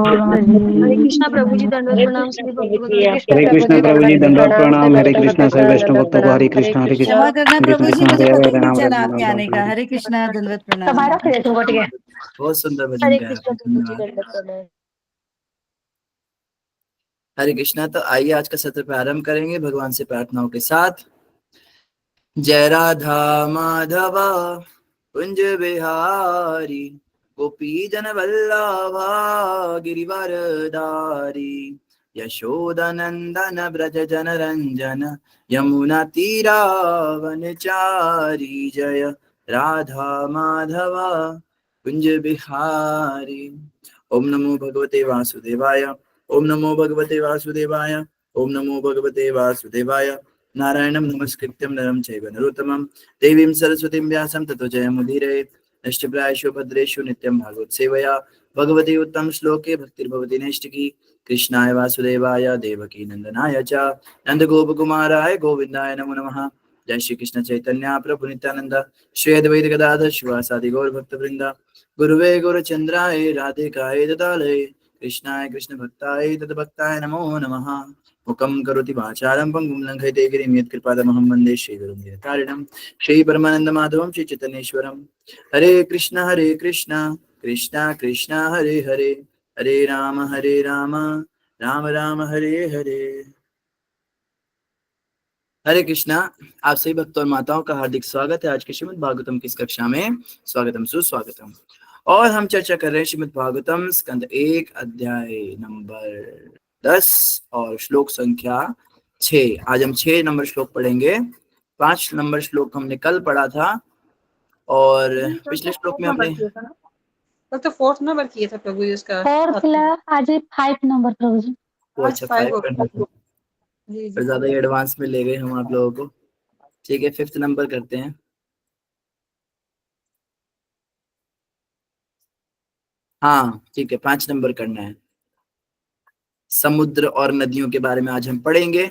हरे कृष्णा प्रभु जी, दंडवत प्रणाम सभी भक्तों को। हरे कृष्णा प्रभु जी, दंडवत प्रणाम। हरे कृष्णा सभी वैष्णव भक्तों को हरे कृष्णा। हरे कृष्णा। क्षमा करना प्रभु जी, मुझे हरे पता हरे ही नहीं राम चला राम आपके राम आने का। हरे कृष्णा, दंडवत प्रणाम। बहुत सुंदर भजन हरे गाया कृष्णा आपने, प्रभु जी, धन्यवाद। दंडवत प्रणाम। हरे कृष्णा। तो आइए आज का सत्र प्रारंभ करेंगे भगवान से प्रार्थनाओं के साथ। जय राधा माधवा कुंज बिहारी, गोपी जन वल्लभा गिरिवरधारी, यशोदा नंदन ब्रज जन रंजन, यमुना तीरा वनचारी। जय राधा माधवा कुंज बिहारी। ओम नमो भगवते वासुदेवाय। ओम नमो भगवते वासुदेवाय। ओम नमो भगवते वासुदेवाय। नारायणं नमस्कृत्यं नरं चैव नरोत्तमं, देवीं सरस्वतीं व्यासं ततो जयमुदीरये। नष्टप्रायेषु भद्रेषु नित्यं भागवत सेवया, भगवती उत्तम श्लोके भक्तिर्भवति नैष्टिकी। कृष्णाय वासुदेवाय देवकी नंदनाय च नंदगोपकुमाराय गोविंदाय नमो नमः। जय श्री कृष्ण चैतन्य प्रभु नित्यानंद, श्री अद्वैत गदाधर शिवासादि गौर भक्तवृंद। गुरुवे गुरुचंद्राय राधिकाय ददालये, कृष्णाय कृष्ण भक्ताय तद्भक्ताय नमो नमः। मुखं करोति वाचालं पंगुं लंघयते गिरिं यत्कृपातमहं वन्दे श्रीगुरुं श्री परमानंद माधवं श्री चैतन्येश्वरम्। हरे कृष्णा कृष्णा कृष्णा हरे हरे, हरे राम राम राम हरे हरे। हरे कृष्णा। आप सभी भक्तों और माताओं का हार्दिक स्वागत है आज के श्रीमद् भागवतम की इस कक्षा में। स्वागतम सुस्वागतम। और हम चर्चा कर रहे हैं श्रीमद् भागवतम स्कंद 1 अध्याय नंबर 10 और श्लोक संख्या 6। आज हम 6 नंबर श्लोक पढ़ेंगे। 5 नंबर श्लोक हमने कल पढ़ा था और पिछले श्लोक में हमने तो 4th नंबर किया था प्रभु जी उसका। आज 5 नंबर प्रभु जी। अच्छा 5 करना था। जी फिर ज्यादा ही एडवांस में ले गए हम आप लोगों को। ठीक है 5th नंबर करते हैं। हाँ ठीक है 5 नंबर करना है। समुद्र और नदियों के बारे में आज हम पढ़ेंगे।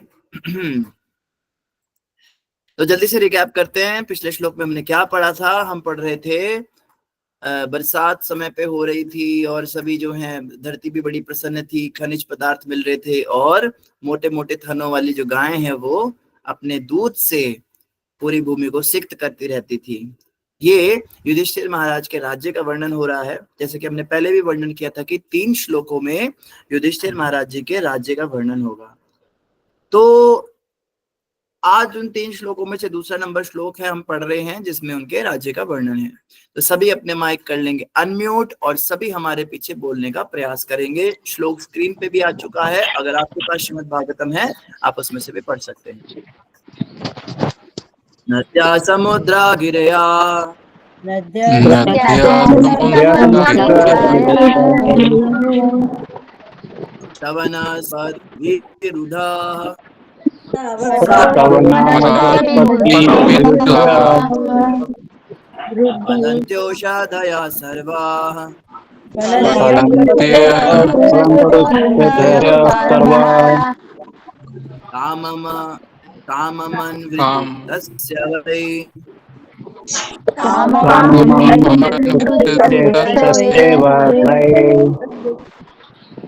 तो जल्दी से रिकैप करते हैं। पिछले श्लोक में हमने क्या पढ़ा था। हम पढ़ रहे थे बरसात समय पे हो रही थी और सभी जो हैं धरती भी बड़ी प्रसन्न थी, खनिज पदार्थ मिल रहे थे और मोटे मोटे थनों वाली जो गायें हैं वो अपने दूध से पूरी भूमि को सिक्त करती रहती थी। ये युधिष्ठिर महाराज के राज्य का वर्णन हो रहा है। जैसे कि हमने पहले भी वर्णन किया था कि 3 श्लोकों में युधिष्ठिर महाराज जी के राज्य का वर्णन होगा। तो आज उन 3 श्लोकों में से दूसरा नंबर श्लोक है हम पढ़ रहे हैं जिसमें उनके राज्य का वर्णन है। तो सभी अपने माइक कर लेंगे अनम्यूट और सभी हमारे पीछे बोलने का प्रयास करेंगे। श्लोक स्क्रीन पे भी आ चुका है, अगर आपके पास श्रीमद् भागवतम है आप उसमें से भी पढ़ सकते हैं। नद्या समुद्रा गिरया सवना सद्भिरुधा फलन्त्योषधया सर्वाः काममन्वितस्य वै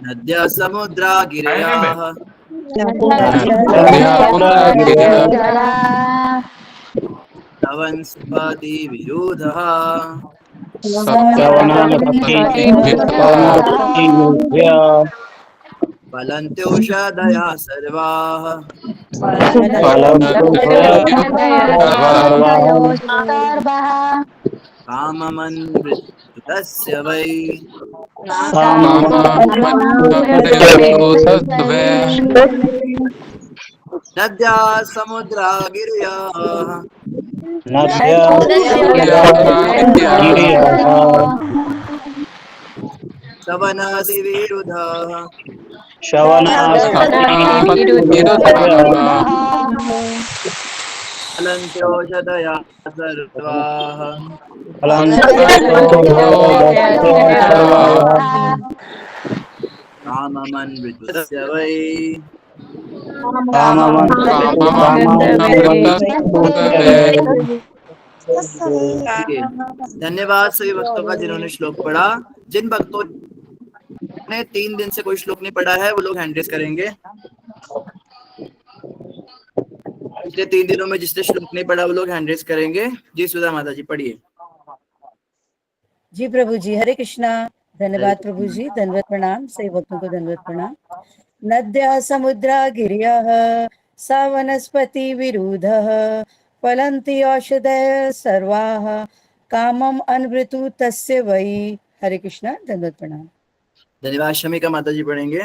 नद्या समुद्रा गिरयाः तवन्स्पति विरुधः फलन्त्योषधया सर्वाः काममन्वितस्य वै नद्या समुद्रा गिरयाः सवनासि विरुधः फलन्त्योषधया सर्वाः काममन्वितस्य वै धन्यवाद सभी भक्तों का जिन्होंने श्लोक पढ़ा। जिन भक्तों जिसने 3 दिन से कोई श्लोक नहीं पढ़ा है वो लोग हैंड रेज करेंगे। पिछले 3 दिनों में जिसने श्लोक नहीं पढ़ा वो लोग हैंड रेज करेंगे। जी सुधा माता जी पढ़िए। जी प्रभु जी, हरे कृष्णा। धन्यवाद हरे प्रभु कृष्णा। जी, दंडवत प्रणाम, सही भक्तों को दंडवत प्रणाम। नद्या समुद्रा गिर्यः सा वनस्पति विरुधः फलन्ति औषधयः सर्वाः कामम अनवृतु तस्य वै। हरे कृष्णा, दंडवत प्रणाम। धन्यवाद। शमिका माता जी पढ़ेंगे।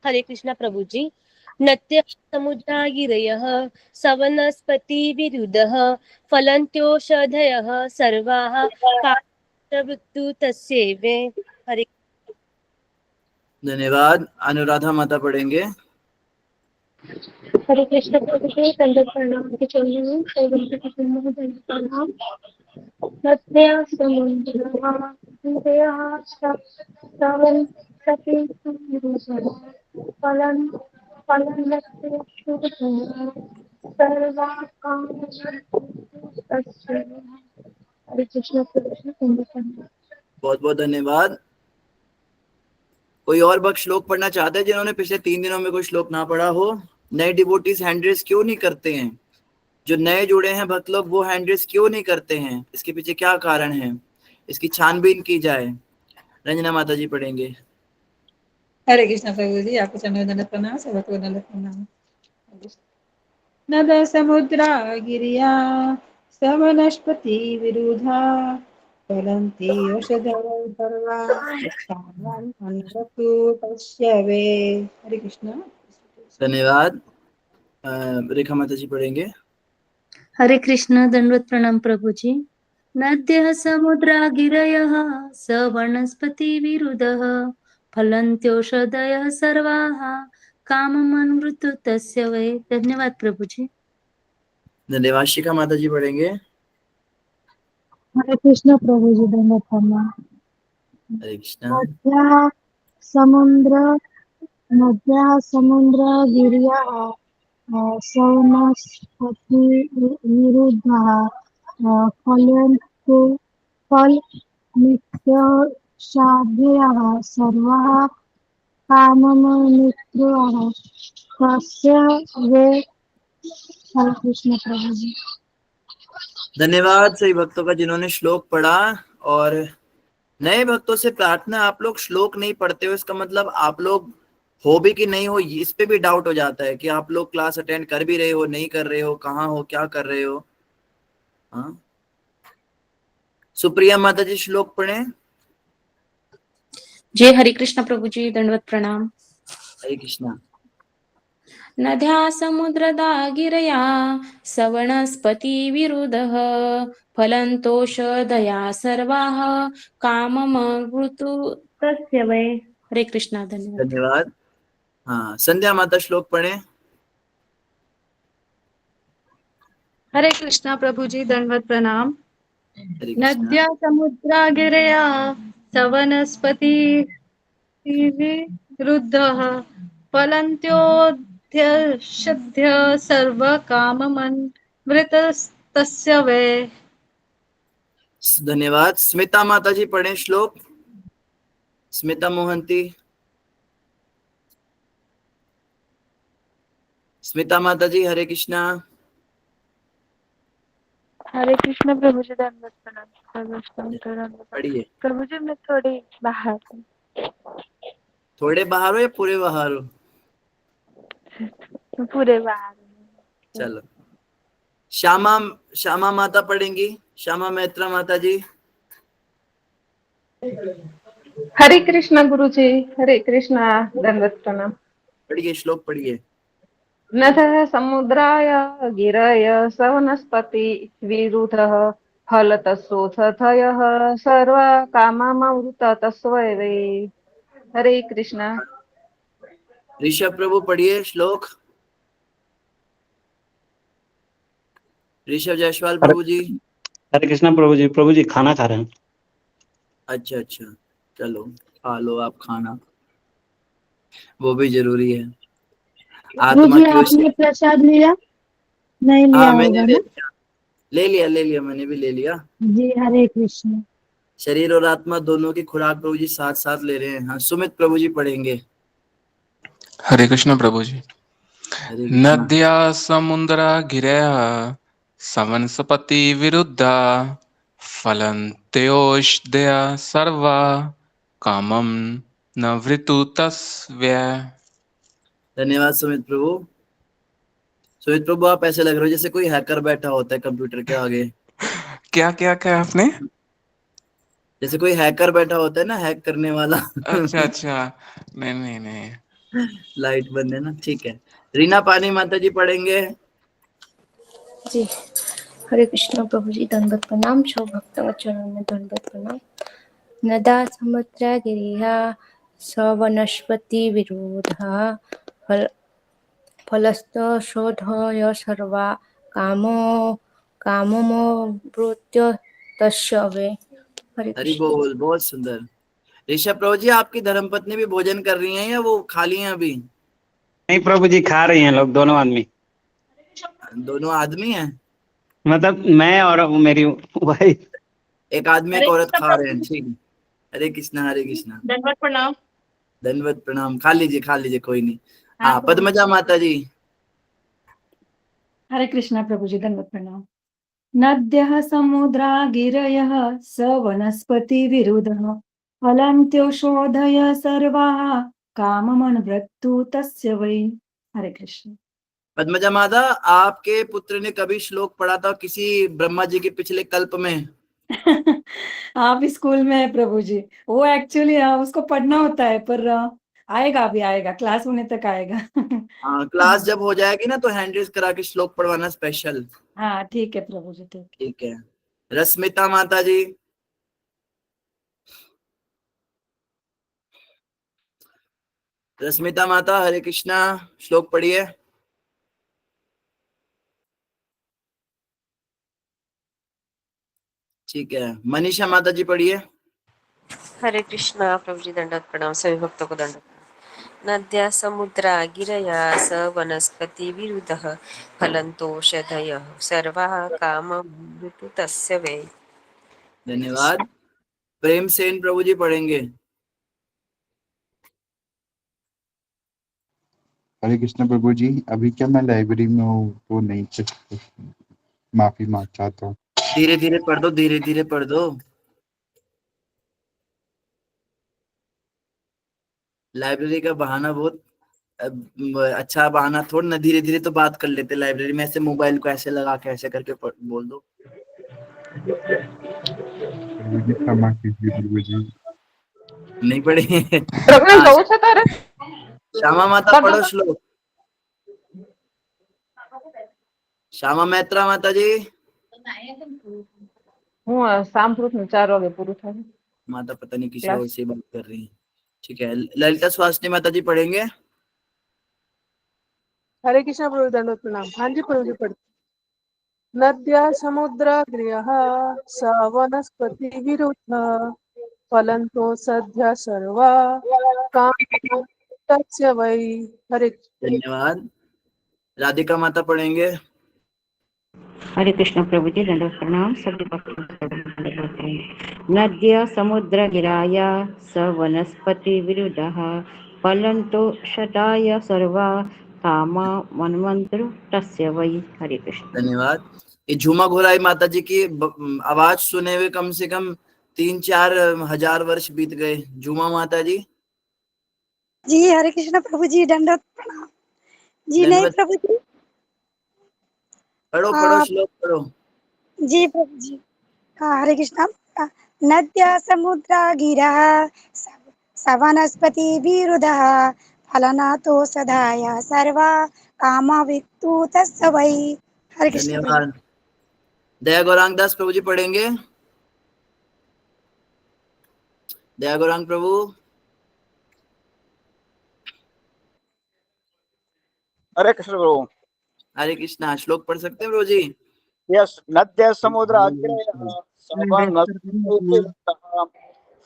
हरे कृष्णा प्रभु जी। नत्य समुद्रा गिरयः सवनस्पति विरुधः फलन्त्योषधयः सर्वाः कामवृत्तु तस्यैवे। हरे धन्यवाद। अनुराधा माता पढ़ेंगे। हरे कृष्ण प्रभु जी, दंडवत प्रणाम के चरणों में सभी भक्तों को दंडवत प्रणाम। नद्या समुद्रा गिरयः सवन सती फलन फलन सर्वा काम हरे कृष्ण प्रभु जी, दंडवत प्रणाम। बहुत बहुत धन्यवाद। कोई और भक्त श्लोक पढ़ना चाहते हैं जिन्होंने पिछले 3 दिनों में कोई श्लोक ना पढ़ा हो? नए डिवोटीज हैंड रेज क्यों नहीं करते हैं? जो नए जुड़े हैं भक्त लोग वो हैंड रेज क्यों नहीं करते हैं? इसके पीछे क्या कारण है? इसकी छानबीन की जाए। रंजना माता जी पढ़ेंगे। हरे कृष्णा प्रभु जी, आपको चरणों में दंडवत प्रणाम, सभी भक्तों को दंडवत प्रणाम। नद समुद्रा गिरिया सवनस्पति विरुधा फलन्ति औषधयः सर्वाः कामम् अनवरतु तस्य वै। हरे कृष्णा। धन्यवाद। रेखा माता जी पढ़ेंगे। हरे कृष्ण, दंडवत प्रणाम प्रभु जी। नद्यः समुद्रा गिरयः स वनस्पति विरुधः फलन्त्योषधयः सर्वाः काममन्वृतु तस्य वै। धन्यवाद प्रभु जी। धन्यवाद। शिखा माता जी पढ़ेंगे। हरे कृष्ण प्रभु जी, दंडवत प्रणाम। हरे कृष्णा। समुद्र नद्याः समुद्रगिर्यः सवनस्पति विरुद्धः फलन्ति फलमित्योषधयः सर्वाः काममन्वितः तस्य वै। हरे कृष्ण प्रभु जी। धन्यवाद सभी भक्तों का जिन्होंने श्लोक पढ़ा। और नए भक्तों से प्रार्थना, आप लोग श्लोक नहीं पढ़ते हो इसका मतलब आप लोग हो भी कि नहीं हो इस पे भी डाउट हो जाता है कि आप लोग क्लास अटेंड कर भी रहे हो नहीं कर रहे हो, कहाँ हो, क्या कर रहे हो। हाँ, सुप्रिया माता जी श्लोक पढ़े। जय हरे कृष्ण प्रभु जी, दंडवत प्रणाम। हरे कृष्णा। नद्या समुद्रदा गिरया सवनस्पति विरुधः फलन्तोषधया सर्वाः काममृतु तस्य वै। हरे कृष्णा, धन्यवाद। धन्यवाद। हाँ, संध्या माता श्लोक पढ़े। हरे कृष्णा प्रभु जी, दंडवत प्रणाम। हरे कृष्णा। नद्या समुद्रा गिरया सवनस्पति विरुद्धः फलन्त्योषध्य सर्वकाममन्वृतस्तस्य वै। धन्यवाद। स्मिता माता जी पढ़े श्लोक। स्मिता मोहंती। स्मिता माता जी हरे कृष्णा। हरे कृष्ण प्रभु जी, दंडवत प्रणाम। पढ़िए। प्रभु जी, मैं थोड़ी बाहर हूँ। थोड़े बाहर हो या पूरे बाहर हो? मैं पूरे बाहर हूँ। चलो, श्यामा श्यामा माता पढ़ेंगी। श्यामा मैत्रा माता जी। हरे कृष्णा गुरु जी, हरे कृष्णा, दंडवत प्रणाम। पढ़िए, श्लोक पढ़िए। नदः समुद्राय गिरय सवनस्पति विरुधः फलतस्सोषधयः सर्वा काममृत तस्मै वै। हरे कृष्णा। ऋषभ प्रभु पढ़िए श्लोक। ऋषभ जायसवाल प्रभु जी। हरे कृष्णा प्रभु जी। प्रभु जी खाना खा रहे हैं। अच्छा अच्छा, चलो खा लो आप खाना, वो भी जरूरी है। आत्मा मुझे की ओर से। आपने प्रसाद लिया नहीं लिया हाँ मैंने होगा ले ना? लिया, ले लिया मैंने भी ले लिया। जी हरे कृष्ण। शरीर और आत्मा दोनों की खुराक प्रभु जी साथ साथ ले रहे हैं। हाँ, सुमित प्रभु जी पढ़ेंगे। हरे कृष्ण प्रभु जी। हरे कृष्णा। नद्या समुद्रा गिरयः सवनस्पति विरुद्धा फलन्त्योषधयः सर्वा कामं न वृतु तस्य। धन्यवाद सुमित प्रभु। सुमित प्रभु आप ऐसे लग रहे हो जैसे कोई हैकर बैठा होता है कंप्यूटर के आगे। क्या क्या क्या आपने? जैसे कोई हैकर बैठा होता है ना, हैक करने वाला। अच्छा अच्छा, नहीं नहीं नहीं। लाइट बंद है ना, ठीक है। रीना पानी माता जी पढ़ेंगे। जी, हरे कृष्ण प्रभु जी, दंडवत प्रणाम। शो भक्त चरण में दंडवत प्रणाम। नदा समुद्र गिरिया सवनस्पति विरोधा फल फलस्त शोधय सर्वा कामो काममोवृत्य तस्य वे। हरे हरि कृष्ण। बोल, बहुत सुंदर। ऋषभ प्रभु जी, आपकी धर्मपत्नी भी भोजन कर रही हैं या वो खाली हैं अभी? नहीं प्रभु जी, खा रही हैं लोग, दोनों आदमी। दोनों आदमी हैं? मतलब मैं और वो मेरी वाइफ। एक आदमी एक हरे औरत कृष्ण खा रहे प्रभु हैं, जी, ठीक है। हरे कृष्णा हरे कृष्णा। दंडवत प्रणाम। धन्यवाद प्रणाम। खा लीजिए खा लीजिए, कोई नहीं। हाँ हाँ, प्रभु। पद्मजा माता जी। हरे कृष्णा प्रभु जी, दंडवत प्रणाम। नद्यः समुद्रा गिरयः स वनस्पति विरुधः फलन्त्योषधयः सर्वाः काममनुव्रत्तु तस्य वै। हरे कृष्ण। पद्मजा माता, आपके पुत्र ने कभी श्लोक पढ़ा था किसी ब्रह्मा जी के पिछले कल्प में? आप स्कूल में है प्रभु जी। वो एक्चुअली उसको पढ़ना होता है, पर आएगा, अभी आएगा, क्लास होने तक आएगा। हाँ, क्लास जब हो जाएगी ना तो हैंड रेज करा के श्लोक पढ़वाना स्पेशल। हाँ ठीक है प्रभु जी, ठीक। ठीक है। रश्मिता माता जी। रश्मिता माता, हरे कृष्णा, श्लोक पढ़िए। ठीक है। मनीषा माता जी पढ़िए। हरे कृष्णा प्रभु जी, दंडवत प्रणाम। सभी भक्तों को दंडवत प्रणाम। नद्या समुद्रा गिरया स वनस्पति विरुधः फलन्तोषधयः सर्वाः काममृतु तस्य वै। धन्यवाद। प्रेम सेन प्रभु जी पढ़ेंगे। हरे कृष्ण प्रभु जी, अभी क्या मैं लाइब्रेरी में हूँ तो नहीं चल, माफी मांग चाहता हूँ। धीरे धीरे पढ़ दो, धीरे धीरे पढ़ दो। लाइब्रेरी का बहाना बहुत अच्छा बहाना थोड़ा ना। धीरे धीरे तो बात कर लेते लाइब्रेरी में, ऐसे मोबाइल को ऐसे लगा के ऐसे करके बोल दो। प्रभु जी क्षमा कीजिए प्रभु जी। नहीं पढ़ेंगे। प्रभु हाँ, જવું છે તારે? श्यामा माता कर पढ़ो दो। श्लोक। श्यामा मैत्रा माता जी। હું સાંભળું છું 4 વાગે પૂરું થાય माता पता नहीं किसी और ક્લાસ। से बात कर रही है। ठीक है। ललिता स्वास्थ्य माता जी पढ़ेंगे। हरे कृष्ण प्रभु दंडवत प्रणाम। हाँ जी प्रभु जी, पढ़। नद्या समुद्र गृह स वनस्पति विरुद्ध फलन्तो सद्य सर्वा काम तस्य वै। हरे कृष्ण। धन्यवाद। राधिका माता पढ़ेंगे। हरे कृष्ण प्रभु जी, दंडवत प्रणाम। सभी भक्तों को दंडवत प्रणाम। नद्य समुद्र गिराय स वनस्पति विरुद्धः फलन्तो शताय सर्वा कामा मनमंत्र तस्य वै। हरे कृष्ण। धन्यवाद। ये झूमा घोराई माता जी की आवाज सुने हुए कम से कम 3-4 हजार वर्ष बीत गए। झूमा माता जी। जी हरे कृष्ण प्रभु जी, दंडवत प्रणाम। जी नहीं धन्यवाद। प्रभु जी। पढ़ो पढ़ो आप श्लोक पढ़ो। जी प्रभु जी। हाँ, हरे कृष्ण। नद्या समुद्रा गिरः सवनस्पति विरुधः फलनातो सदाय सर्वा कामवित्तु तस्य वै। हरे कृष्ण प्रभु। धन्यवाद। दया गौरांग दास प्रभु जी पढ़ेंगे। दया गौरांग प्रभु। हरे कृष्ण प्रभु। हरे कृष्णा, श्लोक पढ़ सकते हैं प्रभु जी? यस, नद्य समुद्र अग्रयः सवनस्पतिः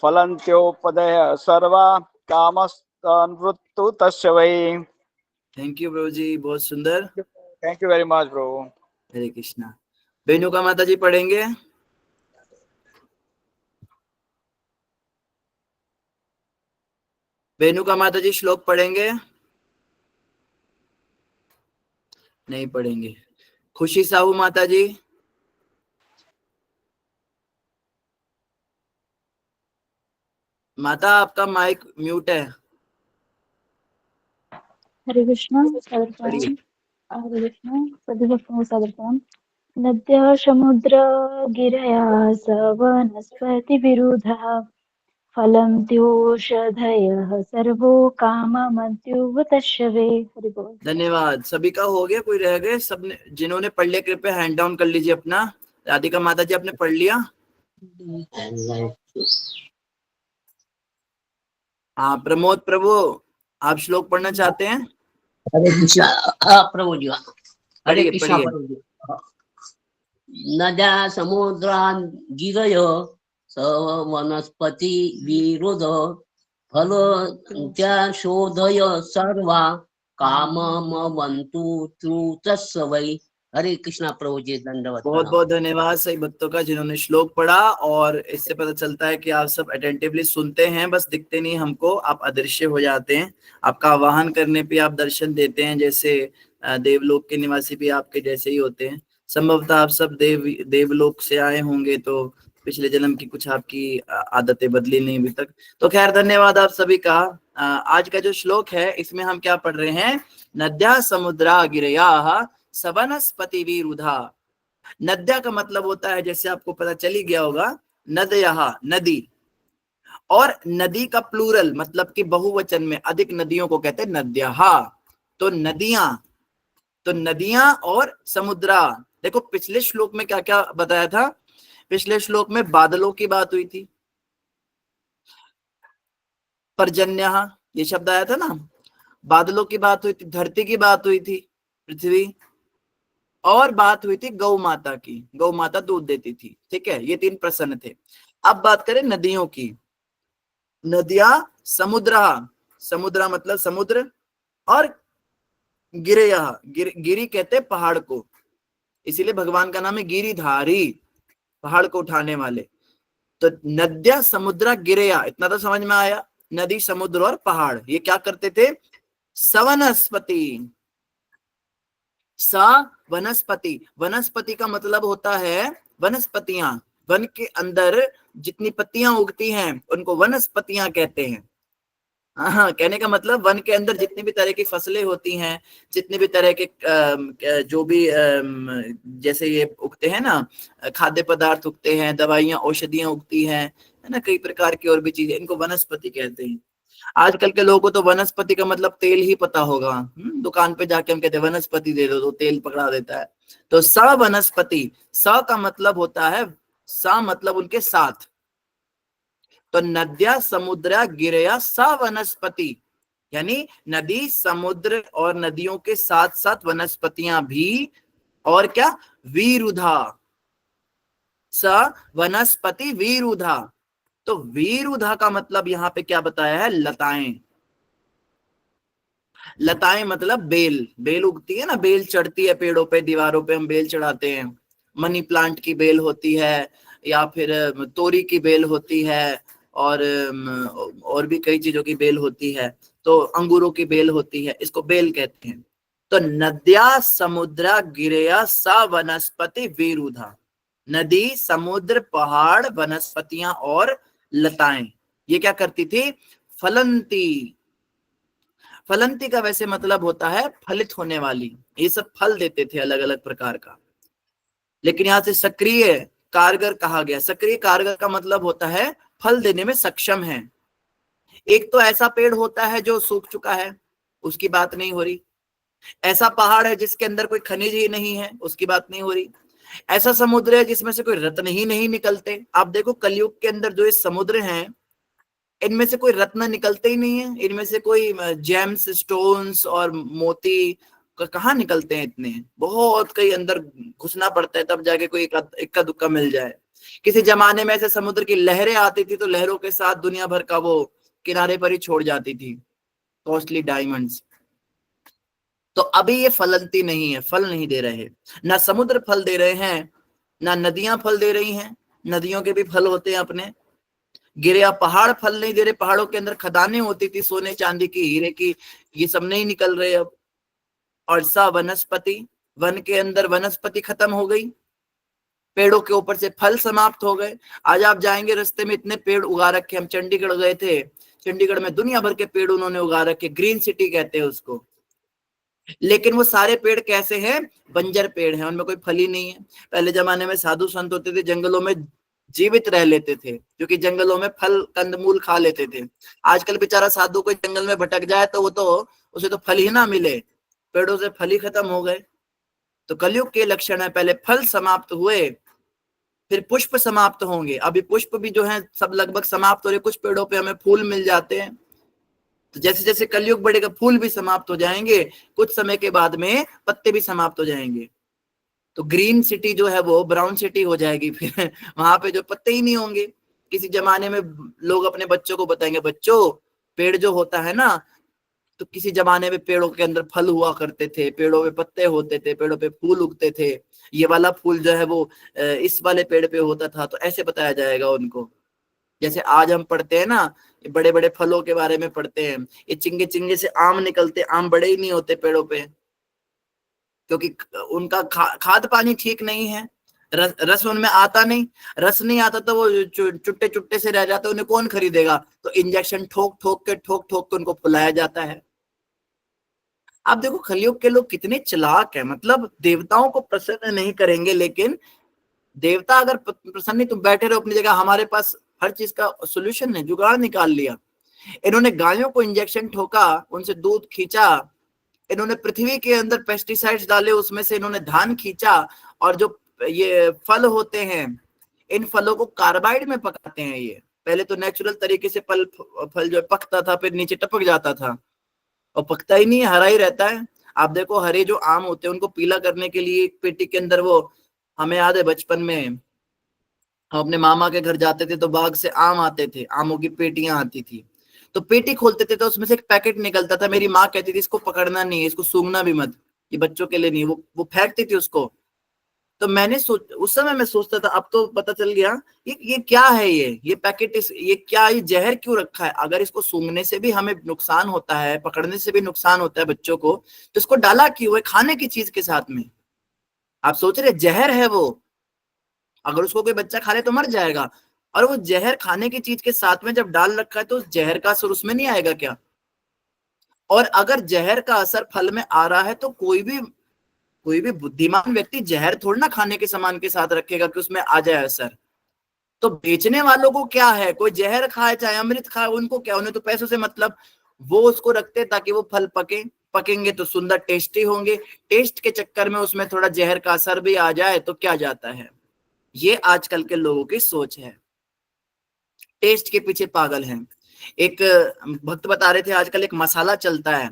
फलन्त्योपदयः सर्वा कामस्तन्वृत्तु तस्य वै। थैंक यू प्रभु जी, बहुत सुंदर। थैंक यू वेरी मच प्रभु। हरे कृष्णा। बेनुका माता जी पढ़ेंगे। बेनुका माता जी श्लोक पढ़ेंगे? नहीं पढ़ेंगे। खुशी साहू माता जी? माता आपका माइक म्यूट है। हरे कृष्ण सागर पढ़िए। प्रणाम। हरे कृष्ण सभी भक्तों को सागर प्रणाम। नद्यः समुद्र गिरया स वनस्पति विरुधः फलं त्योषधयः सर्वो काममद्युव तस्यवे। हरि बोल। धन्यवाद। सभी का हो गया? कोई रह गए? सबने जिन्होंने पढ़ लिया कृपया हैंड डाउन कर लीजिए अपना। राधिका माता जी आपने पढ़ लिया? हाँ प्रमोद प्रभु, आप श्लोक पढ़ना चाहते हैं? हरे कृष्णा। हाँ प्रभु जी, हरे पढ़िए कृष्णा पढ़िए। प्रभु जी। नद्या समुद्रान् गिरयो स वनस्पति विरुध फल त्या शोधय सर्वा काममवन्तु तस्य वै। हरे कृष्णा प्रभु जी, दंडवत बहुत प्रणाम। बहुत धन्यवाद सही भक्तों का जिन्होंने श्लोक पढ़ा। और इससे पता चलता है कि आप सब अटेंटिवली सुनते हैं, बस दिखते नहीं हमको, आप अदृश्य हो जाते हैं। आपका आवाहन करने पे आप दर्शन देते हैं, जैसे देवलोक के निवासी भी आपके जैसे ही होते हैं। संभवतः आप सब देवलोक से आए होंगे, तो पिछले जन्म की कुछ आपकी आदतें बदली नहीं अभी तक। तो खैर धन्यवाद आप सभी का। आज का जो श्लोक है इसमें हम क्या पढ़ रहे हैं? नद्या समुद्रा गिरया सवनस्पति विरुधा। नद्या का मतलब होता है, जैसे आपको पता चल ही गया होगा, नदयः नदी। और नदी का प्लूरल मतलब कि बहुवचन में अधिक नदियों को कहते हैं नद्यः। तो नदियां और समुद्रा। देखो पिछले श्लोक में क्या क्या बताया था? पिछले श्लोक में बादलों की बात हुई थी, पर्जन्यः ये शब्द आया था ना, बादलों की बात हुई थी, धरती की बात हुई थी, पृथ्वी, और बात हुई थी गौ माता की। गौ माता दूध देती थी, ठीक है, ये तीन प्रश्न थे। अब बात करें नदियों की। नदियां समुद्रा मतलब समुद्र, और गिरयः गिरी कहते पहाड़ को, इसीलिए भगवान का नाम है गिरिधारी, पहाड़ को उठाने वाले। तो नद्या समुद्रा गिरया, इतना तो समझ में आया। नदी समुद्र और पहाड़ ये क्या करते थे? सवनस्पति। वनस्पति, वनस्पति का मतलब होता है वनस्पतियां। वन के अंदर जितनी पत्तियां उगती हैं उनको वनस्पतियां कहते हैं। हाँ, कहने का मतलब वन के अंदर जितनी भी तरह की फसलें होती हैं, जितने भी तरह के जो भी जैसे ये उगते हैं ना, खाद्य पदार्थ उगते हैं, दवाइयां औषधियां उगती हैं, है ना, कई प्रकार की और भी चीजें, इनको वनस्पति कहते हैं। आजकल के लोगों को तो वनस्पति का मतलब तेल ही पता होगा। दुकान पे जाके हम कहते हैं वनस्पति दे दो, तो तेल पकड़ा देता है। तो स वनस्पति, स का मतलब होता है, सा मतलब उनके साथ। तो नद्या समुद्रा गिरया स वनस्पति, यानी नदी समुद्र और नदियों के साथ साथ वनस्पतियां भी। और क्या? विरुधा, स वनस्पति विरुधा। तो विरुधा का मतलब यहाँ पे क्या बताया है? लताएं। लताएं मतलब बेल। बेल उगती है ना, बेल चढ़ती है पेड़ों पे, दीवारों पे हम बेल चढ़ाते हैं। मनी प्लांट की बेल होती है, या फिर तोरी की बेल होती है, और भी कई चीजों की बेल होती है। तो अंगूरों की बेल होती है, इसको बेल कहते हैं। तो नद्या समुद्रा गिरया सा वनस्पति विरुधा। नदी समुद्र पहाड़ वनस्पतियां और लताएं ये क्या करती थी? फलंती। फलंती का वैसे मतलब होता है फलित होने वाली। ये सब फल देते थे अलग अलग प्रकार का, लेकिन यहां से सक्रिय कारगर कहा गया। सक्रिय कारगर का मतलब होता है फल देने में सक्षम है। एक तो ऐसा पेड़ होता है जो सूख चुका है, उसकी बात नहीं हो रही। ऐसा पहाड़ है जिसके अंदर कोई खनिज ही नहीं है, उसकी बात नहीं हो रही। ऐसा समुद्र है जिसमें से कोई रत्न ही नहीं निकलते। आप देखो कलयुग के अंदर जो ये समुद्र हैं, इनमें से कोई रत्न निकलते ही नहीं है। इनमें से कोई जेम्स, स्टोन्स और मोती कहाँ निकलते हैं? इतने बहुत कई अंदर घुसना पड़ता है, तब जाके कोई इक्का दुक्का मिल जाए। किसी जमाने में ऐसे समुद्र की लहरें आती थी, तो लहरों के साथ दुनिया भर का वो किनारे पर ही छोड़ जाती थी कॉस्टली डायमंड्स। तो अभी ये फलंती नहीं है, फल नहीं दे रहे। ना समुद्र फल दे रहे हैं, ना नदियां फल दे रही हैं। नदियों के भी फल होते हैं अपने, गिरिया पहाड़ फल नहीं दे रहे, पहाड़ों के अंदर खदानें होती थी सोने चांदी की, हीरे की, ये सब नहीं निकल रहे अब। और सा वनस्पति, वन के अंदर वनस्पति खत्म हो गई, पेड़ों के ऊपर से फल समाप्त हो गए। आज आप जाएंगे रास्ते में इतने पेड़ उगा रखे, हम चंडीगढ़ गए थे, चंडीगढ़ में दुनिया भर के पेड़ उन्होंने उगा रखे, ग्रीन सिटी कहते हैं उसको। लेकिन वो सारे पेड़ कैसे हैं? बंजर पेड़ हैं, उनमें कोई फल ही नहीं है। पहले जमाने में साधु संत होते थे, जंगलों में जीवित रह लेते थे, क्योंकि जंगलों में फल कंदमूल खा लेते थे। आजकल बेचारा साधु कोई जंगल में भटक जाए तो उसे तो फल ही ना मिले, पेड़ों से फल ही खत्म हो गए। तो कलयुग के लक्षण है, पहले फल समाप्त हुए, फिर पुष्प समाप्त होंगे। अभी पुष्प भी जो है सब लगभग समाप्त हो रहे, कुछ पेड़ों पे हमें फूल मिल जाते हैं। तो जैसे जैसे कलयुग बढ़ेगा फूल भी समाप्त हो जाएंगे, कुछ समय के बाद में पत्ते भी समाप्त हो जाएंगे। तो ग्रीन सिटी जो है वो ब्राउन सिटी हो जाएगी फिर वहां पे जो पत्ते ही नहीं होंगे। किसी जमाने में लोग अपने बच्चों को बताएंगे, बच्चों पेड़ जो होता है ना, तो किसी जमाने में पेड़ों के अंदर फल हुआ करते थे, पेड़ों पे पत्ते होते थे, पेड़ों पे फूल उगते थे, ये वाला फूल जो है वो इस वाले पेड़ पे होता था। तो ऐसे बताया जाएगा उनको। जैसे आज हम पढ़ते हैं ना, बड़े बड़े फलों के बारे में पढ़ते हैं, ये चिंगे चिंगे से आम निकलते, आम बड़े ही नहीं होते पेड़ों पे, क्योंकि उनका खाद पानी ठीक नहीं है, रस उनमें आता नहीं, रस नहीं आता तो वो चुट्टे चुट्टे से रह जाते, उन्हें कौन खरीदेगा? तो इंजेक्शन ठोक ठोक के उनको फुलाया जाता है। आप देखो कलयुग के लोग कितने चालाक हैं, मतलब देवताओं को प्रसन्न नहीं करेंगे, लेकिन देवता अगर प्रसन्न नहीं, तुम बैठे रहो अपनी जगह, हमारे पास हर चीज का सोल्यूशन है, जुगाड़ निकाल लिया। इन्होंने गायों को इंजेक्शन ठोका, उनसे दूध खींचा, इन्होंने पृथ्वी के अंदर पेस्टिसाइड्स डाले, उसमें से इन्होंने धान खींचा, और जो ये फल होते हैं इन फलों को कार्बाइड में पकाते हैं। ये पहले तो नेचुरल तरीके से फल जो पकता था, फिर नीचे टपक जाता था, और पकता ही नहीं, हरा ही रहता है। आप देखो हरे जो आम होते हैं उनको पीला करने के लिए एक पेटी के अंदर, वो हमें याद है बचपन में हम अपने मामा के घर जाते थे तो बाग से आम आते थे, आमों की पेटियां आती थी, तो पेटी खोलते थे तो उसमें से एक पैकेट निकलता था। मेरी माँ कहती थी इसको पकड़ना नहीं है, इसको सूंघना भी मत, ये बच्चों के लिए नहीं, वो फेंकती थी उसको। तो मैंने उस समय मैं सोचता था, अब तो पता चल गया ये क्या है, ये पैकेट, ये क्या, ये जहर क्यों रखा है? अगर इसको सूंघने से भी हमें नुकसान होता है, पकड़ने से भी नुकसान होता है बच्चों को, तो इसको डाला क्यों है खाने की चीज के साथ में? आप सोच रहे जहर है वो, अगर उसको कोई बच्चा खा ले तो मर जाएगा, और वो जहर खाने की चीज के साथ में जब डाल रखा है तो उस जहर का असर उसमें नहीं आएगा क्या? और अगर जहर का असर फल में आ रहा है तो कोई भी बुद्धिमान व्यक्ति जहर थोड़ा ना खाने के सामान के साथ रखेगा कि उसमें आ जाए असर। तो बेचने वालों को क्या है, कोई जहर खाए चाहे अमृत खाए, उनको क्या, उन्हें तो पैसों से मतलब। वो उसको रखते ताकि वो फल पकेंगे तो सुंदर टेस्टी होंगे, टेस्ट के चक्कर में उसमें थोड़ा जहर का असर भी आ जाए तो क्या जाता है। ये आजकल के लोगों की सोच है, टेस्ट के पीछे पागल हैं। एक भक्त बता रहे थे आजकल एक मसाला चलता है,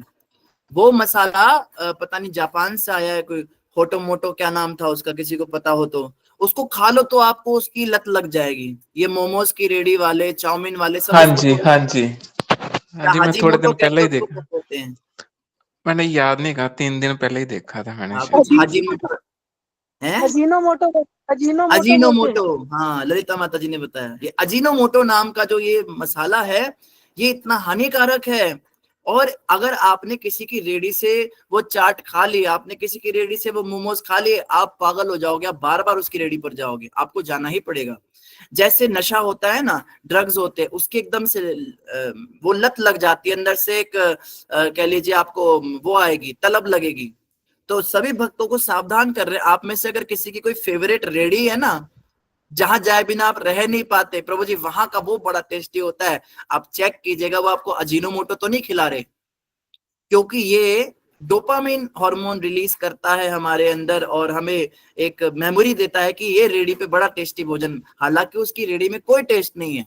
वो मसाला पता नहीं जापान से आया है, कोई होटो मोटो क्या नाम था उसका, किसी को पता हो तो उसको खा लो तो आपको उसकी लत लग जाएगी। ये मोमोज की रेडी वाले, चाउमीन वाले सब हाँ जी हाँ जी हाँ जी, मैं थोड़े दिन पहले ही देखा, होते हैं। मैंने याद नहीं कहा, 3 दिन पहले ही देखा था मैंने अजीनोमोटो, हाँ ललिता माता जी ने बताया। ये अजीनोमोटो नाम का जो ये मसाला है, ये इतना हानिकारक है। और अगर आपने किसी की रेडी से वो चाट खा ली, आपने किसी की रेडी से वो मोमोज खा लिए, आप पागल हो जाओगे, आप बार बार उसकी रेडी पर जाओगे, आपको जाना ही पड़ेगा। जैसे नशा होता है ना, ड्रग्स होते हैं, उसकी एकदम से वो लत लग जाती है, अंदर से एक कह लीजिए आपको वो आएगी, तलब लगेगी। तो सभी भक्तों को सावधान कर रहे हैं, आप में से अगर किसी की कोई फेवरेट रेडी है ना, जहां जाए बिना आप रह नहीं पाते, प्रभु जी वहां का वो बड़ा टेस्टी होता है, आप चेक कीजिएगा, वो आपको अजीनोमोटो तो नहीं खिला रहे, क्योंकि ये डोपामिन हार्मोन रिलीज करता है हमारे अंदर और हमें एक मेमोरी देता है कि ये रेडी पे बड़ा टेस्टी भोजन, हालांकि उसकी रेडी में कोई टेस्ट नहीं है।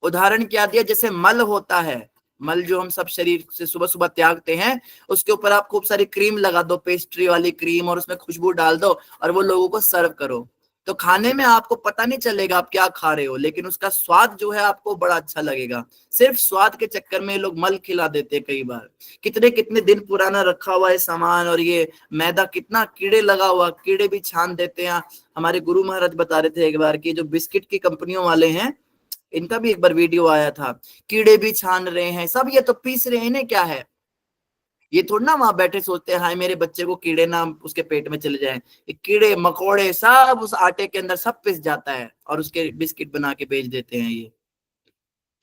उदाहरण क्या दिया, जैसे मल होता है, मल जो हम सब शरीर से सुबह सुबह त्यागते हैं, उसके ऊपर आप खूब सारी क्रीम लगा दो, पेस्ट्री वाली क्रीम, और उसमें खुशबू डाल दो और वो लोगों को सर्व करो, तो खाने में आपको पता नहीं चलेगा आप क्या खा रहे हो, लेकिन उसका स्वाद जो है आपको बड़ा अच्छा लगेगा। सिर्फ स्वाद के चक्कर में लोग मल खिला देते हैं कई बार, कितने कितने दिन पुराना रखा हुआ है सामान, और ये मैदा कितना कीड़े लगा हुआ, कीड़े भी छान देते हैं। हमारे गुरु महाराज बता रहे थे एक बार कि जो बिस्किट की कंपनियों वाले हैं, इनका भी एक बार वीडियो आया था, कीड़े भी छान रहे हैं सब, ये तो पीस रहे हैं, इन्हें क्या है, ये थोड़ा ना वहां बैठे सोचते हैं हाय मेरे बच्चे को कीड़े ना उसके पेट में चले जाएं। ये कीड़े मकोड़े सब उस आटे के अंदर सब पिस जाता है और उसके बिस्किट बना के बेच देते हैं ये।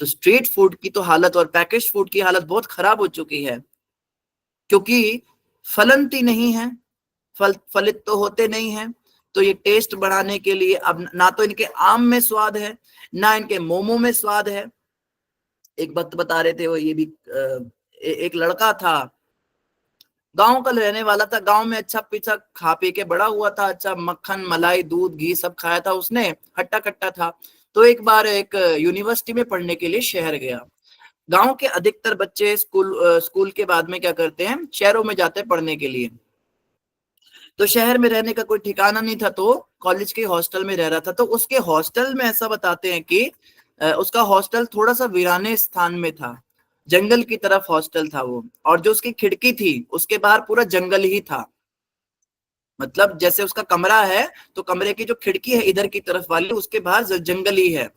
तो स्ट्रीट फूड की तो हालत और पैकेज फूड की हालत बहुत खराब हो चुकी है, क्योंकि फलनती नहीं है, फलित तो होते नहीं है। तो ये टेस्ट बढ़ाने के लिए अब ना तो इनके आम में स्वाद है, ना इनके मोमो में स्वाद है। एक वक्त बता रहे थे वो, ये भी एक लड़का था, गांव का रहने वाला था, गांव में अच्छा पीछा खा पी के बड़ा हुआ था, अच्छा मक्खन मलाई दूध घी सब खाया था उसने, हट्टा कट्टा था। तो एक बार एक यूनिवर्सिटी में पढ़ने के लिए शहर गया। गांव के अधिकतर बच्चे स्कूल के बाद में क्या करते हैं, शहरों में जाते हैं पढ़ने के लिए। तो शहर में रहने का कोई ठिकाना नहीं था, तो कॉलेज के हॉस्टल में रह रहा था। तो उसके हॉस्टल में ऐसा बताते हैं कि उसका हॉस्टल थोड़ा सा वीराने स्थान में था, जंगल की तरफ हॉस्टल था वो, और जो उसकी खिड़की थी उसके बाहर पूरा जंगल ही था। मतलब जैसे उसका कमरा है तो कमरे की जो खिड़की है इधर की तरफ वाली, उसके बाहर जंगल ही है।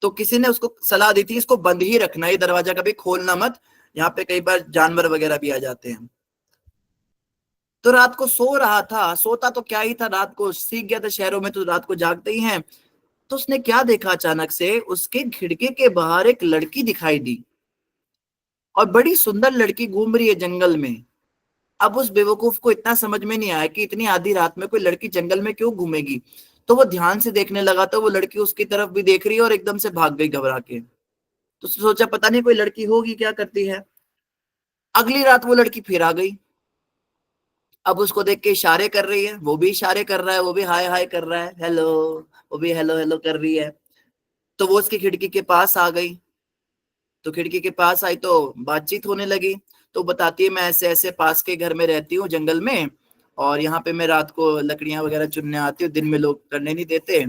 तो किसी ने उसको सलाह दी थी इसको बंद ही रखना, ये दरवाजा कभी खोलना मत, यहाँ पे कई बार जानवर वगैरह भी आ जाते हैं। तो रात को सो रहा था, सोता तो क्या ही था, रात को सीख गया था शहरों में तो रात को जागते ही हैं। तो उसने क्या देखा, अचानक से उसके खिड़की के बाहर एक लड़की दिखाई दी, और बड़ी सुंदर लड़की घूम रही है जंगल में। अब उस बेवकूफ को इतना समझ में नहीं आया कि इतनी आधी रात में कोई लड़की जंगल में क्यों घूमेगी। तो वो ध्यान से देखने लगा, तो वो लड़की उसकी तरफ भी देख रही है और एकदम से भाग गई घबरा के। तो सोचा पता नहीं कोई लड़की होगी क्या करती है। अगली रात वो लड़की फिर आ गई, अब उसको देख के इशारे कर रही है, वो भी इशारे कर रहा है, वो भी हाय हाय कर रहा है, हेलो, वो भी हेलो हेलो कर रही है। तो वो उसकी खिड़की के पास आ गई, तो खिड़की के पास आई तो बातचीत होने लगी। तो बताती है मैं ऐसे ऐसे पास के घर में रहती हूँ जंगल में, और यहाँ पे मैं रात को लकड़ियां वगैरह चुनने आती हूँ, दिन में लोग करने नहीं देते।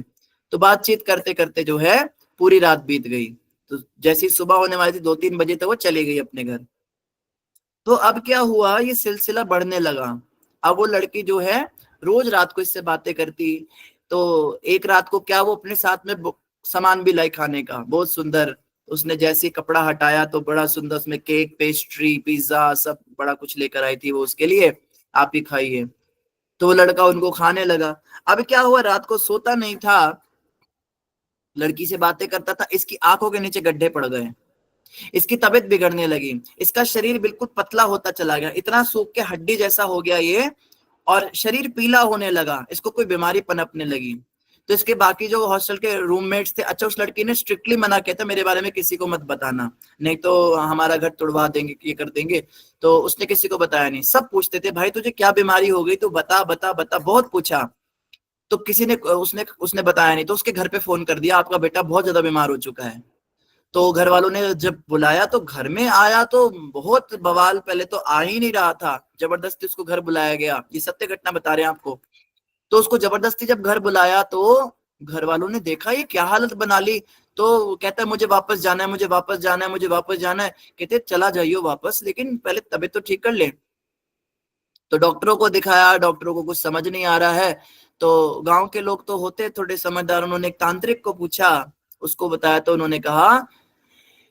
तो बातचीत करते करते जो है पूरी रात बीत गई। तो जैसी सुबह होने वाली थी 2-3 बजे तक वो चली गई अपने घर। तो अब क्या हुआ, ये सिलसिला बढ़ने लगा। अब वो लड़की जो है रोज रात को इससे बातें करती। तो एक रात को क्या, वो अपने साथ में सामान भी लाई खाने का, बहुत सुंदर। उसने जैसे कपड़ा हटाया तो बड़ा सुंदर उसमें केक पेस्ट्री पिज्जा सब बड़ा कुछ लेकर आई थी वो उसके लिए, आप ही खाइए। तो वो लड़का उनको खाने लगा। अब क्या हुआ, रात को सोता नहीं था, लड़की से बातें करता था, इसकी आंखों के नीचे गड्ढे पड़ गए, इसकी तबीयत बिगड़ने लगी, इसका शरीर बिल्कुल पतला होता चला गया, इतना सूख के हड्डी जैसा हो गया ये, और शरीर पीला होने लगा, इसको कोई बीमारी पनपने लगी। तो इसके बाकी जो हॉस्टल के रूममेट्स थे, अच्छा उस लड़की ने स्ट्रिक्टली मना किया था मेरे बारे में किसी को मत बताना, नहीं तो हमारा घर तुड़वा देंगे, ये कर देंगे। तो उसने किसी को बताया नहीं। सब पूछते थे भाई तुझे क्या बीमारी हो गई, तू बता बता बता, बहुत पूछा। तो किसी ने उसने बताया नहीं। तो उसके घर पे फोन कर दिया आपका बेटा बहुत ज्यादा बीमार हो चुका है। तो घर वालों ने जब बुलाया तो घर में आया तो बहुत बवाल, पहले तो आ ही नहीं रहा था, जबरदस्ती उसको घर बुलाया गया, ये सत्य घटना बता रहे हैं आपको। तो उसको जबरदस्ती जब घर बुलाया तो घर वालों ने देखा ये क्या हालत बना ली। तो कहता है मुझे वापस जाना है, मुझे वापस जाना है, मुझे वापस जाना है। कहते चला जाइए वापस, लेकिन पहले तबीयत तो ठीक कर ले। तो डॉक्टरों को दिखाया, डॉक्टरों को कुछ समझ नहीं आ रहा है। तो गांव के लोग तो होते थोड़े समझदार, उन्होंने एक तांत्रिक को पूछा, उसको बताया। तो उन्होंने कहा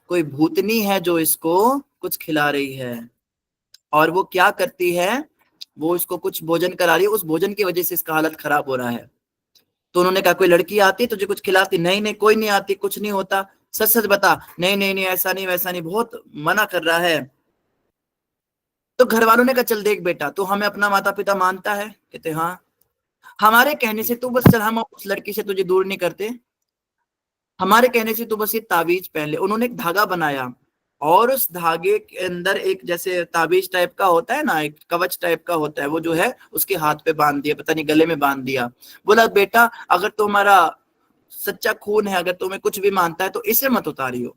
कोई भूतनी है जो इसको कुछ खिला रही है, और वो क्या करती है, वो इसको कुछ भोजन करा रही है, उस भोजन की वजह से इसका हालत खराब हो रहा है। तो उन्होंने कहा कोई लड़की आती तुझे कुछ खिलाती? नहीं नहीं कोई नहीं आती, कुछ नहीं होता, सच सच बता। नहीं नहीं नहीं ऐसा नहीं वैसा नहीं, बहुत मना कर रहा है। तो घर वालों ने कहा चल देख बेटा, तू हमें अपना माता पिता मानता है? कहते हाँ। हमारे कहने से तू बस चल, हम उस लड़की से तुझे दूर नहीं करते, हमारे कहने से तू बस ये ताबीज पहन ले। उन्होंने एक धागा बनाया, और उस धागे के अंदर एक जैसे ताबीज टाइप का होता है ना, एक कवच टाइप का होता है, वो जो है उसके हाथ पे बांध दिया, पता नहीं गले में बांध दिया। बोला बेटा अगर तुम्हारा सच्चा खून है, अगर तुम्हें कुछ भी मानता है तो इसे मत उतारियो,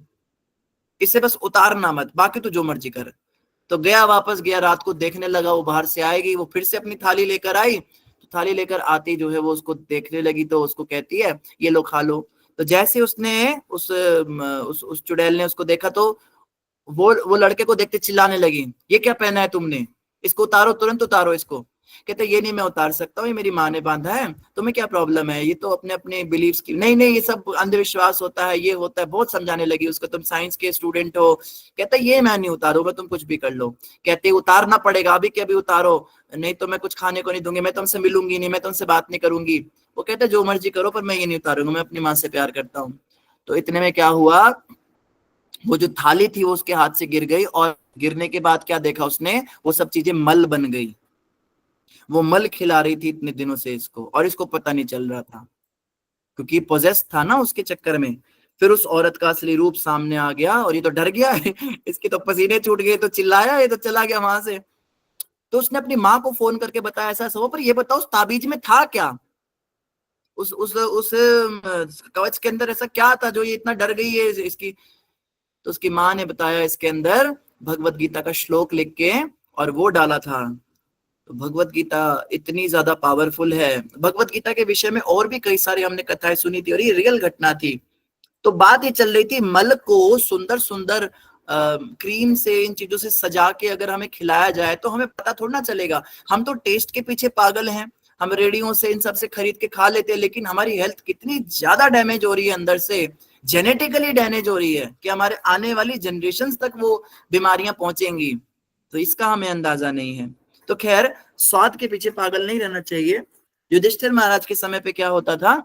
इसे बस उतारना मत, बाकी तो जो मर्जी कर। तो गया, वापस गया, रात को देखने लगा, वो बाहर से आएगी, वो फिर से अपनी थाली लेकर आई। तो थाली लेकर आती जो है वो उसको देखने लगी, तो उसको कहती है ये लो खा लो। तो जैसे उसने उस चुड़ैल ने उसको देखा तो वो लड़के को देखते चिल्लाने लगी, ये क्या पहना है तुमने, इसको उतारो, तुरंत उतारो इसको। कहते ये नहीं मैं उतार सकता हूँ, ये मेरी माँ ने बांधा है, तुम्हें क्या प्रॉब्लम है, ये तो अपने अपने बिलीव्स की, नहीं नहीं ये सब अंधविश्वास होता है, ये होता है। बहुत समझाने लगी उसको, तुम साइंस के स्टूडेंट हो। कहता ये मैं नहीं उतारूंगा, तुम कुछ भी कर लो। कहते उतारना पड़ेगा, अभी के अभी उतारो, नहीं तो मैं कुछ खाने को नहीं दूंगी, मैं तुमसे मिलूंगी नहीं, मैं तुमसे बात नहीं करूंगी। वो कहते जो मर्जी करो पर मैं ये नहीं उतारूंगा, मैं अपनी माँ से प्यार करता हूँ। तो इतने में क्या हुआ, वो जो थाली थी वो उसके हाथ से गिर गई, और गिरने के बाद क्या देखा उसने, वो सब चीजें मल बन गई। वो मल खिला रही थी इतने दिनों से इसको, और इसको पता नहीं चल रहा था, क्योंकि पोजेस था ना उसके चक्कर में। फिर उस औरत का असली रूप सामने आ गया, और ये तो डर गया इसके तो पसीने छूट गए, तो चिल्लाया, ये तो चला गया वहां से। तो उसने अपनी माँ को फोन करके बताया ऐसा ऐसा हुआ, पर ये बताओ उस ताबीज में था क्या, उस कवच के अंदर ऐसा क्या था जो ये इतना डर गई है इसकी। तो उसकी माँ ने बताया इसके अंदर भगवत गीता का श्लोक लिख के और वो डाला था। तो भगवत गीता इतनी ज्यादा पावरफुल है। भगवत गीता के विषय में और भी कई सारी हमने कथाएं सुनी थी, और ये रियल घटना थी। तो बात ये चल रही थी, मल को सुंदर सुंदर क्रीम से, इन चीजों से सजा के अगर हमें खिलाया जाए तो हमें पता थोड़ा ना चलेगा। हम तो टेस्ट के पीछे पागल हैं, हम रेडियो से इन सब से खरीद के खा लेते हैं, लेकिन हमारी हेल्थ कितनी ज्यादा डैमेज हो रही है अंदर से, जेनेटिकली डैमेज हो रही है कि हमारे आने वाली जनरेशन तक वो बीमारियां पहुंचेंगी। तो इसका हमें अंदाजा नहीं है। तो खैर, स्वाद के पीछे पागल नहीं रहना चाहिए। युधिष्ठिर महाराज के समय पे क्या होता था,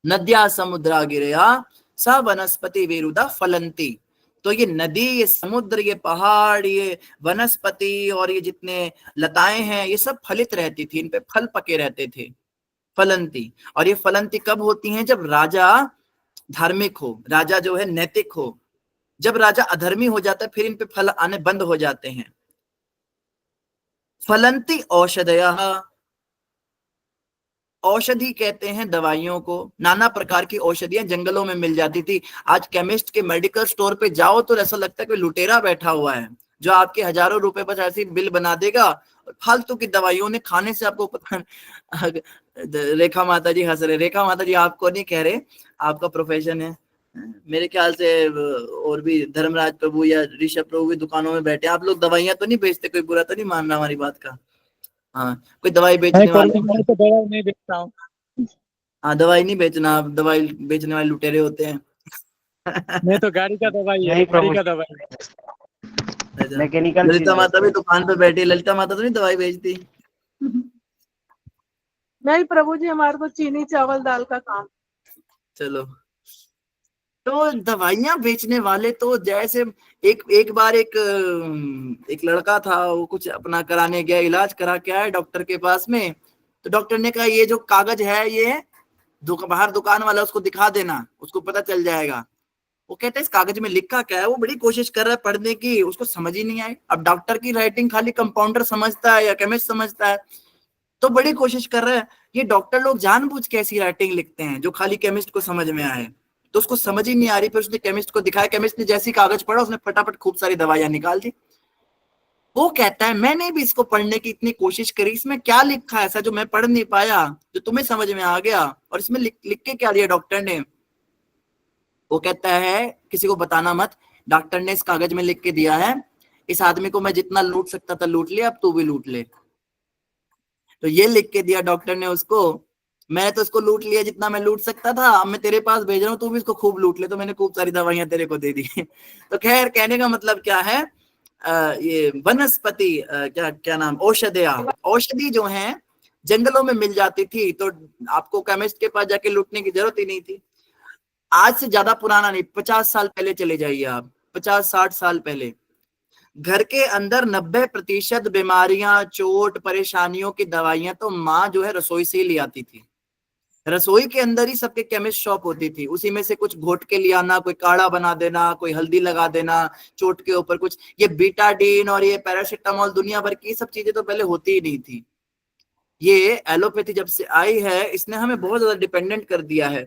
नद्या समुद्रा गिरया स वनस्पति विरुदा फलंती। तो ये नदी, ये समुद्र, ये पहाड़, ये वनस्पति और ये जितने लताएं हैं, ये सब फलित रहती थी, इन पे फल पके रहते थे, फलंती। और ये फलंती कब होती हैं, जब राजा धार्मिक हो, राजा जो है नैतिक हो। जब राजा अधर्मी हो जाता है फिर इन पे फल आने बंद हो जाते हैं। फलंती औषधयः, औषधि कहते हैं दवाइयों को। नाना प्रकार की औषधियां जंगलों में मिल जाती थी। आज केमिस्ट के मेडिकल स्टोर पे जाओ तो ऐसा लगता है कि लुटेरा बैठा हुआ है, जो आपके हजारों रुपए पर ऐसी बिल बना देगा। फालतू की दवाइयों ने खाने से आपको पता। रेखा माता जी हंस रहे। रेखा माता जी आपको नहीं कह रहे, आपका प्रोफेशन है। मेरे ख्याल से और भी धर्मराज प्रभु या ऋषभ प्रभु भी दुकानों में बैठे। आप लोग दवाइयां तो नहीं बेचते, कोई बुरा तो नहीं मानना हमारी बात का। हाँ, कोई दवाई बेचने वाले, मैं तो दवाई नहीं बेचता हूँ। हाँ दवाई नहीं बेचना, आप दवाई बेचने वाले लुटेरे होते हैं। मैं तो गाड़ी का दवाई है, गाड़ी का दवाई। मैकेनिकल ललिता माता भी दुकान पे बैठी। ललिता माता तो नहीं दवाई बेचती। नहीं प्रभु जी, हमारे को चीनी चावल दाल का काम। चलो, तो दवाइयां बेचने वाले तो जैसे एक बार एक लड़का था, वो कुछ अपना कराने गया, इलाज करा के आया डॉक्टर के पास में। तो डॉक्टर ने कहा ये जो कागज है ये बाहर दुकान वाला उसको दिखा देना, उसको पता चल जाएगा। वो कहता है इस कागज में लिखा क्या है। वो बड़ी कोशिश कर रहा है पढ़ने की, उसको समझ ही नहीं आई। अब डॉक्टर की राइटिंग खाली कंपाउंडर समझता है या केमिस्ट समझता है, तो बड़ी कोशिश कर रहा है। ये डॉक्टर लोग जानबूझ के ऐसी राइटिंग लिखते हैं जो खाली केमिस्ट को समझ में आए, तो उसको समझ ही नहीं आ रही। फिर उसने केमिस्ट को दिखाया, केमिस्ट ने जैसी कागज पढ़ा उसने फटाफट खूब सारी दवाइयां निकाल दी। वो कहता है मैंने भी इसको पढ़ने की इतनी कोशिश करी, इसमें क्या लिखा है ऐसा जो मैं पढ़ नहीं पाया, जो तुम्हें समझ में आ गया, और इसमें लिख के क्या दिया डॉक्टर ने। वो कहता है किसी को बताना मत, डॉक्टर ने इस कागज में लिख के दिया है इस आदमी को मैं जितना लूट सकता था लूट लिया, अब तू भी लूट ले। तो ये लिख के दिया डॉक्टर ने उसको, मैं तो इसको लूट लिया जितना मैं लूट सकता था, अब मैं तेरे पास भेज रहा हूँ, तू भी इसको खूब लूट ले। तो मैंने खूब सारी दवाइयां तेरे को दे दी। तो खैर, कहने का मतलब क्या है, ये वनस्पति क्या क्या नाम, औषधिया, औषधि जो है जंगलों में मिल जाती थी, तो आपको केमिस्ट के पास जाके लूटने की जरूरत ही नहीं थी। आज से ज्यादा पुराना नहीं, 50 साल पहले चले जाइए आप, 50-60 साल पहले घर के अंदर 90% बीमारियां, चोट, परेशानियों की दवाइयां तो माँ जो है रसोई से ही ले आती थी। रसोई के अंदर ही सबके केमिस्ट शॉप होती थी, उसी में से कुछ घोट के ले आना, कोई काढ़ा बना देना, कोई हल्दी लगा देना चोट के ऊपर कुछ। ये बीटाडीन और ये पैरासिटामोल, दुनिया भर की सब चीजें तो पहले होती ही नहीं थी। ये एलोपैथी जब से आई है इसने हमें बहुत ज्यादा डिपेंडेंट कर दिया है।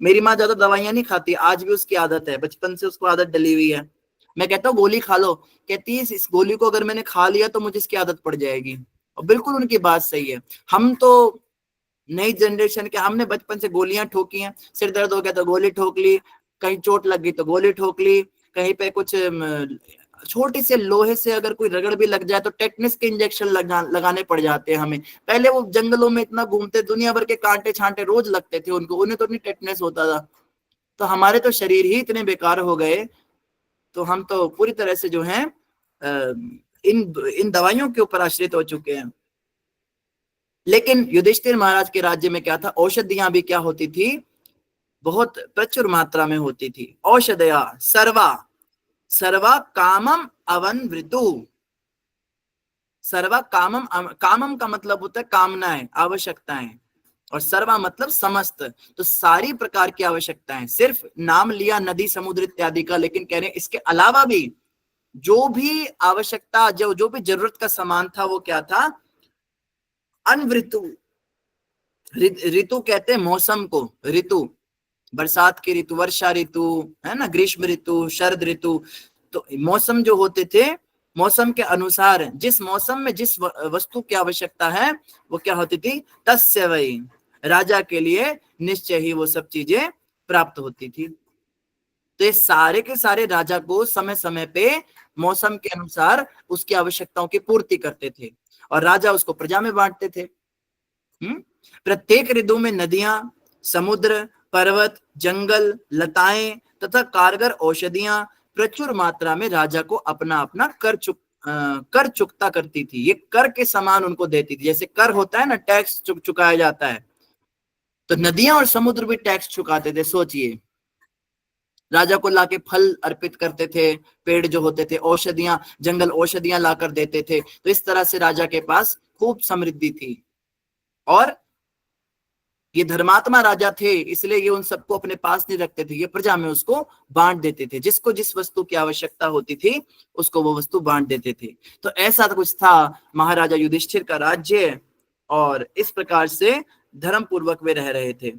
मेरी माँ ज्यादा दवाइयां नहीं खाती, आज भी उसकी आदत है, बचपन से उसको आदत डली हुई है। मैं कहता हूँ गोली खा लो, कहती है इस गोली को अगर मैंने खा लिया तो मुझे इसकी आदत पड़ जाएगी। और बिल्कुल उनकी बात सही है। हम तो नई जनरेशन के, हमने बचपन से गोलियां ठोकी हैं। सिर दर्द हो गया तो गोली ठोक ली, कहीं चोट लग गई तो गोली ठोक ली, कहीं पे कुछ छोटी से लोहे से अगर कोई रगड़ भी लग जाए तो टेटनस के इंजेक्शन लगाने पड़ जाते हैं हमें। पहले वो जंगलों में इतना घूमते, दुनिया भर के कांटे छांटे रोज लगते थे उनको, उन्हें तो नहीं टेटनस होता था। तो हमारे तो शरीर ही इतने बेकार हो गए, तो हम तो पूरी तरह से जो है इन दवाइयों के ऊपर आश्रित हो चुके हैं। लेकिन युधिष्ठिर महाराज के राज्य में क्या था, औषधियां भी क्या होती थी, बहुत प्रचुर मात्रा में होती थी। औषधया सर्वा, सर्वा कामम अवनवृतु, सर्वा कामम, कामम का मतलब होता है कामनाएं, आवश्यकताएं, और सर्वा मतलब समस्त। तो सारी प्रकार की आवश्यकताएं, सिर्फ नाम लिया नदी समुद्र इत्यादि का, लेकिन कह रहे हैं इसके अलावा भी जो भी आवश्यकता, जो भी जरूरत का सामान था वो क्या था, अनवृतु। ऋतु कहते हैं मौसम को, ऋतु बरसात की ऋतु, वर्षा ऋतु है ना, ग्रीष्म ऋतु, शरद ऋतु। तो मौसम जो होते थे, मौसम के अनुसार जिस मौसम में जिस वस्तु की आवश्यकता है वो क्या होती थी, तस्य वै, राजा के लिए निश्चय ही वो सब चीजें प्राप्त होती थी। तो ये सारे के सारे राजा को समय समय पे मौसम के अनुसार उसकी आवश्यकताओं की पूर्ति करते थे, और राजा उसको प्रजा में बांटते थे। प्रत्येक ऋतु में नदियां, समुद्र, पर्वत, जंगल, लताएं तथा कारगर औषधियां प्रचुर मात्रा में राजा को अपना अपना कर चुकता करती थी। ये कर के समान उनको देती थी, जैसे कर होता है ना, टैक्स चुकाया जाता है, तो नदियां और समुद्र भी टैक्स चुकाते थे। सोचिए, राजा को लाके फल अर्पित करते थे, पेड़ जो होते थे, औषधियां, जंगल औषधियां लाकर देते थे। तो इस तरह से राजा के पास खूब समृद्धि थी, और ये धर्मात्मा राजा थे, इसलिए ये उन सबको अपने पास नहीं रखते थे, ये प्रजा में उसको बांट देते थे। जिसको जिस वस्तु की आवश्यकता होती थी उसको वो वस्तु बांट देते थे। तो ऐसा कुछ था महाराजा युधिष्ठिर का राज्य, और इस प्रकार से धर्म पूर्वक वे रह रहे थे।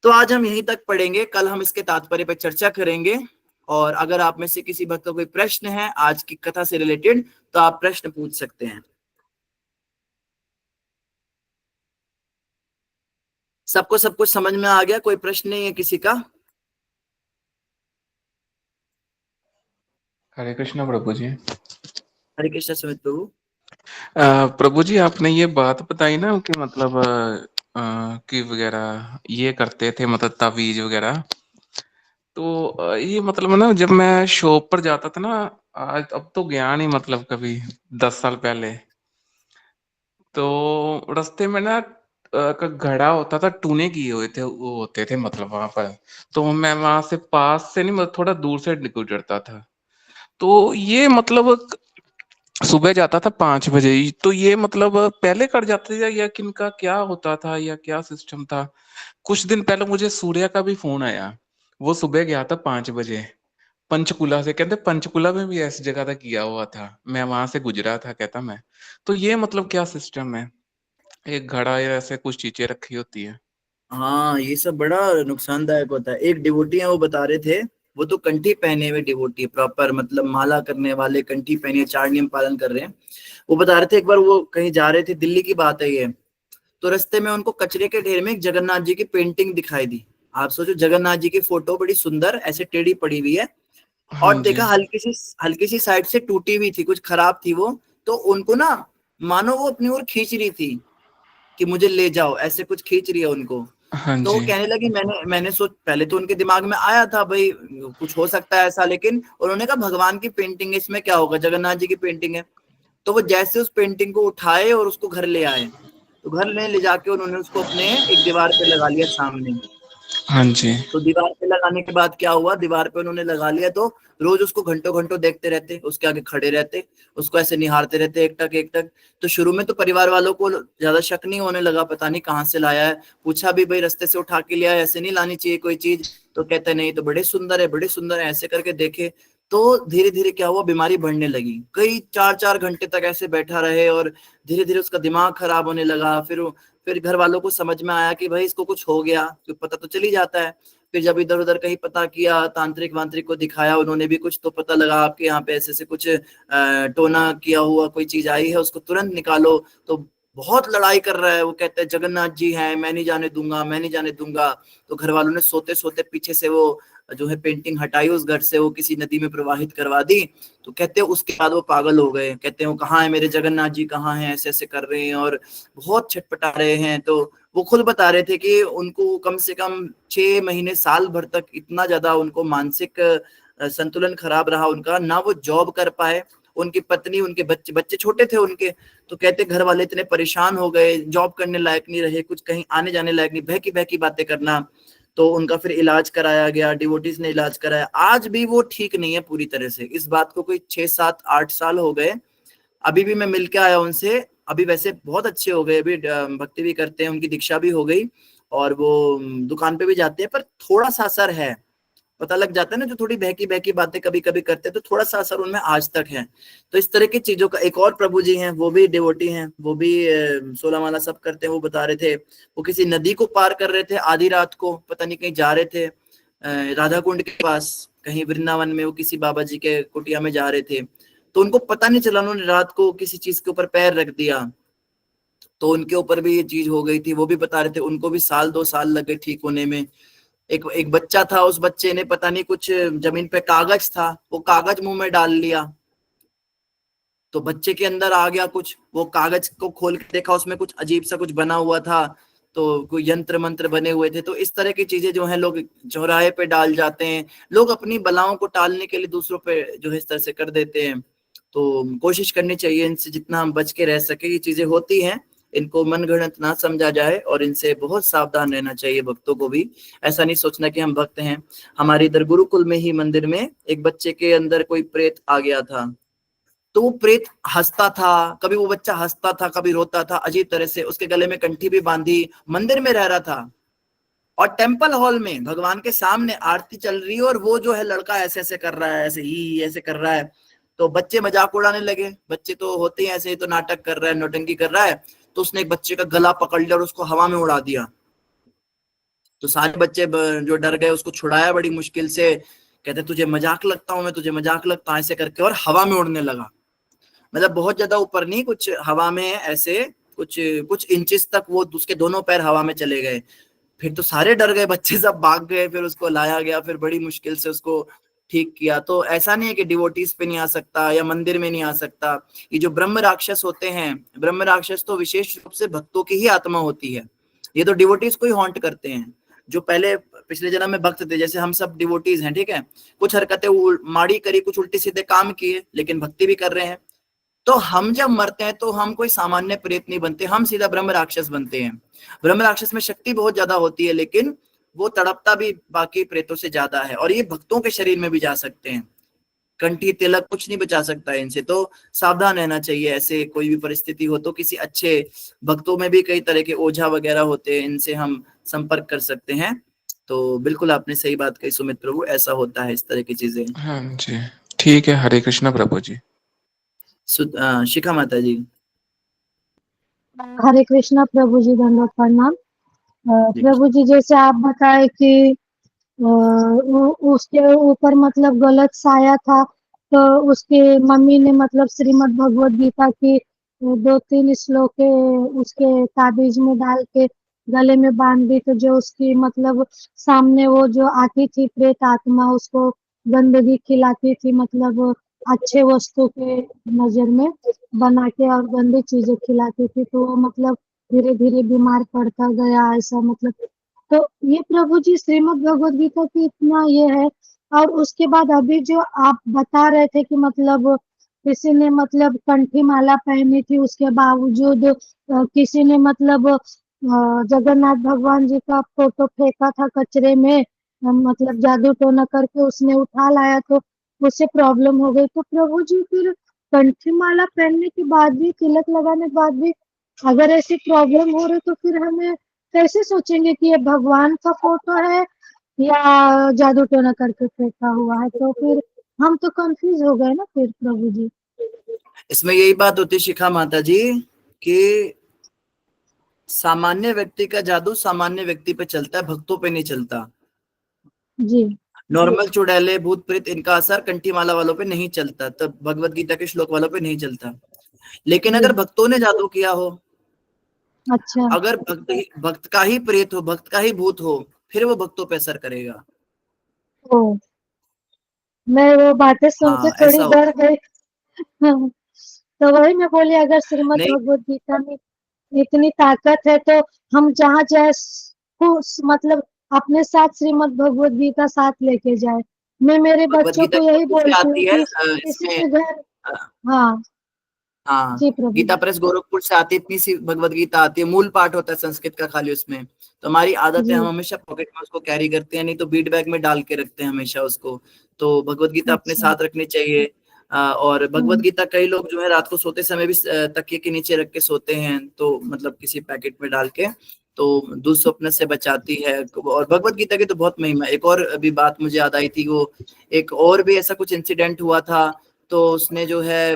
तो आज हम यहीं तक पढ़ेंगे, कल हम इसके तात्पर्य पर चर्चा करेंगे। और अगर आप में से किसी भक्त को कोई प्रश्न है आज की कथा से रिलेटेड तो आप प्रश्न पूछ सकते हैं। सबको सब कुछ समझ में आ गया? कोई प्रश्न नहीं है किसी का? हरे कृष्णा प्रभु जी। हरे कृष्णा सुमित प्रभु। प्रभु जी, आपने ये बात बताई ना कि मतलब कि वगैरह ये करते थे, मतलब तावीज वगैरह। तो ये मतलब ना, जब मैं शॉप पर जाता था ना, आज अब तो गया नहीं, मतलब कभी 10 साल पहले, तो रास्ते में ना का घड़ा होता था, टूने किए हुए थे, वो होते थे मतलब वहां पर। तो मैं वहां से पास से नहीं, मतलब थोड़ा दूर से गुजरता था। तो ये मतलब सुबह जाता था 5 बजे ही। तो ये मतलब पहले कर जाते थे या किनका क्या होता था, या क्या सिस्टम था? कुछ दिन पहले मुझे सूर्या का भी फोन आया, वो सुबह गया था 5 बजे पंचकुला से, कहते पंचकुला में भी ऐसी जगह था किया हुआ था, मैं वहां से गुजरा था, कहता मैं। तो ये मतलब क्या सिस्टम है, एक घड़ा या ऐसे कुछ चीजें रखी होती है? हाँ, ये सब बड़ा नुकसानदायक होता है। एक डिवोटी है, वो बता रहे थे, वो तो कंठी पहने हुए डिवोटी, प्रॉपर मतलब माला करने वाले, कंठी पहने, 4 नियम पालन कर रहे हैं। वो बता रहे थे एक बार वो कहीं जा रहे थे, दिल्ली की बात है ये, तो रास्ते में उनको कचरे के ढेर में एक जगन्नाथ जी की पेंटिंग दिखाई दी। आप सोचो, जगन्नाथ जी की फोटो बड़ी सुंदर ऐसे टेढ़ी पड़ी हुई है, और देखा हल्की सी साइड से टूटी हुई थी, कुछ खराब थी वो। तो उनको ना मानो वो अपनी ओर खींच रही थी कि मुझे ले जाओ, ऐसे कुछ खींच रही है उनको। तो वो कहने लगी, मैंने सोच, पहले तो उनके दिमाग में आया था भाई कुछ हो सकता है ऐसा, लेकिन उन्होंने कहा भगवान की पेंटिंग है, इसमें क्या होगा, जगन्नाथ जी की पेंटिंग है। तो वो जैसे उस पेंटिंग को उठाए और उसको घर ले आए, तो घर में ले जाके उन्होंने उसको अपने एक दीवार पे लगा लिया सामने। हाँ जी। तो दीवार पे लगाने के बाद क्या हुआ, दीवार पे उन्होंने लगा लिया तो रोज उसको घंटों घंटों देखते रहते, उसके आगे खड़े रहते, उसको ऐसे निहारते रहते एक टक एक टक। तो शुरू में तो परिवार वालों को ज्यादा शक नहीं होने लगा, पता नहीं कहाँ से लाया है। पूछा भी, भाई रास्ते से उठा के लिया है, ऐसे नहीं लानी चाहिए कोई चीज। तो कहते नहीं, तो बड़े सुंदर है, बड़े सुंदर है, ऐसे करके देखे। तो धीरे धीरे क्या हुआ, बीमारी बढ़ने लगी, कई 4-4 घंटे तक ऐसे बैठा रहे, और धीरे धीरे उसका दिमाग खराब होने लगा। फिर घर वालों को समझ में आया कि भाई इसको कुछ हो गया, तो पता तो चली जाता है। फिर जब इधर उधर कहीं पता किया, तांत्रिक वांत्रिक को दिखाया, उन्होंने भी कुछ तो पता लगा, आपके यहाँ पे ऐसे कुछ टोना किया हुआ कोई चीज आई है, उसको तुरंत निकालो। तो बहुत लड़ाई कर रहा है। वो कहते हैं जगन्नाथ जी हैं, मैं नहीं जाने दूंगा, मैं नहीं जाने दूंगा। तो घर वालों ने सोते सोते पीछे से वो जो है पेंटिंग हटाई उस घर से, वो किसी नदी में प्रवाहित करवा दी। तो कहते हैं उसके बाद वो पागल हो गए। कहते हैं वो कहाँ है मेरे जगन्नाथ जी, कहाँ हैं, ऐसे ऐसे कर रहे हैं और बहुत छटपटा रहे हैं। तो वो खुद बता रहे थे कि उनको कम से कम 6 महीने साल भर तक इतना ज्यादा उनको मानसिक संतुलन खराब रहा उनका, ना वो जॉब कर पाए, उनकी पत्नी, उनके बच्चे, बच्चे छोटे थे उनके। तो कहते घर वाले इतने परेशान हो गए, जॉब करने लायक नहीं रहे, कुछ कहीं आने जाने लायक नहीं, बहकी बहकी बातें करना। तो उनका फिर इलाज कराया गया, डिवोटीज ने इलाज कराया। आज भी वो ठीक नहीं है पूरी तरह से। इस बात को कोई 6, 7, 8 साल हो गए। अभी भी मैं मिलके आया उनसे, अभी वैसे बहुत अच्छे हो गए, अभी भक्ति भी करते हैं, उनकी दीक्षा भी हो गई और वो दुकान पे भी जाते हैं। पर थोड़ा सा असर है, पता लग जाता है ना, जो थोड़ी बहकी बहकी बातें कभी कभी करते हैं तो थोड़ा सा असर उनमें आज तक है। तो इस तरह की चीजों का एक और प्रभु जी हैं, वो भी डिवोटी हैं, वो भी 16 माला सब करते हैं। वो बता रहे थे वो किसी नदी को पार कर रहे थे आधी रात को, पता नहीं कहीं जा रहे थे राधा कुंड के पास, कहीं वृंदावन में वो किसी बाबा जी के कुटिया में जा रहे थे। तो उनको पता नहीं चला, उन्होंने रात को किसी चीज के ऊपर पैर रख दिया, तो उनके ऊपर भी ये चीज हो गई थी। वो भी बता रहे थे उनको भी 1-2 साल लगे ठीक होने में। एक बच्चा था, उस बच्चे ने पता नहीं कुछ जमीन पे कागज था, वो कागज मुंह में डाल लिया, तो बच्चे के अंदर आ गया कुछ। वो कागज को खोल के देखा, उसमें कुछ अजीब सा कुछ बना हुआ था, तो कोई यंत्र मंत्र बने हुए थे। तो इस तरह की चीजें जो है लोग चौराहे पे डाल जाते हैं, लोग अपनी बलाओं को टालने के लिए दूसरों पे जो है इस तरह से कर देते हैं। तो कोशिश करनी चाहिए इनसे जितना हम बच के रह सके। ये चीजें होती हैं, इनको मनगढ़ंत ना समझा जाए और इनसे बहुत सावधान रहना चाहिए भक्तों को भी। ऐसा नहीं सोचना कि हम भक्त हैं। हमारे इधर गुरुकुल में ही मंदिर में एक बच्चे के अंदर कोई प्रेत आ गया था, तो वो प्रेत हंसता था, कभी वो बच्चा हंसता था, कभी रोता था अजीब तरह से। उसके गले में कंठी भी बांधी, मंदिर में रह रहा था और टेम्पल हॉल में भगवान के सामने आरती चल रही है और वो जो है लड़का ऐसे ऐसे कर रहा है, ऐसे ही ऐसे कर रहा है। तो बच्चे मजाक उड़ाने लगे, बच्चे तो होते हैं ऐसे ही, तो नाटक कर रहा है, नौटंकी कर रहा है। तो उसने एक बच्चे का गला पकड़ लिया और उसको हवा में उड़ा दिया। तो सारे बच्चे जो डर गए, उसको छुड़ाया बड़ी मुश्किल से। कहते तुझे मजाक लगता हूं मैं, तुझे मजाक लगता हूं, ऐसे करके, और हवा में उड़ने लगा। मतलब बहुत ज्यादा ऊपर नहीं, कुछ हवा में ऐसे कुछ इंचेस तक वो उसके दोनों पैर हवा में चले गए। फिर तो सारे डर गए, बच्चे सब भाग गए। फिर उसको लाया गया, फिर बड़ी मुश्किल से उसको ठीक किया। तो ऐसा नहीं है कि डिवोटीज पे नहीं आ सकता या मंदिर में नहीं आ सकता। ये जो ब्रह्म राक्षस होते हैं, ब्रह्म राक्षस तो विशेष रूप से भक्तों की ही आत्मा होती है। ये तो डिवोटीज को ही हॉन्ट करते हैं, जो पहले पिछले जन्म में भक्त थे। जैसे हम सब डिवोटीज हैं, ठीक है, कुछ हरकतें माड़ी करी, कुछ उल्टे सीधे काम किए, लेकिन भक्ति भी कर रहे हैं। तो हम जब मरते हैं तो हम कोई सामान्य प्रेत नहीं बनते, हम सीधा ब्रह्म राक्षस बनते हैं। ब्रह्म राक्षस में शक्ति बहुत ज्यादा होती है, लेकिन वो तड़पता भी बाकी प्रेतों से ज्यादा है। और ये भक्तों के शरीर में भी जा सकते हैं, कंठी तिलक कुछ नहीं बचा सकता है इनसे। तो सावधान रहना चाहिए, ऐसे कोई भी परिस्थिति हो तो। किसी अच्छे भक्तों में भी कई तरह के ओझा वगैरह होते हैं, इनसे हम संपर्क कर सकते हैं। तो बिल्कुल आपने सही बात कही सुमित प्रभु, ऐसा होता है इस तरह की चीजें। हाँ जी, ठीक है। हरे कृष्णा प्रभु जी। शिखा माता जी। हरे कृष्णा प्रभु जी, धन्यवाद, प्रणाम। प्रभु जी, जैसे आप बताए कि उसके ऊपर मतलब गलत साया था, तो उसके मम्मी ने मतलब श्रीमद् भगवत गीता की 2-3 श्लोक उसके ताबीज में डाल के गले में बांध दी। तो जो उसकी मतलब सामने वो जो आती थी प्रेत आत्मा, उसको गंदगी खिलाती थी, मतलब अच्छे वस्तु के नजर में बना के और गंदी चीजें खिलाती थी। तो वो मतलब धीरे धीरे बीमार पड़ता गया, ऐसा मतलब। तो ये प्रभु जी श्रीमद् भगवत गीता की इतना ये है। और उसके बाद अभी जो आप बता रहे थे कि मतलब किसी ने मतलब कंठी माला पहनी थी, उसके बावजूद किसी ने मतलब जगन्नाथ भगवान जी का फोटो फेंका था कचरे में, मतलब जादू टोना करके उसने उठा लाया, तो उससे प्रॉब्लम हो गई। तो प्रभु जी फिर कंठी माला पहनने के बाद भी, तिलक लगाने के बाद भी अगर ऐसी प्रॉब्लम हो रही, तो फिर हमें कैसे सोचेंगे कि ये भगवान का फोटो है या जादू टोना करके फेंका हुआ है? तो फिर हम तो कंफ्यूज हो गए ना फिर प्रभु जी। इसमें यही बात होती शिखा माता जी कि सामान्य व्यक्ति का जादू सामान्य व्यक्ति पे चलता है, भक्तों पे नहीं चलता जी। नॉर्मल चुड़ैले भूत प्रेत इनका असर कंठी माला वालों पे नहीं चलता, तब भगवत गीता के श्लोक वालों पे नहीं चलता। लेकिन अगर भक्तों ने जादू किया हो अच्छा। अगर भक्त का ही प्रेत हो, भक्त का ही भूत हो, फिर वो भक्तों पे असर करेगा। ओ, मैं वो बातें सुन के हाँ, थोड़ी ऐसा डर होता है। गई। हाँ, तो वही मैं बोली, अगर श्रीमद् नहीं, भगवत गीता में इतनी ताकत है तो हम जहाँ जाए मतलब अपने साथ श्रीमद् भगवत गीता साथ लेके जाए। मैं मेरे भगवत बच्चों गीता को की यही से बोलती हूँ आती है कि किसी इसमें के घर। हाँ हाँ, जी प्रभु गीता जी। प्रेस गोरखपुर से आती है, इतनी सी भगवत गीता आती है, मूल पाठ होता है संस्कृत का खाली उसमें। तो हमारी आदत है, हम जी। हमेशा पॉकेट में उसको कैरी करते हैं, नहीं तो बीट बैग में डाल के रखते हैं हमेशा उसको। तो भगवत गीता अपने अच्छा। साथ रखनी चाहिए। और भगवत हम्म। गीता कई लोग जो है रात को सोते समय भी तकिए के नीचे रख के सोते हैं, तो मतलब किसी पैकेट में डाल के, तो दुःस्वप्न से बचाती है। और भगवत गीता की तो बहुत महिमा। एक और अभी बात मुझे याद आई थी, वो एक और भी ऐसा कुछ इंसिडेंट हुआ था। तो उसने जो है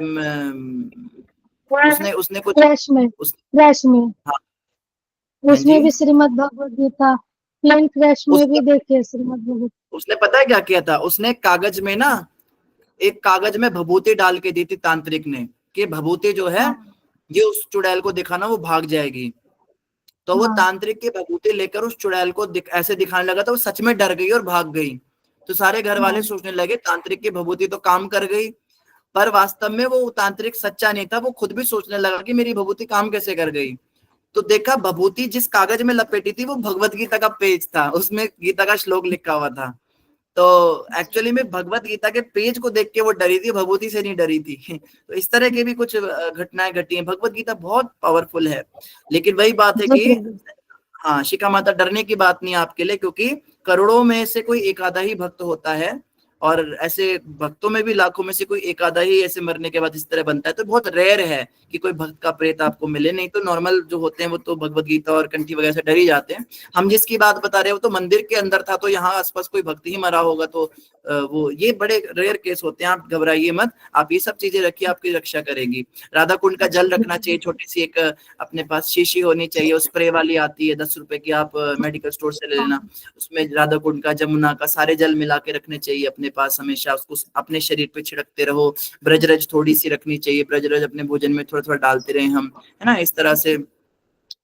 उसने उसने कुछ क्रैश में, उस क्रैश में हाँ, हाँ जी। उसमें भी श्रीमद् भगवत गीता, प्लेन क्रैश में उसने भी देखिए श्रीमद् भगवत। उसने पता है क्या किया था? उसने कागज में ना, एक कागज में भभूति डाल के दी थी तांत्रिक ने, कि भभूति जो है हाँ ये उस चुड़ैल को दिखाना, वो भाग जाएगी। तो वो हाँ तांत्रिक की भभूति लेकर उस चुड़ैल को ऐसे दिखाने लगा था, वो सच में डर गई और भाग गई। तो सारे घर वाले हाँ सोचने लगे तांत्रिक की भभूति तो काम कर गई, पर वास्तव में वो तांत्रिक सच्चा नहीं था। वो खुद भी सोचने लगा कि मेरी भभूति काम कैसे कर गई। तो देखा, भभूति जिस कागज में लपेटी थी वो भगवत गीता का पेज था, उसमें गीता का श्लोक लिखा हुआ था। तो एक्चुअली में भगवत गीता के पेज को देख के वो डरी थी, भभूति से नहीं डरी थी। तो इस तरह की भी कुछ घटनाएं घटी हैं। भगवत गीता बहुत पावरफुल है। लेकिन वही बात है जी कि प्रभु। हाँ, शिखा माता, डरने की बात नहीं आपके लिए, क्योंकि करोड़ों में से कोई एक आधा ही भक्त होता है, और ऐसे भक्तों में भी लाखों में से कोई एक आधा ही ऐसे मरने के बाद इस तरह बनता है। तो बहुत रेयर है कि कोई भक्त का प्रेत आपको मिले। नहीं तो नॉर्मल जो होते हैं वो तो भगवत गीता और कंठी वगैरह से डर ही जाते हैं। हम जिसकी बात बता रहे हैं वो तो मंदिर के अंदर था, तो यहाँ आसपास कोई भक्त ही मरा होगा। तो वो ये बड़े रेयर केस होते हैं, आप घबराइए मत। आप ये सब चीजें रखिए, आपकी रक्षा करेगी। राधा कुंड का जल रखना चाहिए, छोटी सी एक अपने पास शीशी होनी चाहिए, स्प्रे वाली आती है 10 रुपए की, आप मेडिकल स्टोर से ले लेना। उसमें राधा कुंड का, जमुना का, सारे जल मिला के रखने चाहिए अपने पास हमेशा। उसको अपने शरीर पे छिड़कते रहो। ब्रजरज थोड़ी सी रखनी चाहिए, ब्रजरज अपने भोजन में थोड़ा थोड़ा डालते रहे हम, है ना। इस तरह से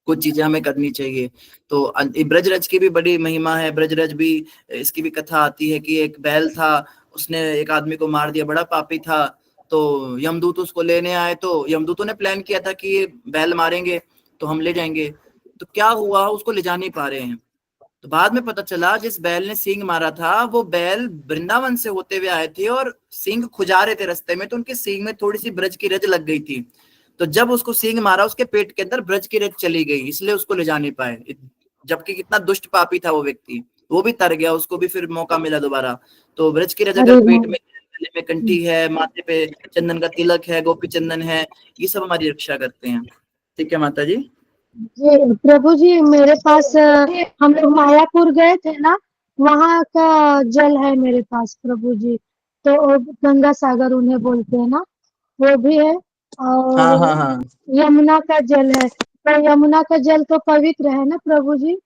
कुछ चीजें हमें करनी चाहिए। तो ब्रजरज की भी बड़ी महिमा है। ब्रजरज भी, इसकी भी कथा आती है कि एक बैल था, उसने एक आदमी को मार दिया, बड़ा पापी था। तो यमदूत उसको लेने आए, तो यमदूतों ने प्लान किया था कि ये बैल मारेंगे तो हम ले जाएंगे। तो क्या हुआ, उसको ले जा नहीं पा रहे हैं। तो बाद में पता चला जिस बैल ने सींग मारा था वो बैल वृंदावन से होते हुए आए थे और सींग खुजा रहे थे रास्ते में, तो उनके सींग में थोड़ी सी ब्रज की रज लग गई थी। तो जब उसको सींग मारा, उसके पेट के अंदर ब्रज की रज चली गई, इसलिए उसको ले जा नहीं पाए। जबकि कितना दुष्ट पापी था वो व्यक्ति, वो भी तर गया, उसको भी फिर मौका मिला दोबारा। तो ब्रज की रज अगर अरे पेट वाह। में, गले में कंठी है, माथे पे चंदन का तिलक है, गोपी चंदन है, ये सब हमारी रक्षा करते हैं। ठीक है माता जी। जी प्रभु जी, मेरे पास हम लोग मायापुर गए थे ना, वहाँ का जल है मेरे पास प्रभु जी। तो वो गंगा सागर उन्हें बोलते हैं ना, वो भी है। हाँ और हाँ हाँ। यमुना का जल है, तो यमुना का जल तो पवित्र है ना प्रभु जी,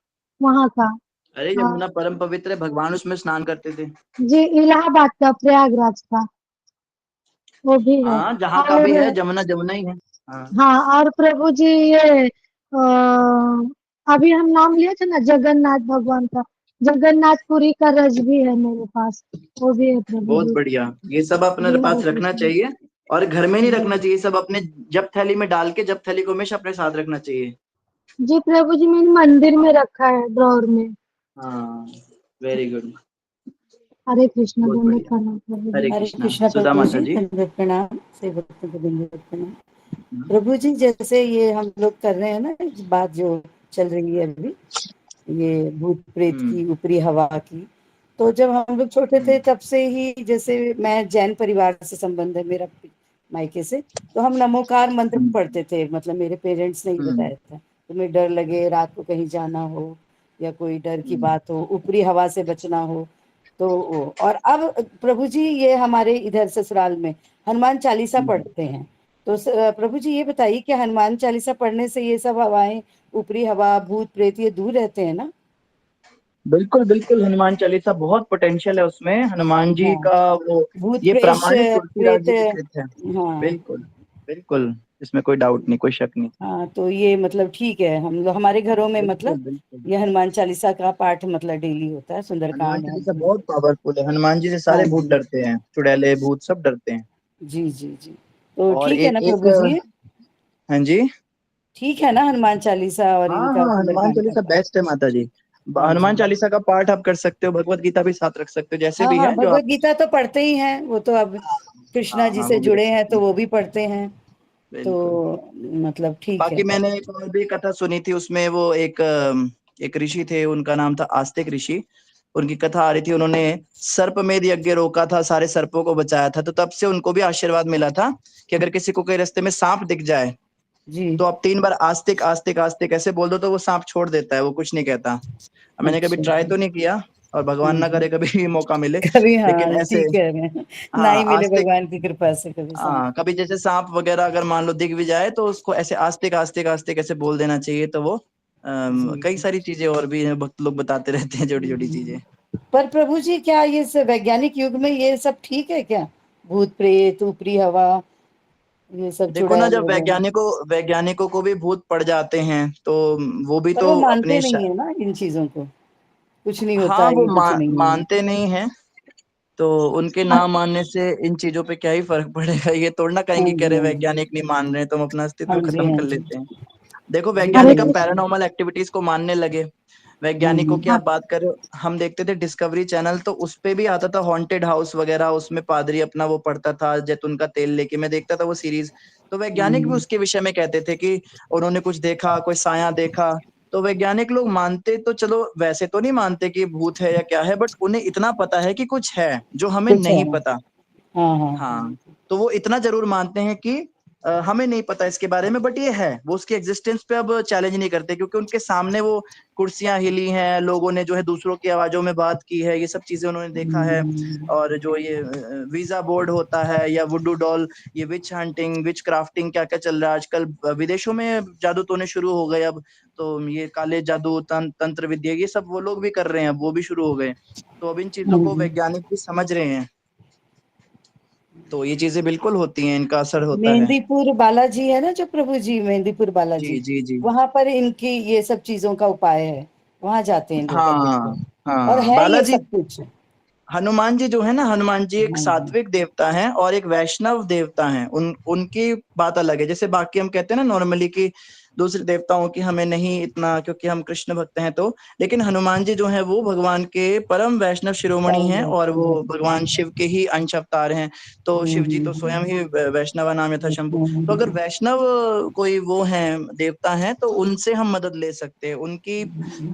वहाँ का। अरे हाँ यमुना परम पवित्र है, भगवान उसमें स्नान करते थे। जी, इलाहाबाद का, प्रयागराज का, वो भी है। हाँ, जहाँ का भी है, और जमुना जमुना ही है। हाँ। हाँ, और प्रभु जी ये अभी हम नाम लिए थे ना जगन्नाथ भगवान का, जगन्नाथपुरी का रज भी है मेरे पास, वो भी है प्रभु बहुत जी। बढ़िया, ये सब अपने जी हरे पास रखना कृष्ण। चाहिए। और घर में नहीं जी रखना चाहिए, सब अपने जप थैली में डाल के, जप थैली को हमेशा अपने साथ रखना चाहिए। जी प्रभु जी, मैंने मंदिर में रखा है ड्रॉर में। हाँ, वेरी गुड। हरे कृष्ण, बहुत धन्यवाद बढ़िया। प्रणाम प्रभु जी। हरे हरे कृष्णा। कृष्ण सुधा प्रभु माता जी, जी। दंडवत प्रणाम। सेवकों को दंडवत प्रणाम। प्रभु जी, जैसे ये हम लोग कर रहे हैं ना, इस बात जो चल रही है अभी, ये भूत प्रेत की, ऊपरी हवा की, तो जब हम लोग छोटे थे तब से ही, जैसे मैं जैन परिवार से संबंध है मेरा मायके से, तो हम नमोकार मंत्र पढ़ते थे। मतलब मेरे पेरेंट्स ने ही बताया था, तुम्हें डर लगे, रात को कहीं जाना हो या कोई डर की बात हो, ऊपरी हवा से बचना हो तो और अब प्रभु जी ये हमारे इधर ससुराल में हनुमान चालीसा पढ़ते हैं। तो प्रभु जी ये बताइए कि हनुमान चालीसा पढ़ने से ये सब हवाएं, ऊपरी हवा, भूत प्रेत, ये दूर रहते हैं ना? बिल्कुल बिल्कुल, हनुमान चालीसा बहुत पोटेंशियल है उसमें। हनुमान जी हाँ, का वो, भूत ये प्रेत प्रामाणिक तुलसीदास प्रेत। जी की कृत है। हाँ बिल्कुल बिल्कुल, इसमें कोई डाउट नहीं, कोई शक नहीं। हाँ, तो ये मतलब ठीक है, हम लोग हमारे घरों में बिल्कुल मतलब बिल्कुल। ये हनुमान चालीसा का पाठ मतलब डेली होता है, हनुमान सुंदरकांड चालीसा है। बहुत पावरफुल है, हनुमान जी से हाँ सारे भूत जी, डरते हैं, चुड़ैले भूत सब डरते हैं। जी जी जी। तो और ठीक है ना एक एक, प्रभु जी, हाँ जी, ठीक है ना हनुमान चालीसा और हाँ इनका हाँ, हनुमान सुंदरकांड का चालीसा पाठ? बेस्ट है माता जी। हाँ हनुमान जी। चालीसा का पाठ आप कर सकते हो, भगवत गीता भी साथ रख सकते हो, जैसे हाँ भी हाँ, है जो भगवत आप। गीता तो पढ़ते ही हैं, वो तो अब कृष्णा हाँ जी हाँ, से वो भी रख जुड़े हैं सकते तो हैं। वो भी पढ़ते हैं, बिल्कुल। तो मतलब ठीक है। बाकी मैंने एक और भी कथा सुनी थी, उसमें वो एक ऋषि थे, उनका नाम था आस्तिक ऋषि। उनकी कथा आ रही थी, उन्होंने सर्पमेध यज्ञ रोका था, सारे सर्पों को बचाया था, तो तब से उनको भी आशीर्वाद मिला था कि अगर किसी को कोई रास्ते में सांप दिख जाए जी। तो आप 3 बार आस्तिक आस्तिक आस्तिक ऐसे बोल दो तो वो सांप छोड़ देता है, वो कुछ नहीं कहता। मैंने कभी अच्छा ट्राई जी। तो नहीं किया, और भगवान ना जी। करे कभी मौका मिले, कभी, लेकिन हाँ ऐसे, ठीक कह रहे हैं, ना हाँ ही मिले आस्तिक, भगवान की कृपा से कभी सांप। हाँ कभी जैसे सांप वगैरह अगर मान लो दिख भी जाए तो उसको ऐसे आस्तिक आस्तिक आस्तिक ऐसे बोल देना चाहिए, तो वो जी कई जी। सारी चीजें और भी हैं, भक्त लोग बताते रहते हैं छोटी छोटी चीजें। पर प्रभु जी, क्या ये वैज्ञानिक युग में ये सब ठीक है क्या? भूत प्रेत, ऊपरी हवा, ये सब देखो ना, चुड़ैल जब वगैरह, वैज्ञानिकों को भी भूत पड़ जाते हैं तो वो भी पर वो तो मानते अपने नहीं है ना इन चीजों को, कुछ नहीं होता, हाँ वो ये कुछ नहीं है। मानते नहीं है, तो उनके ना मानने से इन चीजों पे क्या ही फर्क पड़ेगा, ये थोड़ा ना हाँ कहेंगे कह जी, रहे हाँ जी, वैज्ञानिक नहीं मान रहे तो हम अपना हाँ अस्तित्व जी, खत्म हाँ कर जी। लेते हैं। देखो जी हरे वैज्ञानिक अब कृष्ण। पैरानॉर्मल एक्टिविटीज को मानने लगे। वैज्ञानिकों की आप बात करें, हम देखते थे डिस्कवरी चैनल, तो उस पे भी आता था हॉन्टेड हाउस वगैरह, उसमें पादरी अपना वो पढ़ता था जैतून का तेल लेके, मैं देखता था वो सीरीज। तो वैज्ञानिक भी उसके विषय में कहते थे कि उन्होंने कुछ देखा, कोई साया देखा। तो वैज्ञानिक लोग मानते तो चलो, वैसे तो नहीं मानते कि भूत है या क्या है, बट उन्हें इतना पता है कि कुछ है जो हमें कुछ है, नहीं पता। हाँ हाँ हाँ। हाँ, तो वो इतना जरूर मानते हैं कि हमें नहीं पता इसके बारे में, बट ये है, वो उसकी एग्जिस्टेंस पे अब चैलेंज नहीं करते, क्योंकि उनके सामने वो कुर्सियां हिली हैं, लोगों ने जो है दूसरों की आवाजों में बात की है, ये सब चीजें उन्होंने देखा है। और जो ये वीजा बोर्ड होता है या वुडू डॉल, ये विच हंटिंग, विच क्राफ्टिंग, क्या क्या चल रहा है आजकल विदेशों में, जादू टोने शुरू हो गए अब, तो ये काले जादू, तंत्र विद्या, ये सब वो लोग भी कर रहे हैं, अब वो भी शुरू हो गए। तो अब इन चीजों हाँ को जी। वैज्ञानिक भी समझ रहे हैं, तो ये चीजें बिल्कुल होती हैं, इनका असर होता है। मेहंदीपुर बालाजी है ना जो प्रभु जी, मेहंदीपुर जी बालाजी, जी जी। वहां पर इनकी ये सब चीजों का उपाय है, वहां जाते हैं लोग हाँ अधिकतर, और हाँ, है ये बालाजी, सब कुछ। हनुमान जी जो है ना, हनुमान जी एक हाँ जी। सात्विक देवता हैं और एक वैष्णव देवता हैं, उनकी बात अलग है। जैसे बाकी हम कहते हैं ना नॉर्मली कि दूसरे देवताओं की हमें नहीं इतना, क्योंकि हम कृष्ण भक्त हैं, तो लेकिन हनुमान जी जो है वो भगवान के परम वैष्णव शिरोमणि हैं, और वो भगवान शिव के ही अंश अवतार हैं। तो शिव जी तो स्वयं ही वैष्णव नाम यथा शंभु। तो अगर वैष्णव कोई वो हैं, देवता हैं, तो उनसे हम मदद ले सकते हैं, उनकी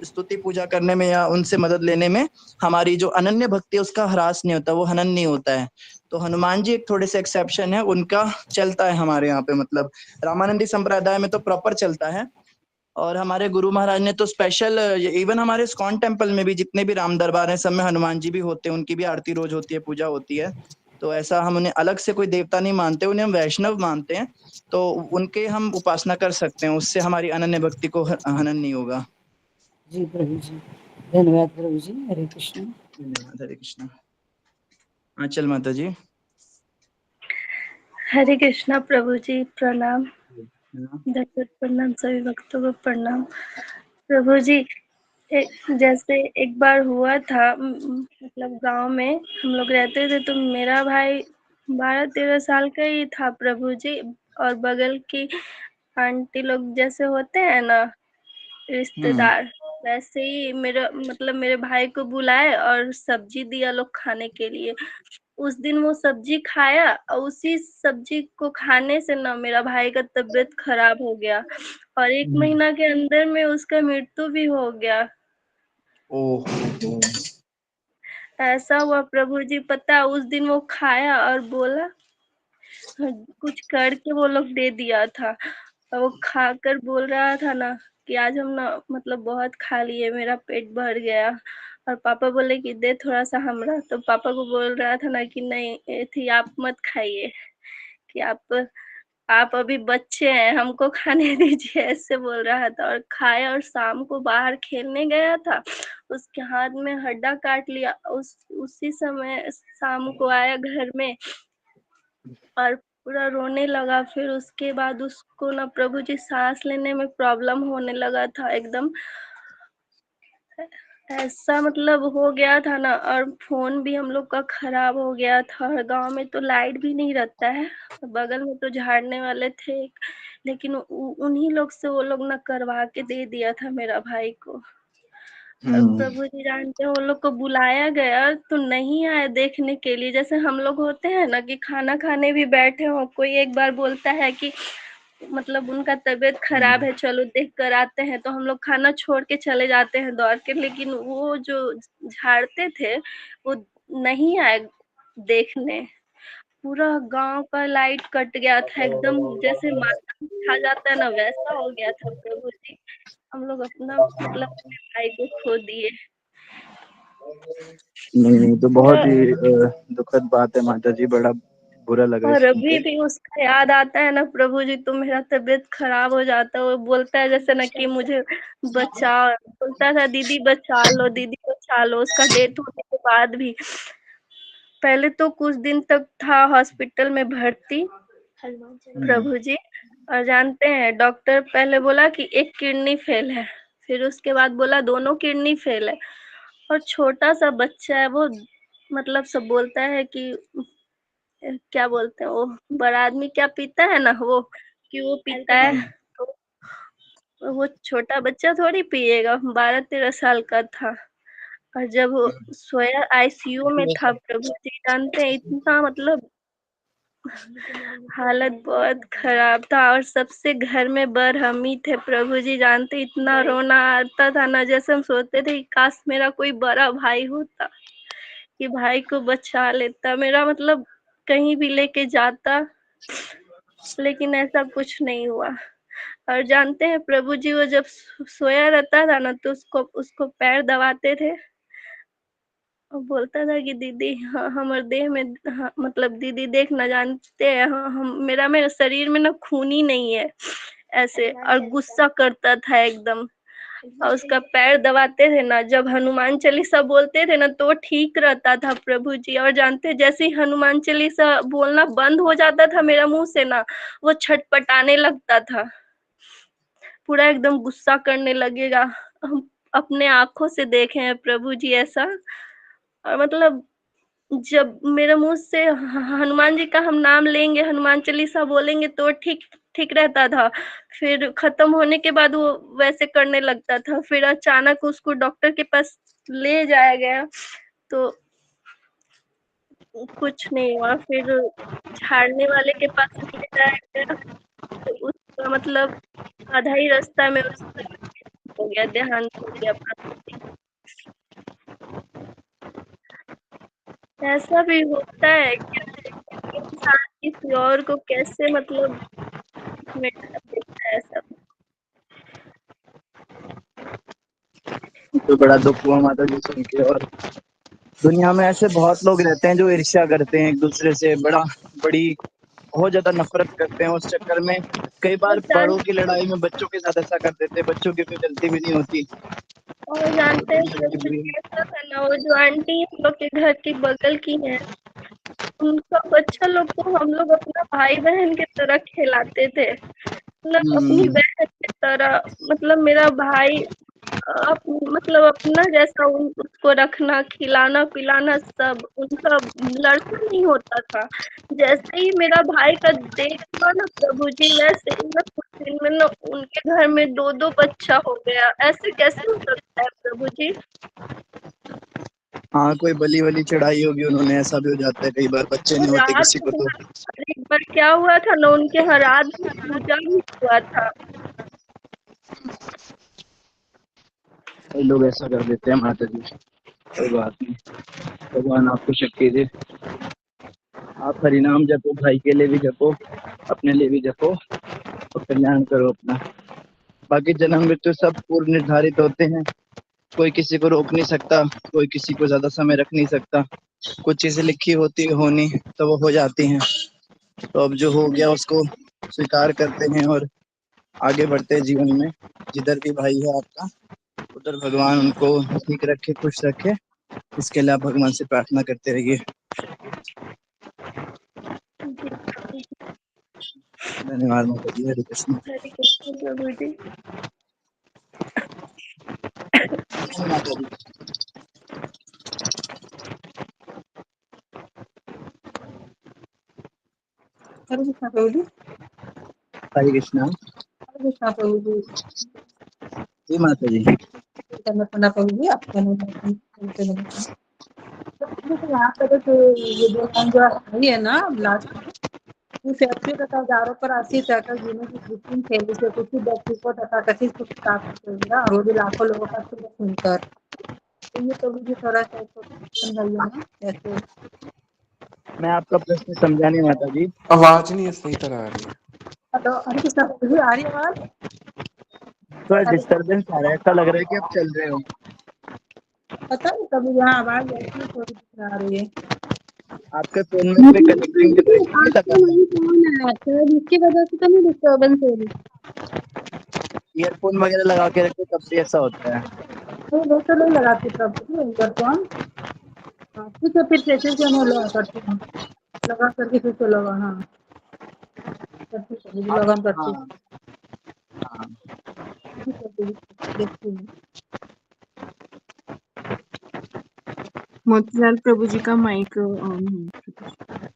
स्तुति पूजा करने में या उनसे मदद लेने में हमारी जो अनन्य भक्ति है उसका ह्रास नहीं होता, वो हनन नहीं होता है। तो हनुमान जी एक थोड़े से एक्सेप्शन है, उनका चलता है हमारे यहाँ पे, मतलब रामानंदी संप्रदाय में तो प्रॉपर चलता है। और हमारे गुरु महाराज ने तो स्पेशल, इवन हमारे इस्कॉन टेम्पल में भी जितने भी राम दरबार हैं सब में हनुमान जी भी होते हैं, उनकी भी आरती रोज होती है, पूजा होती है। तो ऐसा हम उन्हें अलग से कोई देवता नहीं मानते, उन्हें हम वैष्णव मानते हैं। तो उनके हम उपासना कर सकते हैं, उससे हमारी अनन्य भक्ति को हनन नहीं होगा। जी प्रभु जी, धन्यवाद प्रभु जी, हरे कृष्ण। धन्यवाद, हरे कृष्णा। आंचल माता जी। हरे कृष्णा प्रभु जी, प्रणाम। दंडवत प्रणाम, सभी भक्तों को प्रणाम। प्रभु जी, जैसे एक बार हुआ था, मतलब गांव में हम लोग रहते थे, तो मेरा भाई 12-13 साल का ही था प्रभु जी, और बगल की आंटी लोग जैसे होते हैं ना रिश्तेदार, वैसे ही मेरे भाई को बुलाए और सब्जी दिया लोग खाने के लिए। उस दिन वो सब्जी खाया और उसी सब्जी को खाने से ना मेरा भाई का तबीयत खराब हो गया, और 1 महीना के अंदर में उसका मृत्यु भी हो गया। ओहो। ऐसा हुआ प्रभु जी, पता उस दिन वो खाया और बोला, कुछ करके वो लोग दे दिया था, और वो खाकर बोल रहा था ना कि आज हम ना मतलब बहुत खा लिए, मेरा पेट भर गया। और पापा बोले कि दे थोड़ा सा हमरा, तो पापा को बोल रहा था ना कि नहीं थी, आप मत खाइए, कि आप अभी बच्चे हैं, हमको खाने दीजिए, ऐसे बोल रहा था। और खाया, और शाम को बाहर खेलने गया था, उसके हाथ में हड्डा काट लिया। उसी समय शाम को आया घर में, और पूरा रोने लगा। फिर उसके बाद उसको ना प्रभु जी सांस लेने में प्रॉब्लम होने लगा था एकदम, ऐसा मतलब हो गया था ना। और फोन भी हम लोग का खराब हो गया था, और गांव में तो लाइट भी नहीं रहता है। बगल में तो झाड़ने वाले थे, लेकिन उन्हीं लोग से वो लोग ना करवा के दे दिया था मेरा भाई को। और प्रभु जी जानते हैं, वो लोग को बुलाया गया तो नहीं आए देखने के लिए। जैसे हम लोग होते हैं ना कि खाना खाने भी बैठे हो, कोई एक बार बोलता है कि मतलब उनका तबीयत खराब है, चलो देख कर आते हैं, तो हम लोग खाना छोड़ के चले जाते हैं दौड़ के। लेकिन वो जो झाड़ते थे वो नहीं आए देखने। पूरा गांव का लाइट कट गया था एकदम, जैसे माथा खा जाता है ना वैसा हो गया था प्रभु जी। हम लोग अपना मतलब अपने भाई को खो दिए। नहीं तो पूरा बहुत ही दुखद बात है माता जी, बड़ा बुरा लगा और सुन अभी के। भी उसका याद आता है ना प्रभु जी, तो मेरा तबीयत खराब हो जाता है। वो बोलता है जैसे ना कि मुझे बचाओ, बोलता था दीदी बचा लो, दीदी बचा लो। उसका डेथ होने के बाद भी पहले तो कुछ दिन तक था हॉस्पिटल में भर्ती प्रभु जी। और जानते हैं डॉक्टर पहले बोला कि एक किडनी फेल है, फिर उसके बाद बोला दोनों किडनी फेल है। और छोटा सा बच्चा है वो, मतलब सब बोलता है कि क्या बोलते हैं वो, बड़ा आदमी क्या पीता है ना वो, कि वो पीता है। तो वो छोटा बच्चा थोड़ी पिएगा, 12-13 साल का था। और जब वो सोया आईसीयू में था प्रभु जी जानते हैं, इतना मतलब हालत बहुत खराब था। और सबसे घर में बरहमी थे प्रभु जी जानते, इतना रोना आता था ना। जैसे हम सोचते थे कि काश मेरा कोई बड़ा भाई होता कि भाई को बचा लेता, मेरा मतलब कहीं भी लेके जाता, लेकिन ऐसा कुछ नहीं हुआ। और जानते हैं प्रभु जी वो जब सोया रहता था ना, तो उसको पैर दबाते थे और बोलता था कि दीदी हमारे देह में मतलब दीदी देख ना, जानते हैं हम मेरे शरीर में ना खून ही नहीं है ऐसे। और गुस्सा करता था एकदम, और उसका पैर दबाते थे ना। जब हनुमान चालीसा बोलते थे ना तो वो ठीक रहता था प्रभु जी। और जानते हैं जैसे ही हनुमान चालीसा बोलना बंद हो जाता था मेरा मुंह से ना, वो छटपटाने लगता था, पूरा एकदम गुस्सा करने लगेगा। हम अपने आंखों से देखे हैं प्रभु जी ऐसा। और मतलब जब मेरे मुंह से हनुमान जी का हम नाम लेंगे, हनुमान चालीसा बोलेंगे तो ठीक ठीक रहता था। फिर खत्म होने के बाद वो वैसे करने लगता था। फिर अचानक उसको डॉक्टर के पास ले जाया गया तो कुछ नहीं हुआ। फिर झाड़ने वाले के पास ले जाया गया तो उसका मतलब आधा ही रास्ता में उसका हो गया, देहांत हो गया। ऐसा भी होता है क्या, इंसान किसी और को कैसे मतलब में कर देता है सब। तो बड़ा दुख हुआ माता जी सुन के। और दुनिया में ऐसे बहुत लोग रहते हैं जो ईर्ष्या करते हैं एक दूसरे से, बड़ी बहुत ज्यादा नफरत करते हैं। उस चक्कर में कई बार बड़ों की लड़ाई में बच्चों के साथ ऐसा कर देते हैं, बच्चों की कोई गलती भी नहीं होती। और जानते हैं प्रभु जी कैसा था ना, वो जो आंटी हम लोग के घर के बगल की है, उनका बच्चा लोग को हम लोग अपना भाई बहन के तरह खिलाते थे, मतलब अपनी बहन की तरह। मतलब मेरा भाई मतलब अपना जैसा उसको रखना, खिलाना पिलाना सब। उनका लड़का नहीं होता था। जैसे ही मेरा भाई का देख हुआ ना प्रभु जी, वैसे ही ना कुछ दिन में ना उनके घर में 2-2 बच्चा हो गया। ऐसे कैसे हो सकता है प्रभु जी। हाँ, कोई बलि वली चढ़ाई होगी उन्होंने, ऐसा भी हो जाता है कई बार, बच्चे तो नहीं होते रात किसी को तो। एक बार क्या हुआ था ना, उनके यहाँ रात में पूजा भी हुआ था। कई लोग ऐसा कर देते हैं माता जी, कोई बात नहीं, भगवान आपको शक्ति दे। आप हरिनाम जपो, भाई के लिए भी जपो, अपने लिए भी जपो और कल्याण करो अपना। बाकी जन्म मृत्यु सब पूर्व निर्धारित होते हैं, कोई किसी को रोक नहीं सकता, कोई किसी को ज्यादा समय रख नहीं सकता। कुछ चीजें लिखी होती होनी तो वो हो जाती हैं। तो अब जो हो गया उसको स्वीकार करते हैं और आगे बढ़ते हैं जीवन में। जिधर भी भाई है आपका, उधर भगवान उनको ठीक रखे, खुश रखे, इसके लिए आप भगवान से प्रार्थना करते रहिए। धन्यवाद माता जी। हरे कृष्ण। हरे कृष्ण प्रभु जी। माता जी। हरे कृष्णा प्रभु जी। हरे कृष्णा। हरे कृष्णा प्रभु जी। जी माता जी। प्रभु जी आपका यहाँ पर तो ये दो लाइन जो आई है ना लास्ट में, फैक्ट्री तथा औजारों पर आश्रित रहकर जीने की कृत्रिम शैली से कुछ ही व्यक्ति को तथा कथित सुख प्राप्त होगा और वो भी लाखों लोगों का सुख सुनकर। तो ये प्रभु जी थोड़ा सा समझाइए ना कैसे। मैं आपका प्रश्न समझा नहीं माता जी। आवाज नहीं सही तरह आ रही है। हेलो हरे कृष्णा प्रभु जी, आ रही है आवाज? थोड़ा डिस्टर्बेंस आ रहा है, ऐसा लग रहा है कि आप चल रहे हो। पता नहीं कभी यहाँ आवाज ऐसी थोड़ी आ रही है। आपके फोन में कोई कनेक्टिंग डिवाइस तो नहीं लगा? इसकी वजह से तो नहीं डिस्टर्बेंस हो रही। ईयरफोन वगैरह लगा के रखो तब भी ऐसा होता है। वो तो नहीं लगाती प्रभु ईयरफोन। ठीक है फिर कैसे से मैं लगा करती हूँ, लगा करके फिर से लगा। हाँ करती प्रभु जी, लगा करती हाँ हाँ। देखती हूँ। मोतीलाल प्रभु जी का माइक ऑन है।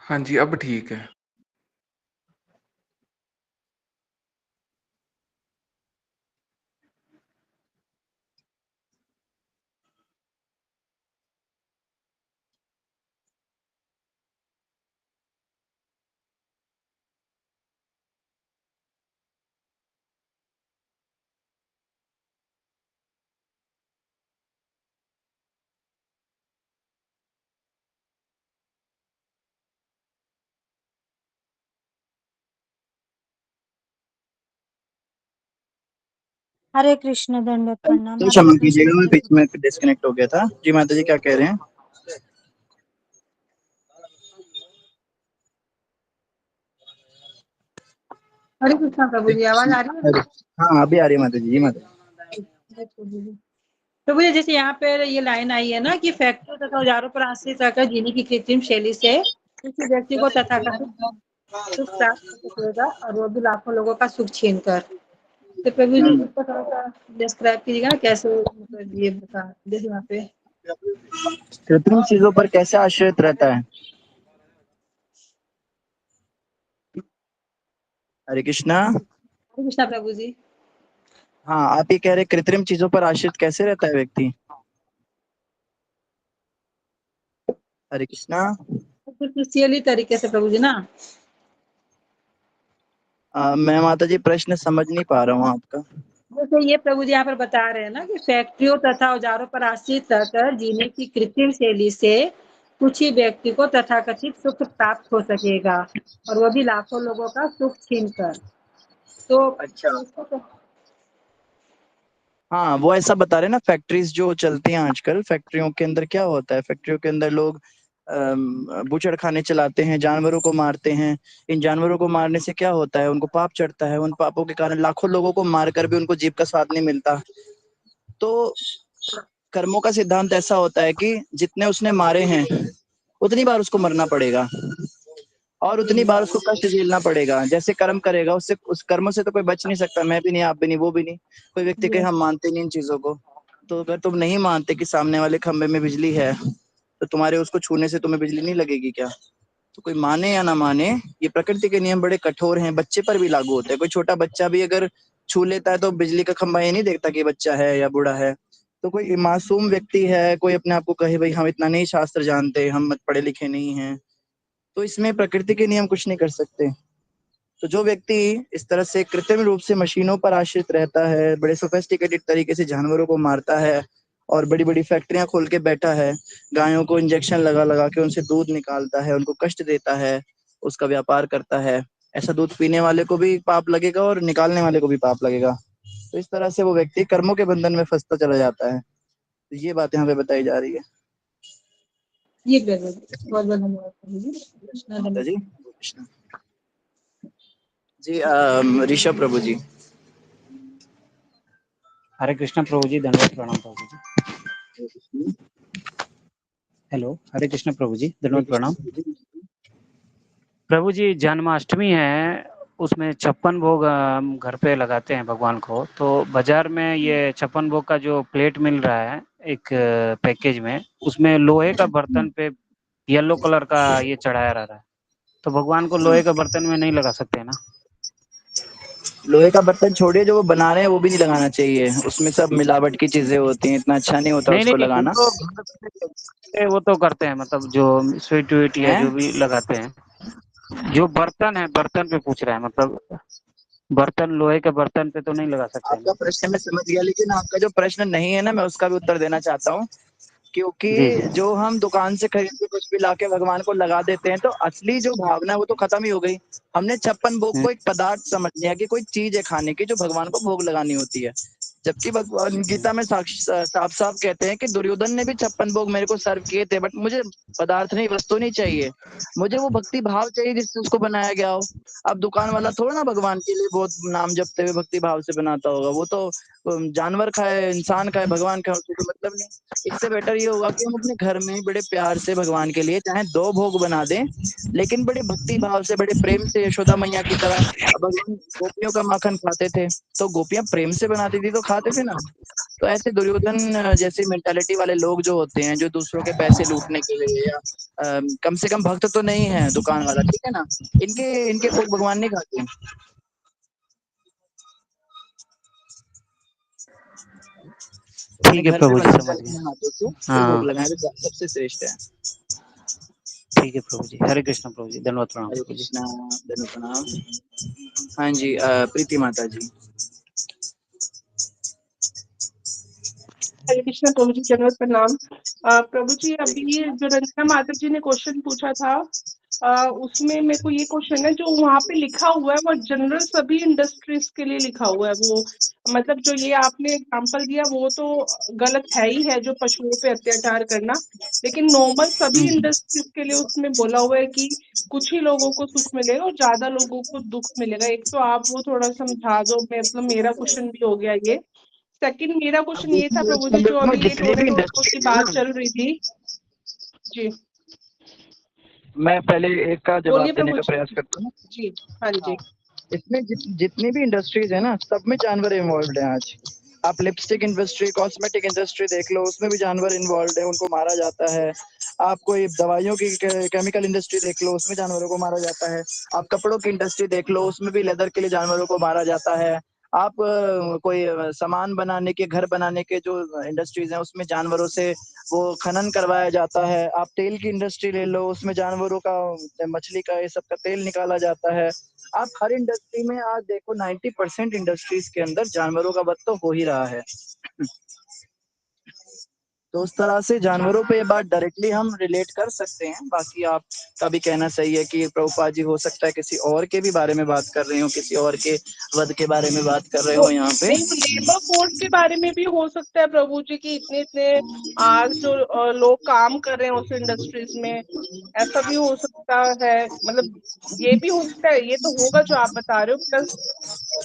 हाँ जी, अब ठीक है। हरे कृष्ण, दंडवत प्रणाम। तो हरे क्षमा कृष्ण। कीजिएगा, मैं बीच में डिस्कनेक्ट हो गया था। जी माता जी क्या कह रहे हैं? हरे कृष्णा प्रभु जी, आवाज आ रही है? हाँ अभी आ रही है माता जी। जी माता जी। प्रभु जी जैसे यहाँ पे ये लाइन आई है ना कि फैक्ट्री तथा औजारों पर आश्रित रहकर जीने की कृत्रिम शैली से किसी व्यक्ति को तथाकथित सुख प्राप्त हो सकेगा और वो भी लाखों लोगों का सुख छीन कर। तो प्रभु जी इसको थोड़ा सा डिस्क्राइब कीजिएगा कैसे, मतलब ये बता जैसे यहाँ पे कृत्रिम चीजों पर कैसे आश्रित रहता है? हरे कृष्णा। हरे कृष्णा प्रभु जी। हाँ आप ये कह रहे कृत्रिम चीजों पर आश्रित कैसे रहता है व्यक्ति? हरे कृष्णा। आर्टिफिशियली तरीके से प्रभु जी ना। मैं माता जी प्रश्न समझ नहीं पा रहा हूँ आपका। जैसे ये प्रभु जी यहाँ पर बता रहे हैं ना कि फैक्ट्रियों तथा औजारों पर आश्रित रहकर जीने की कृत्रिम शैली से कुछ ही व्यक्ति को तथाकथित सुख प्राप्त हो सकेगा और वो भी लाखों लोगों का सुख छीन कर। तो अच्छा। हाँ वो ऐसा बता रहे हैं ना, फैक्ट्रीज जो चलती हैं आजकल, फैक्ट्रियों के अंदर क्या होता है, फैक्ट्रियों के अंदर लोग बूचड़खाने चलाते हैं, जानवरों को मारते हैं। इन जानवरों को मारने से क्या होता है, उनको पाप चढ़ता है। उन पापों के कारण लाखों लोगों को मारकर भी उनको जीभ का स्वाद नहीं मिलता। तो कर्मों का सिद्धांत ऐसा होता है कि जितने उसने मारे हैं उतनी बार उसको मरना पड़ेगा और उतनी बार उसको कष्ट झेलना पड़ेगा। जैसे कर्म करेगा उससे, उस कर्म से तो कोई बच नहीं सकता। मैं भी नहीं, आप भी नहीं, वो भी नहीं। कोई व्यक्ति कहे हम मानते नहीं इन चीजों को, तो अगर तुम नहीं मानते कि सामने वाले खंबे में बिजली है तो तुम्हारे उसको छूने से तुम्हें बिजली नहीं लगेगी क्या? तो कोई माने या ना माने, ये प्रकृति के नियम बड़े कठोर हैं, बच्चे पर भी लागू होते हैं। कोई छोटा बच्चा भी अगर छू लेता है तो बिजली का खंबा ये नहीं देखता कि बच्चा है या बूढ़ा है। तो कोई मासूम व्यक्ति है, कोई अपने आप को कहे भाई हम इतना नहीं शास्त्र जानते, हम पढ़े लिखे नहीं हैं, तो इसमें प्रकृति के नियम कुछ नहीं कर सकते। तो जो व्यक्ति इस तरह से कृत्रिम रूप से मशीनों पर आश्रित रहता है, बड़े सोफिस्टिकेटेड तरीके से जानवरों को मारता है और बड़ी बड़ी फैक्ट्रियां खोल के बैठा है, गायों को इंजेक्शन लगा लगा के उनसे दूध निकालता है, उनको कष्ट देता है, उसका व्यापार करता है, ऐसा दूध पीने वाले को भी पाप लगेगा और निकालने वाले को भी पाप लगेगा। तो इस तरह से वो व्यक्ति कर्मों के बंधन में फंसता चला जाता है। तो ये बात यहाँ पे बताई जा रही है। ये बहुत बहुत धन्यवाद प्रभु जी। कृष्णा माता जी। धन्यवाद। जी ऋषभ प्रभु जी। हरे कृष्ण प्रभु जी, दंडवत प्रणाम प्रभु जी। हेलो, हरे कृष्ण प्रभु जी, दंडवत प्रणाम। प्रभु जी जन्माष्टमी है, उसमें 56 भोग हम घर पे लगाते हैं भगवान को। तो बाजार में ये 56 भोग का जो प्लेट मिल रहा है एक पैकेज में, उसमें लोहे का बर्तन पे येलो कलर का ये चढ़ाया रह रहा है। तो भगवान को लोहे का बर्तन में नहीं लगा सकते ना? लोहे का बर्तन छोड़िए, जो वो बना रहे हैं वो भी नहीं लगाना चाहिए, उसमें सब मिलावट की चीजें होती हैं, इतना अच्छा नहीं होता नहीं उसको नहीं, लगाना। वो तो करते हैं, मतलब जो स्वीट वीट या हैं? जो भी लगाते हैं। जो बर्तन है, बर्तन पे पूछ रहा है, मतलब बर्तन लोहे के बर्तन पे तो नहीं लगा सकते आपका ना? प्रश्न मैं समझ गया, लेकिन आपका जो प्रश्न नहीं है ना, मैं उसका भी उत्तर देना चाहता हूँ। क्योंकि जी जी। जो हम दुकान से खरीद के कुछ भी लाके भगवान को लगा देते हैं, तो असली जो भावना है वो तो खत्म ही हो गई। हमने 56 भोग को एक पदार्थ समझ लिया कि कोई चीज है खाने की जो भगवान को भोग लगानी होती है। जबकि भगवान गीता में साफ साफ कहते हैं कि दुर्योधन ने भी 56 भोग मेरे को सर्व किए थे, बट मुझे पदार्थ नहीं, वस्तु नहीं चाहिए, मुझे वो भक्ति भाव चाहिए जिससे उसको बनाया गया हो। अब दुकान वाला थोड़ा ना भगवान के लिए बहुत नाम जपते हुए भक्ति भाव से बनाता होगा, वो तो जानवर खाए, इंसान खाए, भगवान खाए, उसको कोई मतलब नहीं। इससे बेटर ये होगा कि हम अपने घर में बड़े प्यार से भगवान के लिए चाहे 2 भोग बना दें, लेकिन बड़े भक्ति भाव से, बड़े प्रेम से, यशोदा मैया की तरह। अब भगवान गोपियों का माखन खाते थे, तो गोपियां प्रेम से बनाती थी तो खाते थे ना। तो ऐसे दुर्योधन जैसी मेंटालिटी वाले लोग जो होते हैं, जो दूसरों के पैसे लूटने के लिए, या कम से कम भक्त तो नहीं है दुकान वाला, ठीक है ना, इनके इनके भोग भगवान नहीं खाते। अपने ठीक है घर पे प्रभु जी, बनाते हैं समझ अपने गए। हाथों से, फिर भोग हाँ लगाए तो सबसे श्रेष्ठ है। ठीक है प्रभु जी। हरे कृष्ण प्रभु जी, धन्यवाद प्रणाम हरे प्रभु जी। कृष्णा, धन्यवाद प्रणाम। हाँ जी, प्रीति माता जी। हरे कृष्ण प्रभु जी, जगत प्रणाम। प्रभु जी, अभी जो रंजना माता जी ने क्वेश्चन पूछा था, उसमें मेरे को ये क्वेश्चन है, जो वहाँ पे लिखा हुआ है वो जनरल सभी इंडस्ट्रीज के लिए लिखा हुआ है। वो मतलब जो ये आपने एग्जांपल दिया वो तो गलत है ही है, जो पशुओं पे अत्याचार करना, लेकिन नॉर्मल सभी इंडस्ट्रीज के लिए उसमें बोला हुआ है कि कुछ ही लोगों को सुख मिलेगा और ज्यादा लोगों को दुख मिलेगा। एक तो आप वो थोड़ा समझा दो, मतलब मेरा क्वेश्चन भी हो गया ये। सेकंड मेरा अब क्वेश्चन ये था देखिए प्रभु जी, जो में अभी ये जितनी भी टोरेंटो की इंडस्ट्रीज है बात ना, चल रही थी जी, मैं पहले एक का बोलिए जवाब देने प्रभु का जी। प्रयास करता हूँ। जी हाँ जी। इसमें जितनी भी इंडस्ट्रीज है ना, सब में जानवर इन्वॉल्व है आज। आप लिपस्टिक इंडस्ट्री, कॉस्मेटिक इंडस्ट्री देख लो, उसमें भी जानवर इन्वॉल्व है, उनको मारा जाता है। आप कोई दवाइयों की केमिकल इंडस्ट्री देख लो, उसमें जानवरों को मारा जाता है। आप कपड़ों की इंडस्ट्री देख लो, उसमें भी लेदर के लिए जानवरों को मारा जाता है। आप कोई सामान बनाने के, घर बनाने के जो इंडस्ट्रीज हैं, उसमें जानवरों से वो खनन करवाया जाता है। आप तेल की इंडस्ट्री ले लो, उसमें जानवरों का, मछली का, ये सब का तेल निकाला जाता है। आप हर इंडस्ट्री में आज देखो 90% इंडस्ट्रीज के अंदर जानवरों का वध तो हो ही रहा है। तो उस तरह से जानवरों पे ये बात डायरेक्टली हम रिलेट कर सकते हैं। बाकी आपका भी कहना सही है कि प्रभुपाद जी हो सकता है किसी और के भी बारे में बात कर रहे हो, किसी और के वध के बारे में बात कर रहे हो यहाँ पे। नहीं, लेबर फोर्स के बारे में भी हो सकता है प्रभु जी की इतने इतने आज जो लोग काम कर रहे हैं उस इंडस्ट्रीज में, ऐसा भी हो सकता है। मतलब ये भी हो सकता है, ये तो होगा जो आप बता रहे हो, प्लस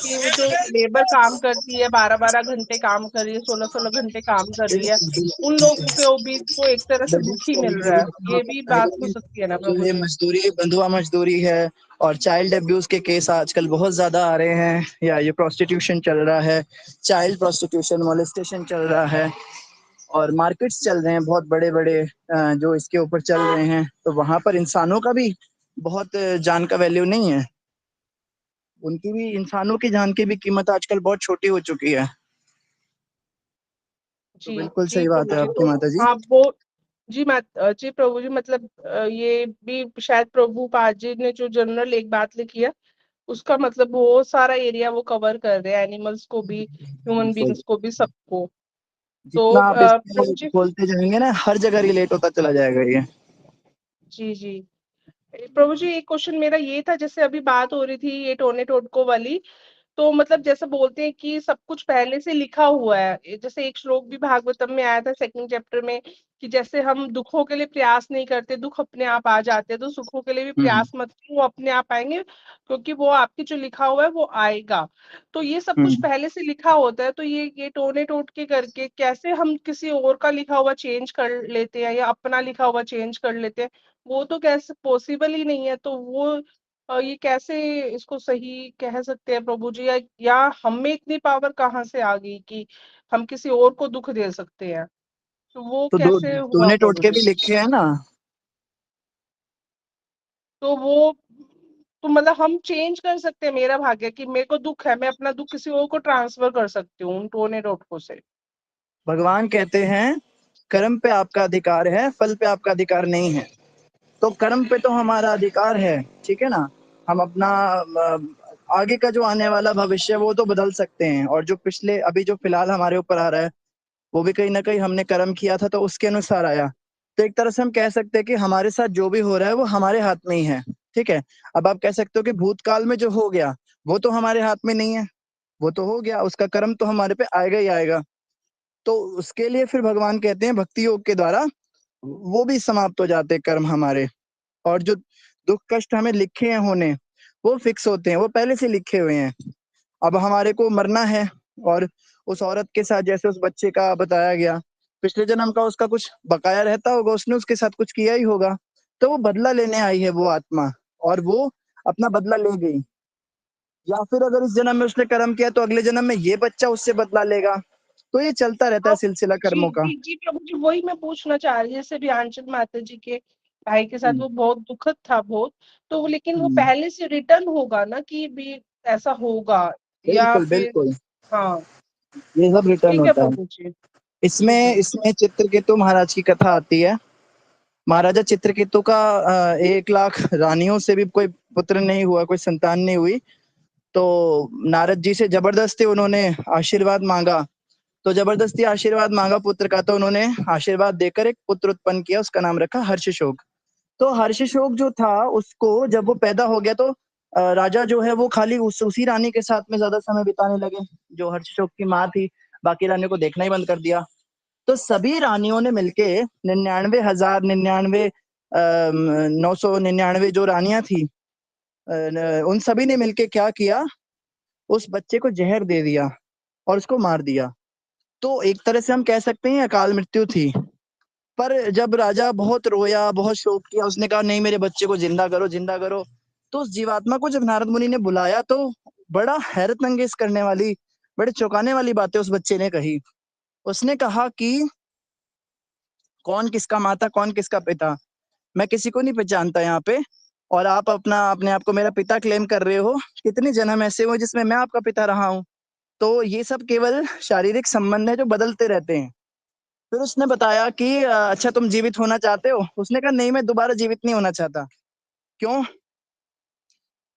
कि वो जो लेबर काम करती है, 12-12 घंटे काम कर रही है, 16-16 घंटे काम कर रही है, उन लोगों को भी तो एक तरह से दुख ही मिल रहा है। ये भी बात हो सकती है ना जो प्रभु ये जी। मजदूरी, बंधुआ मजदूरी है, और चाइल्ड अब्यूज के केस आजकल बहुत ज्यादा आ रहे हैं, या ये प्रोस्टिट्यूशन चल रहा है, चाइल्ड प्रोस्टिट्यूशन, मोलेस्टेशन चल रहा है, और मार्केट्स चल रहे हैं बहुत बड़े बड़े जो इसके ऊपर चल रहे हैं। तो वहां पर इंसानों का भी बहुत जान का वैल्यू नहीं है, उनकी भी, इंसानों की जान की भी कीमत आजकल बहुत छोटी हो चुकी है। तो जी बिल्कुल जी सही बात प्रभु है जी, आपकी तो माता जी। आप वो जी जी प्रभु जी, मतलब ये भी शायद प्रभुपाद जी ने जो जनरल एक बात लिखी है, उसका मतलब वो सारा एरिया वो कवर कर रहे हैं, एनिमल्स को भी, ह्यूमन बिल्कुल, बींग्स को भी, सबको। तो जितना आप प्रभु इसको जी खोलते जाएंगे ना, हर जगह रिलेट होता चला जाएगा ये। जी जी प्रभु जी, एक क्वेश्चन मेरा ये था, जैसे अभी बात हो रही थी ये टोने टोटको वाली, तो मतलब जैसे बोलते हैं कि सब कुछ पहले से लिखा हुआ है। जैसे एक श्लोक भी भागवतम में आया था 2nd चैप्टर में, कि जैसे हम दुखों के लिए प्रयास नहीं करते, दुख अपने आप आ जाते हैं, तो सुखों के लिए भी प्रयास मत करो, वो अपने आप आएंगे, क्योंकि वो आपकी जो लिखा हुआ है वो आएगा। तो ये सब कुछ पहले से लिखा होता है, तो ये टोने टोटके करके कैसे हम किसी और का लिखा हुआ चेंज कर लेते हैं, या अपना लिखा हुआ चेंज कर लेते हैं, वो तो कैसे पॉसिबल ही नहीं है। तो वो ये कैसे इसको सही कह सकते हैं प्रभु जी, या हम में इतनी पावर कहाँ से आ गई कि हम किसी और को दुख दे सकते हैं? तो वो तो कैसे हुआ तूने प्रभु टोटके जी? भी लिखे हैं ना। तो वो तो मतलब हम चेंज कर सकते हैं मेरा भाग्य, कि मेरे को दुख है, मैं अपना दुख किसी और को ट्रांसफर कर सकती हूँ उन टोने टोटकों से। भगवान कहते हैं कर्म पे आपका अधिकार है, फल पे आपका अधिकार नहीं है। तो कर्म पे तो हमारा अधिकार है, ठीक है ना। हम अपना आगे का जो आने वाला भविष्य वो तो बदल सकते हैं, और जो पिछले अभी जो फिलहाल हमारे ऊपर आ रहा है वो भी कहीं ना कहीं हमने कर्म किया था तो उसके अनुसार आया। तो एक तरह से हम कह सकते हैं कि हमारे साथ जो भी हो रहा है वो हमारे हाथ में ही है, ठीक है। अब आप कह सकते हो कि भूतकाल में जो हो गया वो तो हमारे हाथ में नहीं है, वो तो हो गया, उसका कर्म तो हमारे पे आएगा ही आएगा। तो उसके लिए फिर भगवान कहते हैं भक्ति योग के द्वारा वो भी समाप्त हो जाते हैं कर्म हमारे। और जो दुख कष्ट हमें लिखे हैं होने वो फिक्स होते हैं, वो पहले से लिखे हुए हैं। अब हमारे को मरना है, और उस औरत के साथ जैसे उस बच्चे का बताया गया पिछले जन्म का उसका कुछ बकाया रहता होगा, उसने उसके साथ कुछ किया ही होगा, तो वो बदला लेने आई है वो आत्मा, और वो अपना बदला ले गई। या फिर अगर इस जन्म में उसने कर्म किया तो अगले जन्म में ये बच्चा उससे बदला लेगा। तो ये चलता रहता है सिलसिला जी कर्मों का। जी जी प्रभु जी, वही मैं पूछना चाह रही, जैसे भी आंचल माता जी के भाई के साथ वो बहुत दुखद था बहुत, तो लेकिन वो पहले से रिटर्न होगा ना कि भी ऐसा होगा, या बिल्कुल फिर? बिल्कुल, हाँ ये सब रिटर्न ठीक है होता है। प्रभु जी। जी इसमें प्रभु। इसमें चित्रकेतु महाराज की कथा आती है। महाराजा चित्रकेतु का 1 लाख रानियों से भी कोई पुत्र नहीं हुआ, कोई संतान नहीं हुई। तो नारद जी से जबरदस्ती उन्होंने आशीर्वाद मांगा, तो जबरदस्ती आशीर्वाद मांगा पुत्र का, तो उन्होंने आशीर्वाद देकर एक पुत्र उत्पन्न किया, उसका नाम रखा हर्षशोक। तो हर्षशोक जो था उसको जब वो पैदा हो गया तो राजा जो है वो खाली उसी रानी के साथ में ज्यादा समय बिताने लगे जो हर्षशोक की माँ थी, बाकी रानियों को देखना ही बंद कर दिया। तो सभी रानियों ने मिलके 999 जो रानियां थी उन सभी ने मिलके क्या किया, उस बच्चे को जहर दे दिया और उसको मार दिया। तो एक तरह से हम कह सकते हैं अकाल मृत्यु थी। पर जब राजा बहुत रोया, बहुत शोक किया, उसने कहा नहीं मेरे बच्चे को जिंदा करो जिंदा करो। तो उस जीवात्मा को जब नारद मुनि ने बुलाया तो बड़ा हैरत अंगेज करने वाली, बड़े चौंकाने वाली बातें उस बच्चे ने कही। उसने कहा कि कौन किसका माता कौन किसका पिता मैं किसी को नहीं पहचानता यहाँ पे, और आप अपने आप को मेरा पिता क्लेम कर रहे हो। कितने जन्म ऐसे हुए जिसमें मैं आपका पिता रहा हूँ। तो ये सब केवल शारीरिक संबंध है जो बदलते रहते हैं। फिर उसने बताया कि अच्छा तुम जीवित होना चाहते हो? उसने कहा नहीं मैं दोबारा जीवित नहीं होना चाहता। क्यों?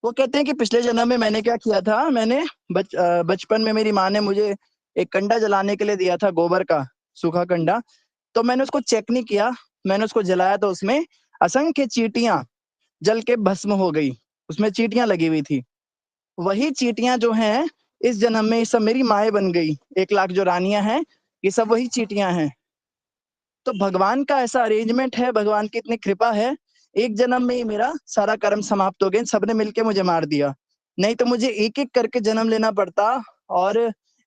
वो कहते हैं कि पिछले जन्म में मैंने क्या किया था, मैंने बचपन में मेरी माँ ने मुझे एक कंडा जलाने के लिए दिया था, गोबर का सूखा कंडा। तो मैंने उसको चेक नहीं किया, मैंने उसको जलाया तो उसमें असंख्य चींटियां जल के भस्म हो गई, उसमें चींटियां लगी हुई थी। वही चींटियां जो हैं इस जन्म में ये सब मेरी माएँ बन गई। 1 लाख जो रानियां हैं ये सब वही चींटियां हैं। तो भगवान का ऐसा अरेंजमेंट है, भगवान की इतनी कृपा है, एक जन्म में ही मेरा सारा कर्म समाप्त हो गया, सबने मिलके मुझे मार दिया। नहीं तो मुझे एक एक करके जन्म लेना पड़ता, और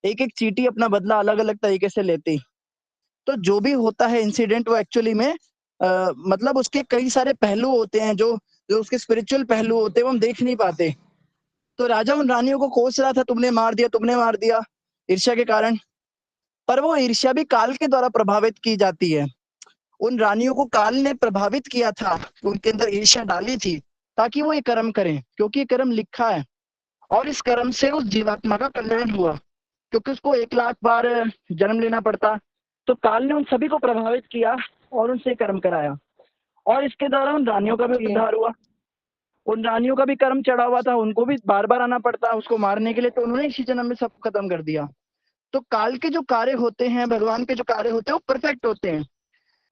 एक एक चींटी अपना बदला अलग अलग तरीके से लेती। तो जो भी होता है इंसिडेंट वो एक्चुअली में मतलब उसके कई सारे पहलू होते हैं, जो जो उसके स्पिरिचुअल पहलू होते हैं वो हम देख नहीं पाते। तो राजा उन रानियों को कोस रहा था, तुमने मार दिया तुमने मार दिया, ईर्ष्या के कारण। पर वो ईर्ष्या भी काल के द्वारा प्रभावित की जाती है। उन रानियों को काल ने प्रभावित किया था, उनके अंदर ईर्ष्या डाली थी ताकि वो ये कर्म करें, क्योंकि ये कर्म लिखा है। और इस कर्म से उस जीवात्मा का कल्याण हुआ, क्योंकि उसको 1 लाख बार जन्म लेना पड़ता। तो काल ने उन सभी को प्रभावित किया और उनसे कर्म कराया, और इसके द्वारा उन रानियों का भी उद्धार हुआ। उन रानियों का भी कर्म चढ़ा हुआ था, उनको भी बार बार आना पड़ता उसको मारने के लिए, तो उन्होंने इसी जन्म में सब खत्म कर दिया। तो काल के जो कार्य होते हैं, भगवान के जो कार्य होते हैं वो परफेक्ट होते हैं,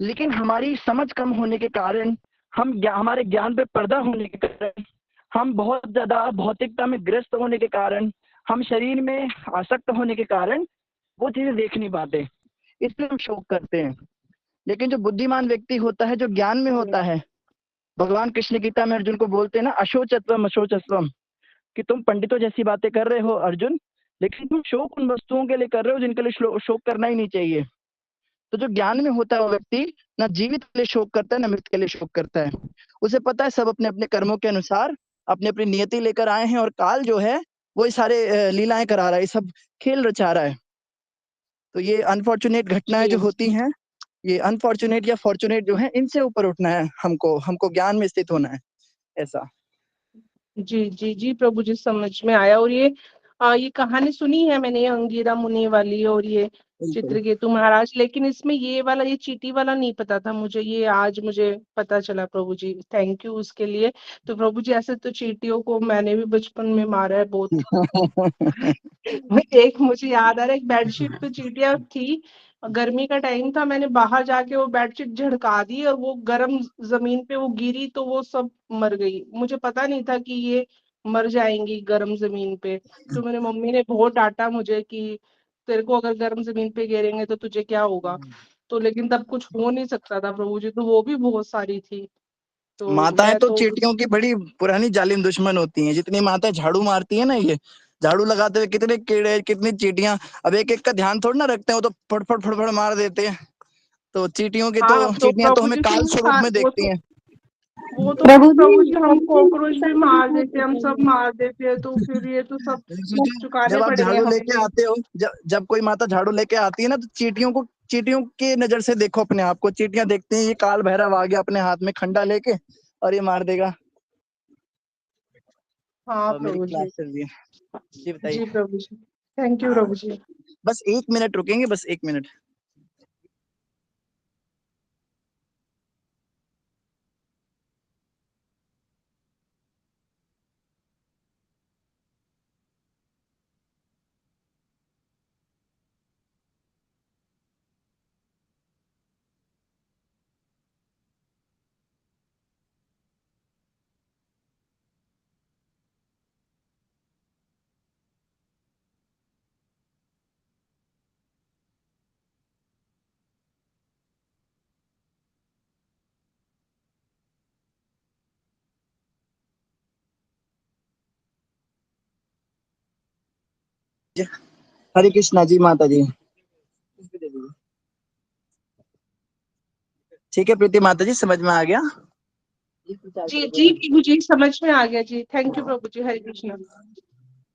लेकिन हमारी समझ कम होने के कारण, हमारे ज्ञान पे पर्दा होने के कारण, हम बहुत ज्यादा भौतिकता में ग्रस्त होने के कारण, हम शरीर में आसक्त होने के कारण वो चीजें देख नहीं पाते, इसलिए हम शोक करते हैं। लेकिन जो बुद्धिमान व्यक्ति होता है, जो ज्ञान में होता है, भगवान कृष्ण गीता में अर्जुन को बोलते हैं ना अशोचत्वम अशोचस्वम, कि तुम पंडितों जैसी बातें कर रहे हो अर्जुन, लेकिन तुम शोक उन वस्तुओं के लिए कर रहे हो जिनके लिए शोक करना ही नहीं चाहिए। तो जो ज्ञान में होता है वो व्यक्ति ना जीवित के लिए शोक करता है ना मृत के लिए शोक करता है। उसे पता है सब अपने अपने कर्मों के अनुसार अपनी अपनी नियति लेकर आए हैं और काल जो है वो ये सारे लीलाएं करा रहा है, ये सब खेल रचा रहा है। तो ये अनफॉर्चुनेट घटनाएं जो होती हैं, ये अनफॉर्चुनेट या फॉर्चुनेट जो है, इनसे ऊपर उठना है हमको ज्ञान में स्थित होना है, ऐसा। जी जी जी प्रभु जी, समझ में आया। और ये कहानी सुनी है मैंने, ये अंगीरा मुनि वाली और ये चित्रकेतु महाराज, लेकिन इसमें ये वाला, ये चींटी वाला नहीं पता था मुझे, ये आज मुझे पता चला प्रभु जी, थैंक यू उसके लिए। तो प्रभु जी ऐसे तो चींटियों को मैंने भी बचपन में मारा है बहुत। एक मुझे याद आ रहा है, एक बेडशीट पे चींटियां थी, गर्मी का टाइम था, मैंने बाहर जाके वो बेडशीट झड़का दी और वो गर्म जमीन पे वो गिरी तो वो सब मर गई। मुझे पता नहीं था कि ये मर जाएंगी गर्म जमीन पे। तो मेरे मम्मी ने बहुत डांटा मुझे कि तेरे को अगर गर्म जमीन पे गिरेंगे तो तुझे क्या होगा। तो लेकिन तब कुछ हो नहीं सकता था प्रभु जी, तो वो भी बहुत सारी थी। तो माताएं मैं तो तो चींटियों की बड़ी पुरानी जालिम दुश्मन होती हैं। जितनी माताएं झाड़ू मारती है ना, ये झाड़ू लगाते हुए कितने कीड़े, कितनी चींटियां, अब एक एक का ध्यान थोड़ा ना रखते हैं, वो तो फटफट फटफट मार देते हैं। तो हाँ तो चींटियां तो प्रभु हमें जी काल फिर स्वरूप में देखती हैं। वो तो फिर प्रभु जी हम कॉकरोच भी मार देते, हम सब मार देते हैं, तो फिर ये तो सब चुकाने जब आप पड़ेंगे झाड़ू हमें लेके भी। आते हो, जब कोई माता झाड़ू लेके आती है ना, तो चींटियों की नजर से देखो अपने आप को। चींटियां देखती हैं ये काल भैरव आ गया अपने हाथ में खंडा लेके और ये मार देगा। हाँ और मेरी प्रभु जी। क्लास चल रही है जी, बताइए। जी प्रभु जी, थैंक यू हाँ, प्रभु जी। बस 1 मिनट रुकेंगे, बस 1 मिनट। हरे कृष्णा जी, माता जी। ठीक है प्रीति माता जी, समझ में आ गया। जी जी प्रभु जी, समझ में आ गया जी, थैंक यू प्रभु जी, हरे कृष्णा।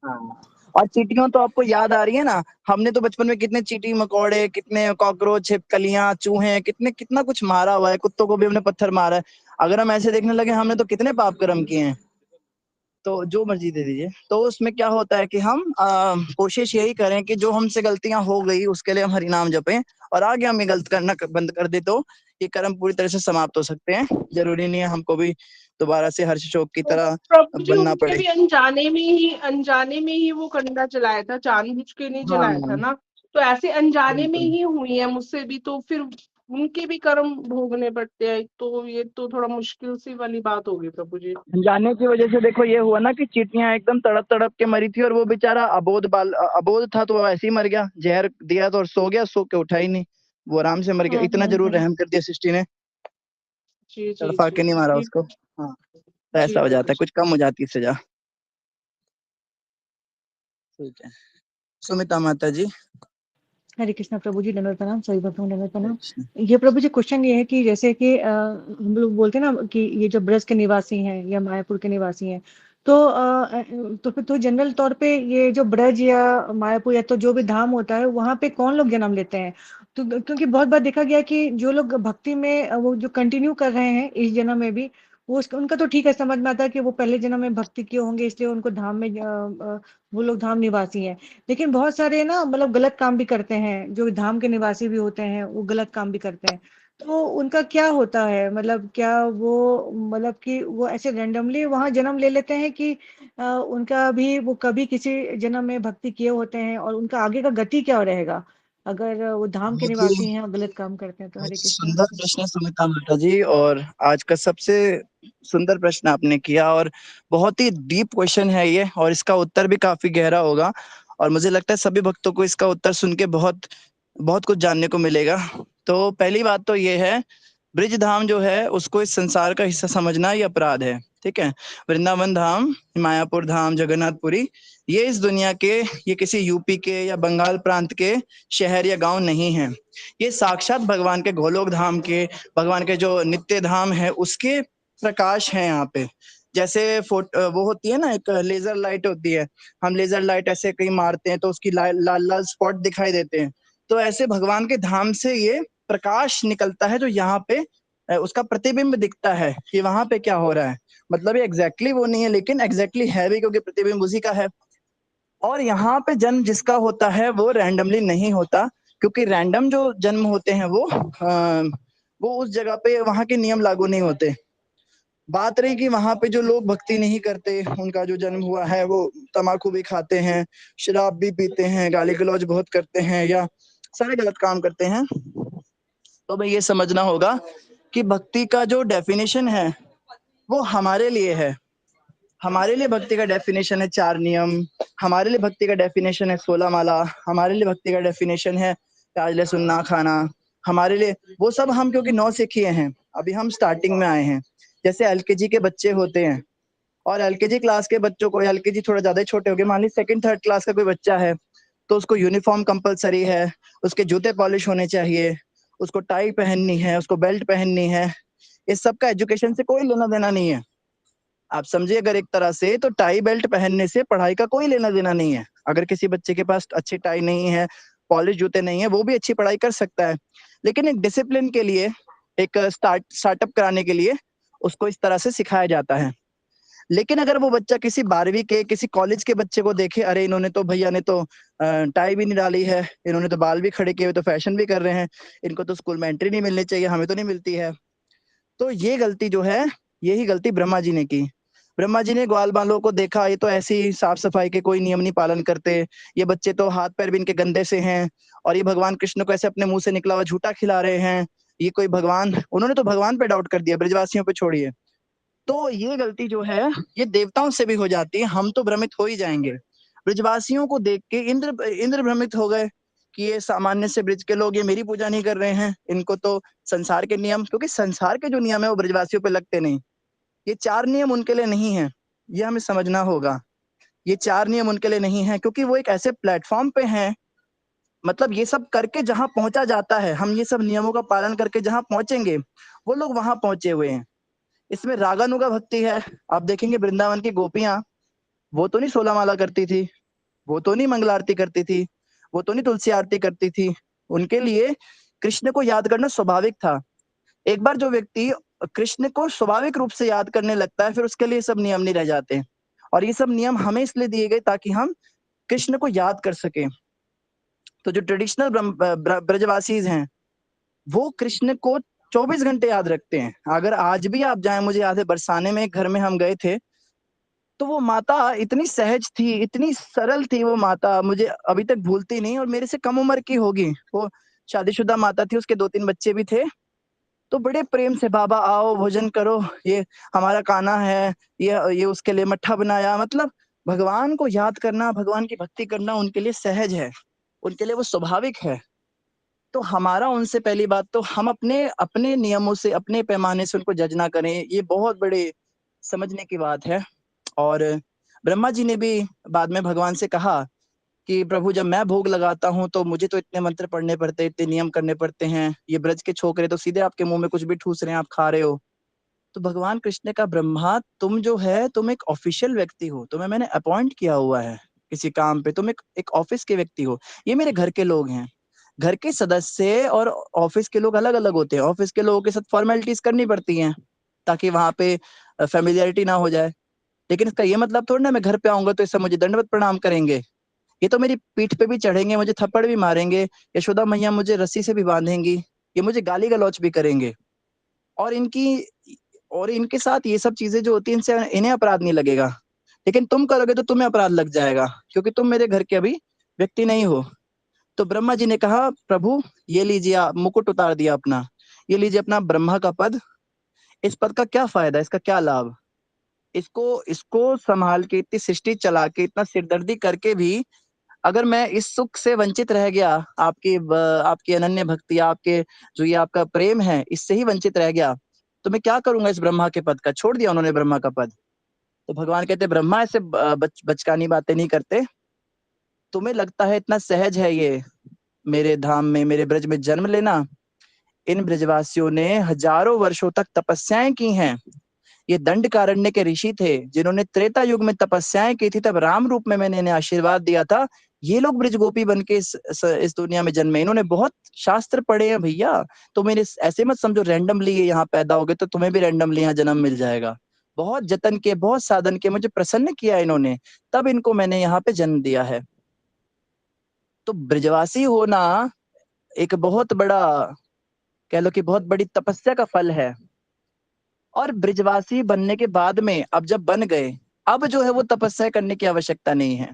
हाँ, और चींटियों तो आपको याद आ रही है ना, हमने तो बचपन में कितने चींटी मकोड़े, कितने कॉकरोच, छिपकलियां, चूहे, कितना कुछ मारा हुआ है। कुत्तों को भी हमने पत्थर मारा है। अगर हम ऐसे देखने लगे, हमने तो कितने पाप कर्म किए हैं। तो जो मर्जी दे दीजिए। तो उसमें क्या होता है कि हम कोशिश यही करें कि जो हमसे गलतियां हो गई उसके लिए हम हरि नाम जपें, और आगे हम ये गलत करना बंद कर दे तो ये कर्म पूरी तरह से समाप्त हो सकते हैं। जरूरी नहीं है हमको भी दोबारा से हर्ष शोक की तो तरह प्रभु जी बनना उनने पड़े। भी अनजाने में ही वो कंडा जलाया था, जानबूझ के नहीं जलाया था हाँ, ना। तो ऐसे अनजाने में बिल्कुल। ही हुई है मुझसे भी, तो फिर उनके भी कर्म भोगने पड़ते हैं। तो ये तो थोड़ा मुश्किल सी वाली बात होगी प्रभु जी। जाने की वजह से देखो ये हुआ ना कि चींटियां एकदम तड़प तड़प के मरी थी, और वो बेचारा अबोध था, तो वो ऐसे ही मर गया। जहर दिया तो और सो गया, सो के उठा ही नहीं, वो आराम से मर गया। इतना जरूर हम्म। रहम कर दिया सृष्टि ने, जी जी तड़पा जी के नहीं मारा जी उसको। हाँ, तो जी ऐसा हो प्रभु जाता है, जी। कुछ कम हो जाती है सजा। ठीक है, सुमिता माता जी। हरे कृष्णा प्रभु जी, दंडवत प्रणाम, सभी भक्तों को दंडवत हरे प्रणाम। कृष्ण। ये प्रभु जी क्वेश्चन ये है कि जैसे कि हम लोग बोलते हैं ना कि ये जो ब्रज के निवासी हैं या मायापुर के निवासी हैं, तो तो फिर तो जनरल तौर पे ये जो ब्रज या मायापुर या तो जो भी धाम होता है वहां पे कौन लोग जन्म लेते हैं? तो क्योंकि बहुत बार देखा गया कि जो लोग भक्ति में वो जो कंटिन्यू कर रहे हैं इस जन्म में भी, वो उनका तो ठीक है, समझ में आता है कि वो पहले जन्म में भक्ति किए होंगे इसलिए उनको धाम में वो लोग धाम निवासी हैं। लेकिन बहुत सारे ना मतलब गलत काम भी करते हैं, जो धाम के निवासी भी होते हैं वो गलत काम भी करते हैं। तो उनका क्या होता है, मतलब क्या वो मतलब कि वो ऐसे रैंडमली वहां जन्म ले लेते हैं कि उनका भी वो कभी किसी जन्म में भक्ति किए होते हैं, और उनका आगे का गति क्या रहेगा अगर वो धाम के बहुत निवासी ही हैं और गलत काम करते हैं? तो हरे कृष्णा। सुंदर प्रश्न है सुमिता माता जी, और आज का सबसे सुंदर प्रश्न आपने किया, और बहुत ही डीप क्वेश्चन है ये, और इसका उत्तर भी काफी गहरा होगा। और मुझे लगता है सभी भक्तों को इसका उत्तर सुन के बहुत बहुत कुछ जानने को मिलेगा। तो पहली बात तो ये है, ब्रिज धाम जो है उसको इस संसार का हिस्सा समझना ही अपराध है। ठीक है, वृंदावन धाम, मायापुर धाम, जगन्नाथपुरी, ये इस दुनिया के, ये किसी यूपी के या बंगाल प्रांत के शहर या गांव नहीं है। ये साक्षात भगवान के गोलोक धाम के, भगवान के जो नित्य धाम है उसके प्रकाश है यहाँ पे। जैसे वो होती है ना, एक लेजर लाइट होती है, हम लेजर लाइट ऐसे कहीं मारते हैं तो उसकी लाल लाल स्पॉट दिखाई देते हैं। तो ऐसे भगवान के धाम से ये प्रकाश निकलता है जो यहाँ पे उसका प्रतिबिंब दिखता है कि वहां पे क्या हो रहा है। मतलब ये एग्जैक्टली वो नहीं है, लेकिन एग्जैक्टली है भी, क्योंकि प्रतिबिंब उसी का है। और यहाँ पे जन्म जिसका होता है वो रैंडमली नहीं होता, क्योंकि रैंडम जो जन्म होते हैं वो उस जगह पे वहां के नियम लागू नहीं होते। बात रही कि वहां पे जो लोग भक्ति नहीं करते, उनका जो जन्म हुआ है वो तम्बाकू भी खाते हैं, शराब भी पीते हैं, गाली गलौज बहुत करते हैं, या सारे गलत काम करते हैं, तो भाई ये समझना होगा कि भक्ति का जो डेफिनेशन है वो हमारे लिए है। हमारे लिए भक्ति का डेफिनेशन है 4 नियम, हमारे लिए भक्ति का डेफिनेशन है 16 माला, हमारे लिए भक्ति का डेफिनेशन है प्याज लहसुन ना खाना। हमारे लिए वो सब हम क्योंकि 9 से किए हैं, अभी हम स्टार्टिंग में आए हैं। जैसे एलकेजी के बच्चे होते हैं, और एलकेजी क्लास के बच्चों को, एलकेजी थोड़ा ज्यादा ही छोटे हो गए, मान ली 2nd 3rd क्लास का कोई बच्चा है, तो उसको यूनिफॉर्म कंपलसरी है, उसके जूते पॉलिश होने चाहिए, उसको टाई पहननी है, उसको बेल्ट पहननी है। इस सब का एजुकेशन से कोई लेना देना नहीं है। आप समझिए, अगर एक तरह से तो टाई बेल्ट पहनने से पढ़ाई का कोई लेना देना नहीं है। अगर किसी बच्चे के पास अच्छी टाई नहीं है, पॉलिश जूते नहीं है, वो भी अच्छी पढ़ाई कर सकता है। लेकिन एक डिसिप्लिन के लिए, एक स्टार्टअप कराने के लिए उसको इस तरह से सिखाया जाता है। लेकिन अगर वो बच्चा किसी 12वीं के, किसी कॉलेज के बच्चे को देखे, अरे इन्होंने तो, भैया ने तो टाई भी नहीं डाली है, इन्होंने तो बाल भी खड़े किए हुए, तो फैशन भी कर रहे हैं, इनको तो स्कूल में एंट्री नहीं मिलनी चाहिए, हमें तो नहीं मिलती है। तो ये गलती जो है, यही गलती ब्रह्मा जी ने की। ब्रह्मा जी ने ग्वाल बालों को देखा, ये तो ऐसे ही साफ सफाई के कोई नियम नहीं पालन करते, ये बच्चे तो हाथ पैर भी इनके गंदे से हैं, और ये भगवान कृष्ण को ऐसे अपने मुंह से निकला हुआ झूठा खिला रहे हैं, ये कोई भगवान, उन्होंने तो भगवान पे डाउट कर दिया, ब्रजवासियों पे छोड़िए। तो ये गलती जो है ये देवताओं से भी हो जाती है, हम तो भ्रमित हो ही जाएंगे। ब्रजवासियों को देख के इंद्र भ्रमित हो गए कि ये सामान्य से ब्रज के लोग, ये मेरी पूजा नहीं कर रहे हैं, इनको तो संसार के नियम, क्योंकि संसार के जो नियम है वो ब्रजवासियों पे लगते नहीं। ये 4 नियम उनके लिए नहीं है, ये हमें समझना होगा। ये 4 नियम उनके लिए नहीं है, क्योंकि वो एक ऐसे प्लेटफॉर्म पे हैं, मतलब ये सब करके जहां पहुंचा जाता है, हम ये सब नियमों का पालन करके जहां पहुंचेंगे, वो लोग वहां पहुंचे हुए हैं। इसमें रागानुगा भक्ति है। आप देखेंगे वृंदावन की गोपियां, वो तो नहीं 16 माला करती थी, वो तो नहीं मंगल आरती करती थी, वो तो नहीं तुलसी आरती करती थी। उनके लिए कृष्ण को याद करना स्वाभाविक था। एक बार जो व्यक्ति कृष्ण को स्वाभाविक रूप से याद करने लगता है, फिर उसके लिए सब नियम नहीं रह जाते। और ये सब नियम हमें इसलिए दिए गए ताकि हम कृष्ण को याद कर सके। तो जो ट्रेडिशनल ब्रजवासीज हैं, वो कृष्ण को 24 घंटे याद रखते हैं। अगर आज भी आप जाएं, मुझे याद है बरसाने में एक घर में हम गए थे, तो वो माता इतनी सहज थी, इतनी सरल थी वो माता, मुझे अभी तक भूलती नहीं। और मेरे से कम उम्र की होगी, वो शादीशुदा माता थी, उसके 2-3 बच्चे भी थे। तो बड़े प्रेम से, बाबा आओ भोजन करो, ये हमारा कान्हा है, ये उसके लिए मट्ठा बनाया। मतलब भगवान को याद करना, भगवान की भक्ति करना उनके लिए सहज है, उनके लिए वो स्वाभाविक है। तो हमारा उनसे पहली बात तो हम अपने अपने नियमों से, अपने पैमाने से उनको जज ना करें, ये बहुत बड़े समझने की बात है। और ब्रह्मा जी ने भी बाद में भगवान से कहा कि प्रभु, जब मैं भोग लगाता हूँ तो मुझे तो इतने मंत्र पढ़ने पड़ते, इतने नियम करने पड़ते हैं, ये ब्रज के छोकरे तो सीधे आपके मुंह में कुछ भी ठूस रहे हैं, आप खा रहे हो। तो भगवान कृष्ण ने कहा, ब्रह्मा तुम जो है, तुम एक ऑफिशियल व्यक्ति हो, तुम्हें मैंने अपॉइंट किया हुआ है किसी काम पे, तुम एक ऑफिस के व्यक्ति हो, ये मेरे घर के लोग हैं। घर के सदस्य और ऑफिस के लोग अलग अलग होते हैं। ऑफिस के लोगों के साथ फॉर्मेलिटीज करनी पड़ती हैं ताकि वहां पे फेमिलियरिटी ना हो जाए। लेकिन इसका ये मतलब थोड़ा ना मैं घर पे आऊंगा तो इससे मुझे दंडवत प्रणाम करेंगे, ये तो मेरी पीठ पे भी चढ़ेंगे, मुझे थप्पड़ भी मारेंगे, यशोदा मैया मुझे रस्सी से भी बांधेंगी, ये मुझे गाली गलौच भी करेंगे। और इनके साथ ये सब चीजें जो होती हैं, इनसे इन्हें अपराध नहीं लगेगा, लेकिन तुम करोगे तो तुम्हें अपराध लग जाएगा, क्योंकि तुम मेरे घर के अभी व्यक्ति नहीं हो। तो ब्रह्मा जी ने कहा, प्रभु ये लीजिए, आप मुकुट उतार दिया अपना, ये लीजिए अपना ब्रह्मा का पद। इस पद का क्या फायदा, इसका क्या लाभ? इसको संभाल के, इतनी सृष्टि चला के, इतना सिरदर्दी करके भी अगर मैं इस सुख से वंचित रह गया, आपकी अनन्य भक्ति, आपके जो ये आपका प्रेम है, इससे ही वंचित रह गया, तो मैं क्या करूंगा इस ब्रह्मा के पद का? छोड़ दिया उन्होंने ब्रह्मा का पद। तो भगवान कहते, ब्रह्मा ऐसे बचकानी बातें नहीं करते। तुम्हें लगता है इतना सहज है ये मेरे धाम में, मेरे ब्रज में जन्म लेना? इन ब्रजवासियों ने हजारों वर्षों तक तपस्याएं की हैं, ये दंडकारण्य के ऋषि थे जिन्होंने त्रेता युग में तपस्याएं की थी, तब राम रूप में मैंने इन्हें आशीर्वाद दिया था। ये लोग ब्रजगोपी बन के इस दुनिया में जन्मे। इन्होंने बहुत शास्त्र पढ़े हैं भैया। तो मेरे ऐसे मत समझो रैंडमली ये यहाँ पैदा हो गए तो तुम्हें भी रैंडमली यहाँ जन्म मिल जाएगा। बहुत जतन के, बहुत साधन के, मुझे प्रसन्न किया इन्होंने, तब इनको मैंने यहाँ पे जन्म दिया है। तो ब्रजवासी होना एक बहुत बड़ा, कह लो कि बहुत बड़ी तपस्या का फल है। और ब्रजवासी बनने के बाद में अब जब बन गए, अब जो है वो तपस्या करने की आवश्यकता नहीं है,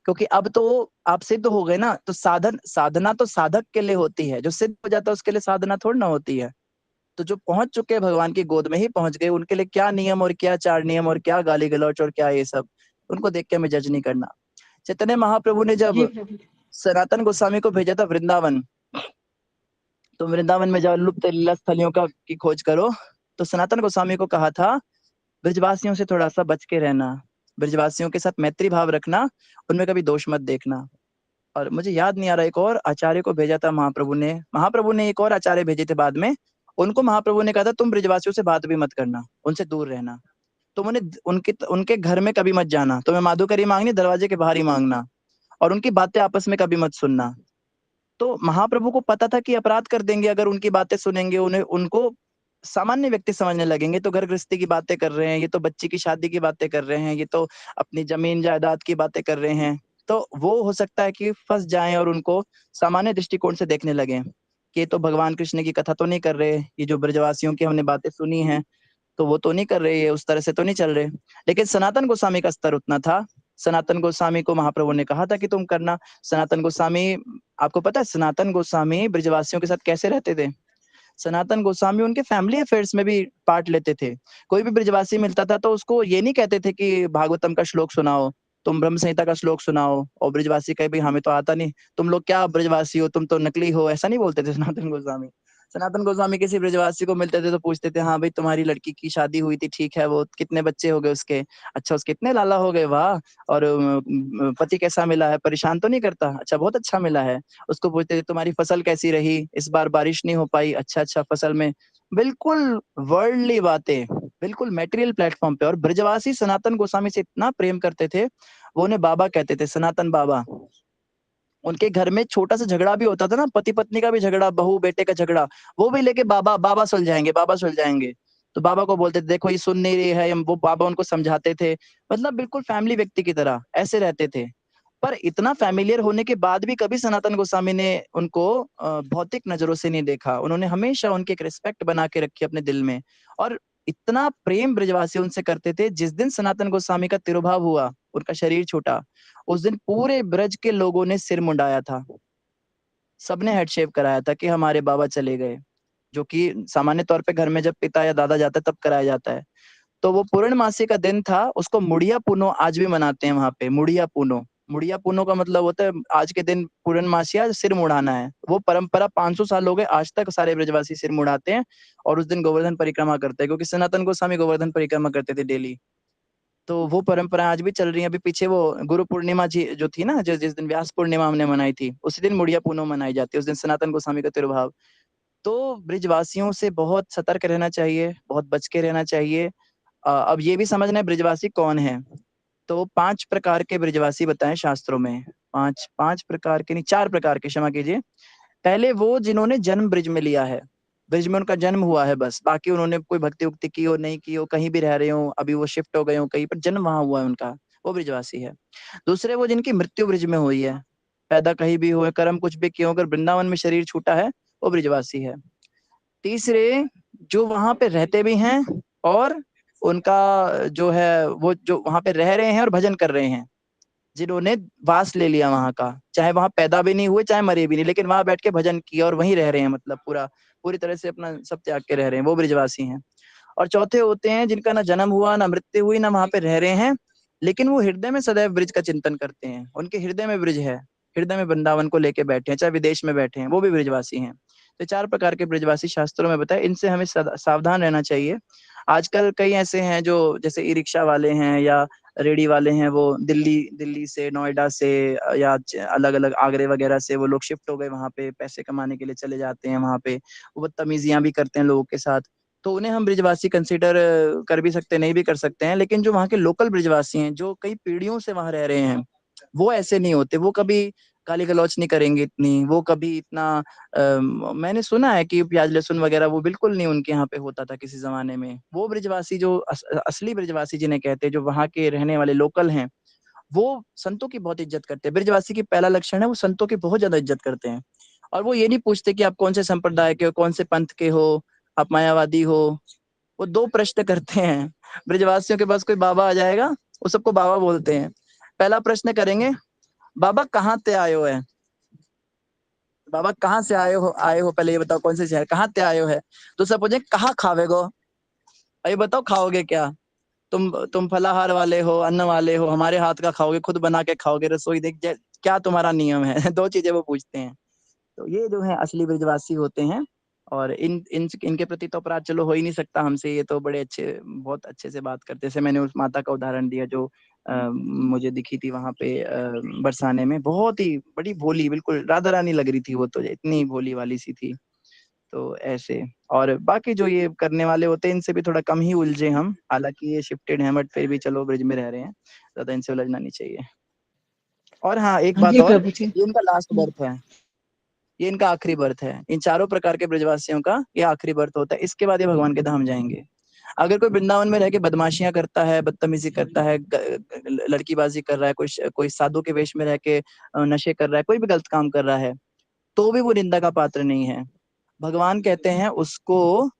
क्योंकि अब तो आप सिद्ध हो गए ना। तो साधना तो साधक के लिए होती है, जो सिद्ध हो जाता है उसके लिए साधना थोड़ी ना होती है। तो जो पहुंच चुके हैं भगवान की गोद में ही पहुंच गए, उनके लिए क्या नियम और क्या चार नियम और क्या गाली गलौच और क्या ये सब, उनको देख के हमें जज नहीं करना। चैतन्य महाप्रभु ने जब सनातन गोस्वामी को भेजा था वृंदावन, तो वृंदावन में जाओ, लुप्त लीला स्थलियों की खोज करो, तो सनातन गोस्वामी को कहा था ब्रजवासियों से थोड़ा सा बच के रहना, ब्रजवासियों के साथ मैत्री भाव रखना, उनमें कभी दोष मत देखना। और मुझे याद नहीं आ रहा, एक और आचार्य को भेजा था महाप्रभु ने एक और आचार्य भेजे थे बाद में। उनको महाप्रभु ने कहा था तुम ब्रजवासियों से बात भी मत करना, उनसे दूर रहना, तुम उनके घर में कभी मत जाना, तुम्हें माधुकरी मांगनी दरवाजे के बाहर ही मांगना, और उनकी बातें आपस में कभी मत सुनना। तो महाप्रभु को पता था कि अपराध कर देंगे अगर उनकी बातें सुनेंगे, उनको सामान्य व्यक्ति समझने लगेंगे, तो घर गृहस्थी की बातें कर रहे हैं, ये तो बच्ची की शादी की बातें कर रहे हैं, ये तो अपनी जमीन जायदाद की बातें कर रहे हैं। तो वो हो सकता है कि फंस जाएं और उनको सामान्य दृष्टिकोण से देखने लगे कि ये तो भगवान कृष्ण की कथा तो नहीं कर रहे, ये जो ब्रजवासियों की हमने बातें सुनी हैं तो वो तो नहीं कर रहे, ये उस तरह से तो नहीं चल रहे। लेकिन सनातन गोस्वामी का स्तर उतना था। सनातन गोस्वामी को महाप्रभु ने कहा था कि तुम करना। सनातन गोस्वामी, आपको पता है सनातन गोस्वामी ब्रजवासियों के साथ कैसे रहते थे? सनातन गोस्वामी उनके फैमिली अफेयर्स में भी पार्ट लेते थे। कोई भी ब्रजवासी मिलता था तो उसको ये नहीं कहते थे कि भागवतम का श्लोक सुनाओ, तुम ब्रह्म संहिता का श्लोक सुनाओ, और ब्रजवासी कहे भाई हमें तो आता नहीं, तुम लोग क्या ब्रजवासी हो, तुम तो नकली हो, ऐसा नहीं बोलते थे सनातन गोस्वामी। सनातन गोस्वामी किसी ब्रजवासी को मिलते थे तो पूछते थे, हाँ भाई तुम्हारी लड़की की शादी हुई थी, ठीक है, वो कितने बच्चे हो गए उसके, अच्छा उसके कितने लाला हो गए, वाह, और पति कैसा मिला है, परेशान तो नहीं करता, अच्छा बहुत अच्छा मिला है। उसको पूछते थे तुम्हारी फसल कैसी रही, इस बार बारिश नहीं हो पाई, अच्छा फसल में। बिल्कुल वर्ल्डली बातें, बिल्कुल मटेरियल प्लेटफॉर्म पे। और ब्रजवासी सनातन गोस्वामी से इतना प्रेम करते थे, वो उन्हें बाबा कहते थे, सनातन बाबा। उनके घर में छोटा सा झगड़ा भी होता था ना, पति पत्नी का भी झगड़ा, बहू बेटे का झगड़ा, वो भी लेके बाबा सुलझाएंगे, बाबा सुलझाएंगे। तो बाबा को बोलते थे देखो ये सुन नहीं रही है, वो बाबा उनको समझाते थे। मतलब बिल्कुल फैमिली व्यक्ति की तरह ऐसे रहते थे। पर इतना फैमिलियर होने के बाद भी कभी सनातन गोस्वामी ने उनको भौतिक नजरों से नहीं देखा। उन्होंने हमेशा उनकी एक रिस्पेक्ट बना के रखी अपने दिल में। और इतना प्रेम ब्रजवासी उनसे करते थे, जिस दिन सनातन गोस्वामी का तिरुभाव हुआ, उनका शरीर छूटा, उस दिन पूरे ब्रज के लोगों ने सिर मुंडाया था, सबने हेड शेव कराया था कि हमारे बाबा चले गए, जो कि सामान्य तौर पे घर में जब पिता या दादा जाता है तब कराया जाता है। तो वो पूर्णमासी का दिन था, उसको मुड़िया पुनो आज भी मनाते हैं वहां पे। मुड़िया पुनो का मतलब होता है आज के दिन पूर्णमासिया सिर मुड़ाना है। वो परंपरा 500 साल हो गए, आज तक सारे ब्रजवासी सिर मुड़ाते हैं और उस दिन गोवर्धन परिक्रमा करते हैं, क्योंकि सनातन गोस्वामी गोवर्धन परिक्रमा करते थे डेली। तो वो परंपरा आज भी चल रही है। अभी पीछे वो गुरु पूर्णिमा जी जो थी ना, जिस दिन व्यास पूर्णिमा हमने मनाई थी, उसी दिन मुड़िया पूनो मनाई जाती है, उस दिन सनातन गोस्वामी का तिरुभाव। तो ब्रजवासियों से बहुत सतर्क रहना चाहिए, बहुत बच के रहना चाहिए। अब ये भी समझना है ब्रजवासी कौन है। तो 5 प्रकार के ब्रजवासी बताएं शास्त्रों में। 5 प्रकार के नहीं, 4 प्रकार के, क्षमा कीजिए। पहले वो जिन्होंने जन्म ब्रज में लिया है, ब्रज में उनका जन्म हुआ है बस, बाकी उन्होंने कोई भक्ति उक्ति की हो नहीं की हो, कहीं भी रह रहे हो, अभी वो शिफ्ट हो गए हो कहीं पर, जन्म वहां हुआ है उनका, वो ब्रजवासी है। दूसरे वो जिनकी मृत्यु ब्रज में हुई है, पैदा कहीं भी हुए, कर्म कुछ भी किए, अगर वृंदावन में शरीर छूटा है, वो ब्रजवासी है। तीसरे जो वहां पे रहते भी हैं और उनका जो है वो जो वहां पे रह रहे हैं और भजन कर रहे हैं, जिन्होंने वास ले लिया वहां का, चाहे वहां पैदा भी नहीं हुए चाहे मरे भी नहीं, लेकिन वहां बैठ के भजन किया और वहीं रह रहे हैं, मतलब पूरी तरह से अपना सब त्याग के रह रहे हैं, वो ब्रजवासी हैं। और चौथे होते हैं जिनका ना जन्म हुआ ना मृत्यु हुई, ना वहां पे रह रहे हैं, लेकिन वो हृदय में सदैव ब्रज का चिंतन करते हैं, उनके हृदय में ब्रज है, हृदय में वृंदावन को लेके बैठे हैं, चाहे विदेश में बैठे हैं, वो भी ब्रजवासी हैं। तो 4 प्रकार के ब्रजवासी शास्त्रों में बताए, इनसे हमें सावधान रहना चाहिए। आजकल कई ऐसे हैं जो जैसे ई रिक्शा वाले हैं या रेडी वाले हैं, वो दिल्ली से, नोएडा से या अलग अलग आगरे वगैरह से वो लोग शिफ्ट हो गए, वहां पे पैसे कमाने के लिए चले जाते हैं, वहां पे वो बदतमीजियां भी करते हैं लोगों के साथ। तो उन्हें हम ब्रिजवासी कंसीडर कर भी सकते हैं, नहीं भी कर सकते हैं। लेकिन जो वहाँ के लोकल ब्रिजवासी हैं, जो कई पीढ़ियों से वहाँ रह रहे हैं, वो ऐसे नहीं होते। वो कभी गाली गलौच नहीं करेंगे इतनी, वो कभी इतना मैंने सुना है कि प्याज लहसुन वगैरह वो बिल्कुल नहीं उनके यहाँ पे होता था किसी जमाने में। वो ब्रिजवासी जो असली ब्रिजवासी जिन्हें कहते हैं, जो वहाँ के रहने वाले लोकल हैं, वो संतों की बहुत इज्जत करते हैं। ब्रिजवासी की पहला लक्षण है वो संतों की बहुत ज्यादा इज्जत करते हैं। और वो ये नहीं पूछते कि आप कौन से संप्रदाय के हो, कौन से पंथ के हो, आप मायावादी हो। वो 2 प्रश्न करते हैं। ब्रिजवासियों के पास कोई बाबा आ जाएगा, वो सबको बाबा बोलते हैं। पहला प्रश्न करेंगे, बाबा कहाँ से आए हो है? बाबा कहाँ से आए हो पहले ये बताओ, कौन से शहर, कहाँ से आए हो है? दूसरा पूछे कहाँ खावेगो, ये बताओ खाओगे क्या? तुम फलाहार वाले हो, अन्न वाले हो, हमारे हाथ का खाओगे, खुद बना के खाओगे, रसोई देख क्या तुम्हारा नियम है? 2 चीजें वो पूछते हैं। तो ये जो है असली ब्रिजवासी होते हैं। और इनके प्रति तो अपराध चलो हो ही नहीं सकता हमसे, ये तो बड़े अच्छे, बहुत अच्छे से बात करते हैं। जैसे मैंने उस माता का उदाहरण दिया जो मुझे दिखी थी वहां पे बरसाने में, बहुत ही बड़ी भोली, बिल्कुल राधा रानी लग रही थी वो, तो इतनी भोली वाली सी थी। तो ऐसे, और बाकी जो ये करने वाले होते हैं इनसे भी थोड़ा कम ही उलझे हम, हालांकि ये शिफ्टेड हैं बट फिर भी चलो ब्रिज में रह रहे हैं, ज्यादा इनसे उलझना नहीं चाहिए। और हाँ, एक बात जी और, प्रभु जी। ये इनका लास्ट बर्थ है, ये इनका आखिरी बर्थ है। इन चारों प्रकार के ब्रजवासियों का ये आखिरी बर्थ होता है, इसके बाद ये भगवान के धाम जाएंगे। अगर कोई वृंदावन में रह के बदमाशियां करता है, बदतमीजी करता है, लड़कीबाजी कर रहा है, कोई साधु के वेश में रह के नशे कर रहा है, कोई भी गलत काम कर रहा है, तो भी वो निंदा का पात्र नहीं है। भगवान कहते हैं उसको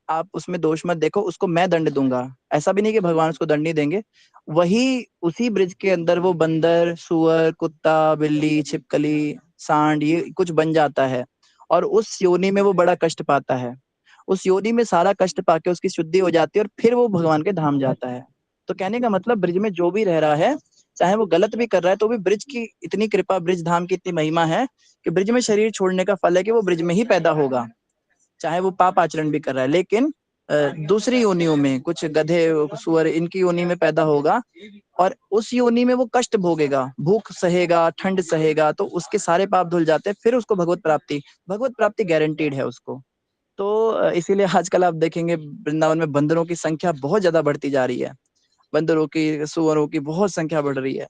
आप उसमें दोष मत देखो, उसको मैं दंड दूंगा। ऐसा भी नहीं कि भगवान उसको दंड नहीं देंगे, वही उसी ब्रिज के अंदर वो बंदर, सुअर, कुत्ता, बिल्ली, छिपकली, सांड, ये कुछ बन जाता है और उस योनि में वो बड़ा कष्ट पाता है। उस योनि में सारा कष्ट पाके उसकी शुद्धि हो जाती है और फिर वो भगवान के धाम जाता है। तो कहने का मतलब, ब्रिज में जो भी रह रहा है, चाहे वो गलत भी कर रहा है, तो भी ब्रिज की इतनी कृपा, ब्रिज धाम की इतनी महिमा है कि ब्रिज में शरीर छोड़ने का फल है कि वो ब्रिज में ही पैदा होगा, चाहे वो पाप आचरण भी कर रहा है। लेकिन दूसरी योनियों में, कुछ गधे, सुअर, इनकी योनि में पैदा होगा और उस योनि में वो कष्ट भोगेगा, भूख सहेगा, ठंड सहेगा, तो उसके सारे पाप धुल जाते हैं, फिर उसको भगवत प्राप्ति गारंटीड है उसको। तो इसीलिए आजकल आप देखेंगे वृंदावन में बंदरों की संख्या बहुत ज्यादा बढ़ती जा रही है, बंदरों की, सुअरों की बहुत संख्या बढ़ रही है।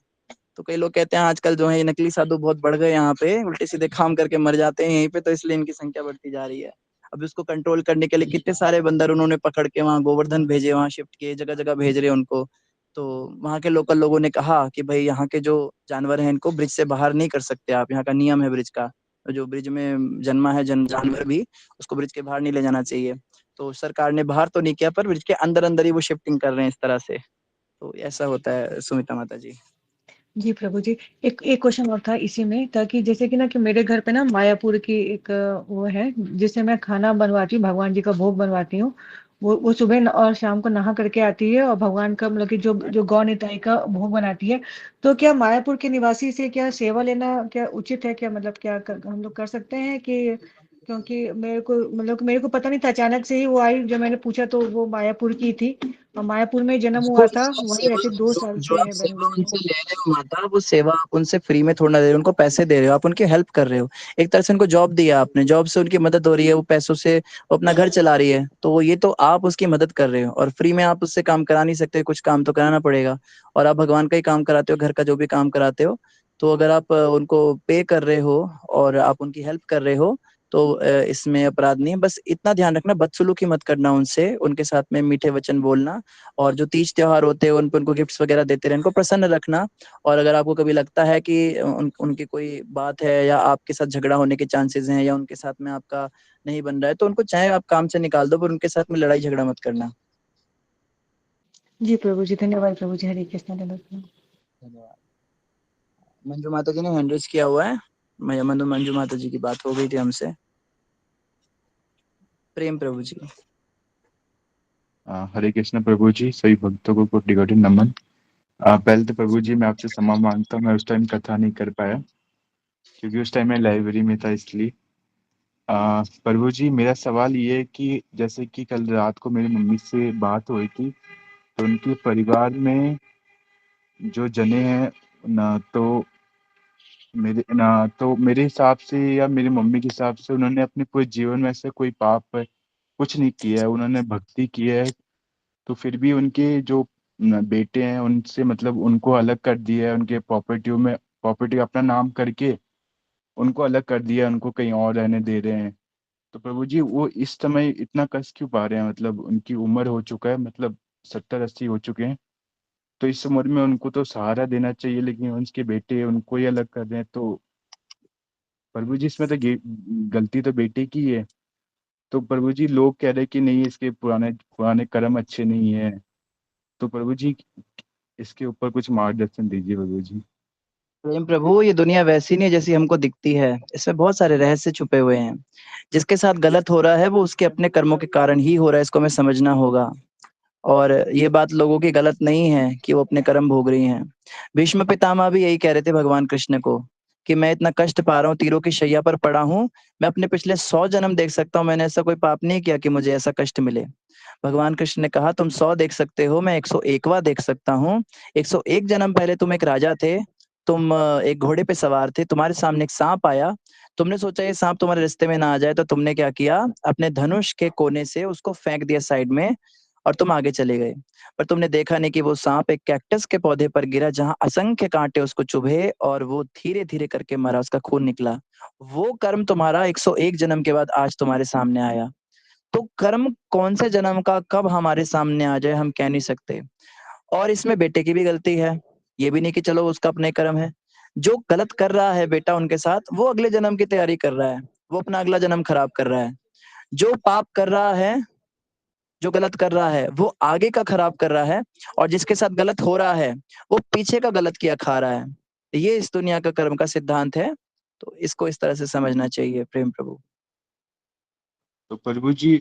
तो कई लोग कहते हैं आजकल जो है ये नकली साधु बहुत बढ़ गए, यहाँ पे उल्टे सीधे काम करके मर जाते हैं यहीं पे, तो इसलिए इनकी संख्या बढ़ती जा रही है। अब इसको कंट्रोल करने के लिए कितने सारे बंदर उन्होंने पकड़ के वहाँ गोवर्धन भेजे, वहाँ शिफ्ट किए, जगह जगह भेज रहे हैं उनको। तो वहाँ के लोकल लोगों ने कहा कि भाई यहाँ के जो जानवर हैं इनको ब्रिज से बाहर नहीं कर सकते आप, यहाँ का नियम है ब्रिज का, तो जो ब्रिज में जन्मा है जानवर भी, उसको ब्रिज के बाहर नहीं ले जाना चाहिए। तो सरकार ने बाहर तो नहीं किया, पर ब्रिज के अंदर अंदर ही वो शिफ्टिंग कर रहे हैं इस तरह से। तो ऐसा होता है सुमिता माता जी। जी प्रभु जी, एक क्वेश्चन और था इसी में, ताकि जैसे कि ना कि मेरे घर पे ना मायापुर की एक वो है जिससे मैं खाना बनवाती हूँ, भगवान जी का भोग बनवाती हूँ। वो सुबह और शाम को नहा करके आती है और भगवान का मतलब कि जो जो गौ निताई का भोग बनाती है। तो क्या मायापुर के निवासी से क्या सेवा लेना क्या उचित है? क्या मतलब क्या हम लोग कर सकते हैं कि, क्योंकि मेरे को पता नहीं था, अचानक से ही वो आई, जब मैंने पूछा तो वो मायापुर की थी और मायापुर में जन्म हुआ था, वहीं रहती 2 साल जो से आप है सेवा बेंगलोर में। उनसे ले रहे हो माता, वो सेवा आप उनसे फ्री में थोड़ा ना दे रहे हो, उनको पैसे दे रहे हो, आप उनकी हेल्प कर रहे हो। एक तरह से उनको जॉब दिया आपने, जॉब से उनकी मदद हो रही है, वो पैसों से वो अपना घर चला रही है, तो ये तो आप उसकी मदद कर रहे हो। और फ्री में आप उससे काम करा नहीं सकते, कुछ काम तो कराना पड़ेगा। और आप भगवान का ही काम कराते हो, घर का जो भी काम कराते हो, तो अगर आप उनको पे कर रहे हो और आप उनकी हेल्प कर रहे हो, तो इसमें अपराध नहीं है। बस इतना ध्यान रखना, बदसलूकी मत करना उनसे, उनके साथ में मीठे वचन बोलना, और जो तीज त्योहार होते हैं उन पर उनको गिफ्ट्स वगैरह देते रहे, उनको प्रसन्न रखना। और अगर आपको कभी लगता है कि उनकी कोई बात है या आपके साथ झगड़ा होने के चांसेस हैं या उनके साथ में आपका नहीं बन रहा है, तो उनको चाहे आप काम से निकाल दो, पर उनके साथ में लड़ाई झगड़ा मत करना। जी प्रभु जी, धन्यवाद प्रभु जी, हरे कृष्ण धन्यवाद। धन्यवाद। मंजू माता जी ने हैंड रेज किया हुआ है, मंजू माता जी की बात हो गई थी हमसे। प्रेम प्रभु जी। हरे कृष्ण प्रभु जी, सभी भक्तों को कोटि कोटि नमन। पहले तो प्रभु जी मैं आपसे क्षमा मांगता हूँ, मैं उस टाइम कथा नहीं कर पाया क्योंकि उस टाइम मैं लाइब्रेरी में था, इसलिए। प्रभु जी मेरा सवाल ये है कि जैसे कि कल रात को मेरी मम्मी से बात हुई थी, तो उनके परिवार में जो जने हैं तो मेरे हिसाब से या मेरी मम्मी के हिसाब से उन्होंने अपने पूरे जीवन में ऐसे कोई पाप कुछ नहीं किया है, उन्होंने भक्ति की है, तो फिर भी उनके जो बेटे हैं उनसे मतलब उनको अलग कर दिया है, उनके प्रॉपर्टी अपना नाम करके उनको अलग कर दिया है, उनको कहीं और रहने दे रहे हैं। तो प्रभु जी वो इस समय इतना कष्ट क्यों पा रहे हैं? मतलब उनकी उम्र हो चुका है, मतलब 70-80 हो चुके हैं, तो इस उम्र में उनको तो सहारा देना चाहिए, लेकिन उनके बेटे उनको ही अलग कर रहे हैं। तो प्रभु जी इसमें तो गलती तो बेटे की है। तो प्रभु जी लोग कह रहे हैं कि नहीं, इसके पुराने पुराने कर्म अच्छे नहीं है। तो प्रभु जी इसके ऊपर कुछ मार्गदर्शन दीजिए प्रभु जी। प्रेम प्रभु, ये दुनिया वैसी नहीं है जैसी हमको दिखती है। इसमें बहुत सारे रहस्य छुपे हुए हैं। जिसके साथ गलत हो रहा है वो उसके अपने कर्मों के कारण ही हो रहा है, इसको हमें समझना होगा। और ये बात लोगों की गलत नहीं है कि वो अपने कर्म भोग रही हैं। भीष्म पितामह भी यही कह रहे थे भगवान कृष्ण को कि मैं इतना कष्ट पा रहा हूँ, तीरों की शैया पर पड़ा हूँ, मैं अपने पिछले 100 जन्म देख सकता हूँ, मैंने ऐसा कोई पाप नहीं किया कि मुझे ऐसा कष्ट मिले। भगवान कृष्ण ने कहा तुम 100 देख सकते हो, मैं 101वां देख सकता हूँ। 101 जन्म पहले तुम एक राजा थे, तुम एक घोड़े पे सवार थे, तुम्हारे सामने एक सांप आया, तुमने सोचा ये सांप तुम्हारे रास्ते में ना आ जाए, तो तुमने क्या किया, अपने धनुष के कोने से उसको फेंक दिया साइड में और तुम आगे चले गए। पर तुमने देखा नहीं कि वो सांप एक कैक्टस के पौधे पर गिरा जहां असंख्य कांटे उसको चुभे और वो धीरे धीरे करके मरा, उसका खून निकला। वो कर्म तुम्हारा 101 जन्म के बाद आज तुम्हारे सामने आया। तो कर्म कौन से जन्म का कब हमारे सामने आ जाए हम कह नहीं सकते। और इसमें बेटे की भी गलती है, ये भी नहीं कि चलो उसका अपने कर्म है। जो गलत कर रहा है बेटा उनके साथ, वो अगले जन्म की तैयारी कर रहा है, वो अपना अगला जन्म खराब कर रहा है। जो पाप कर रहा है, जो गलत कर रहा है, वो आगे का खराब कर रहा है, और जिसके साथ गलत हो रहा है वो पीछे का गलत किया खा रहा है। ये इस दुनिया का कर्म का सिद्धांत है। तो इसको इस तरह से समझना चाहिए प्रेम प्रभु। तो प्रभु जी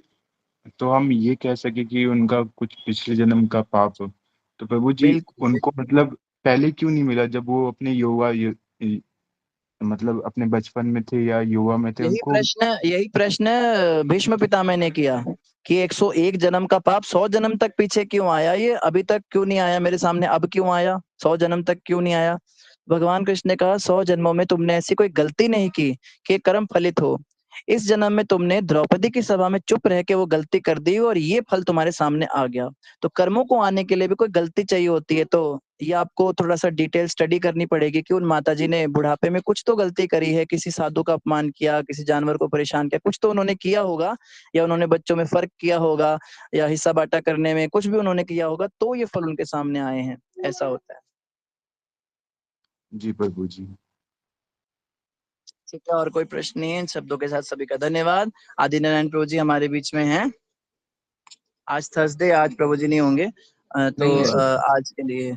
तो हम ये कह सके कि उनका कुछ पिछले जन्म का पाप, तो प्रभु जी उनको मतलब पहले क्यों नहीं मिला जब वो अपने मतलब अपने बचपन में थे या युवा में थे? यही प्रश्न भीष्म पितामह ने किया कि 101 जन्म का पाप 100 जन्म तक पीछे क्यों आया, ये अभी तक क्यों नहीं आया मेरे सामने, अब क्यों आया, 100 जन्म तक क्यों नहीं आया। भगवान कृष्ण ने कहा 100 जन्मों में तुमने ऐसी कोई गलती नहीं की कि कर्म फलित हो। इस जन्म में तुमने द्रौपदी की सभा में चुप रह के वो गलती कर दी और ये फल तुम्हारे सामने आ गया। तो कर्मों को आने के लिए भी कोई गलती चाहिए होती है। तो ये आपको थोड़ा सा डिटेल स्टडी करनी पड़ेगी कि उन माताजी ने बुढ़ापे में कुछ तो गलती करी है, किसी साधु का अपमान किया, किसी जानवर को परेशान किया, कुछ तो उन्होंने किया होगा, या उन्होंने बच्चों में फर्क किया होगा, या हिस्सा बांटा करने में कुछ भी उन्होंने किया होगा, तो ये फल उनके सामने आए हैं। ऐसा होता है। जी प्रभु जी। ठीक है, और कोई प्रश्न नहीं है। इन शब्दों के साथ सभी का धन्यवाद। आदि नारायण प्रभु जी हमारे बीच में हैं। आज थर्सडे, आज प्रभु जी नहीं होंगे, तो आज के लिए,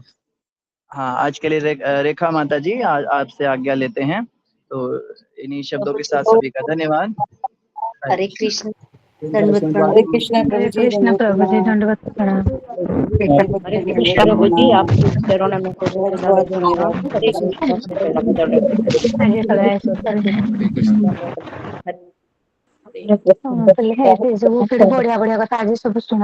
हाँ आज के लिए रेखा माता जी आपसे आज्ञा लेते हैं। तो इन्हीं शब्दों के साथ सभी का धन्यवाद। हरे कृष्ण, दंडवत प्रणाम। हरे कृष्ण प्रभु जी, कृष्ण प्रभु जी, दंडवत प्रणाम। हरे कृष्ण प्रभु जी, आप चरणों में बहुत बहुत धन्यवाद। हरे वो फिर बढ़िया बढ़िया कथा आज सब सुना।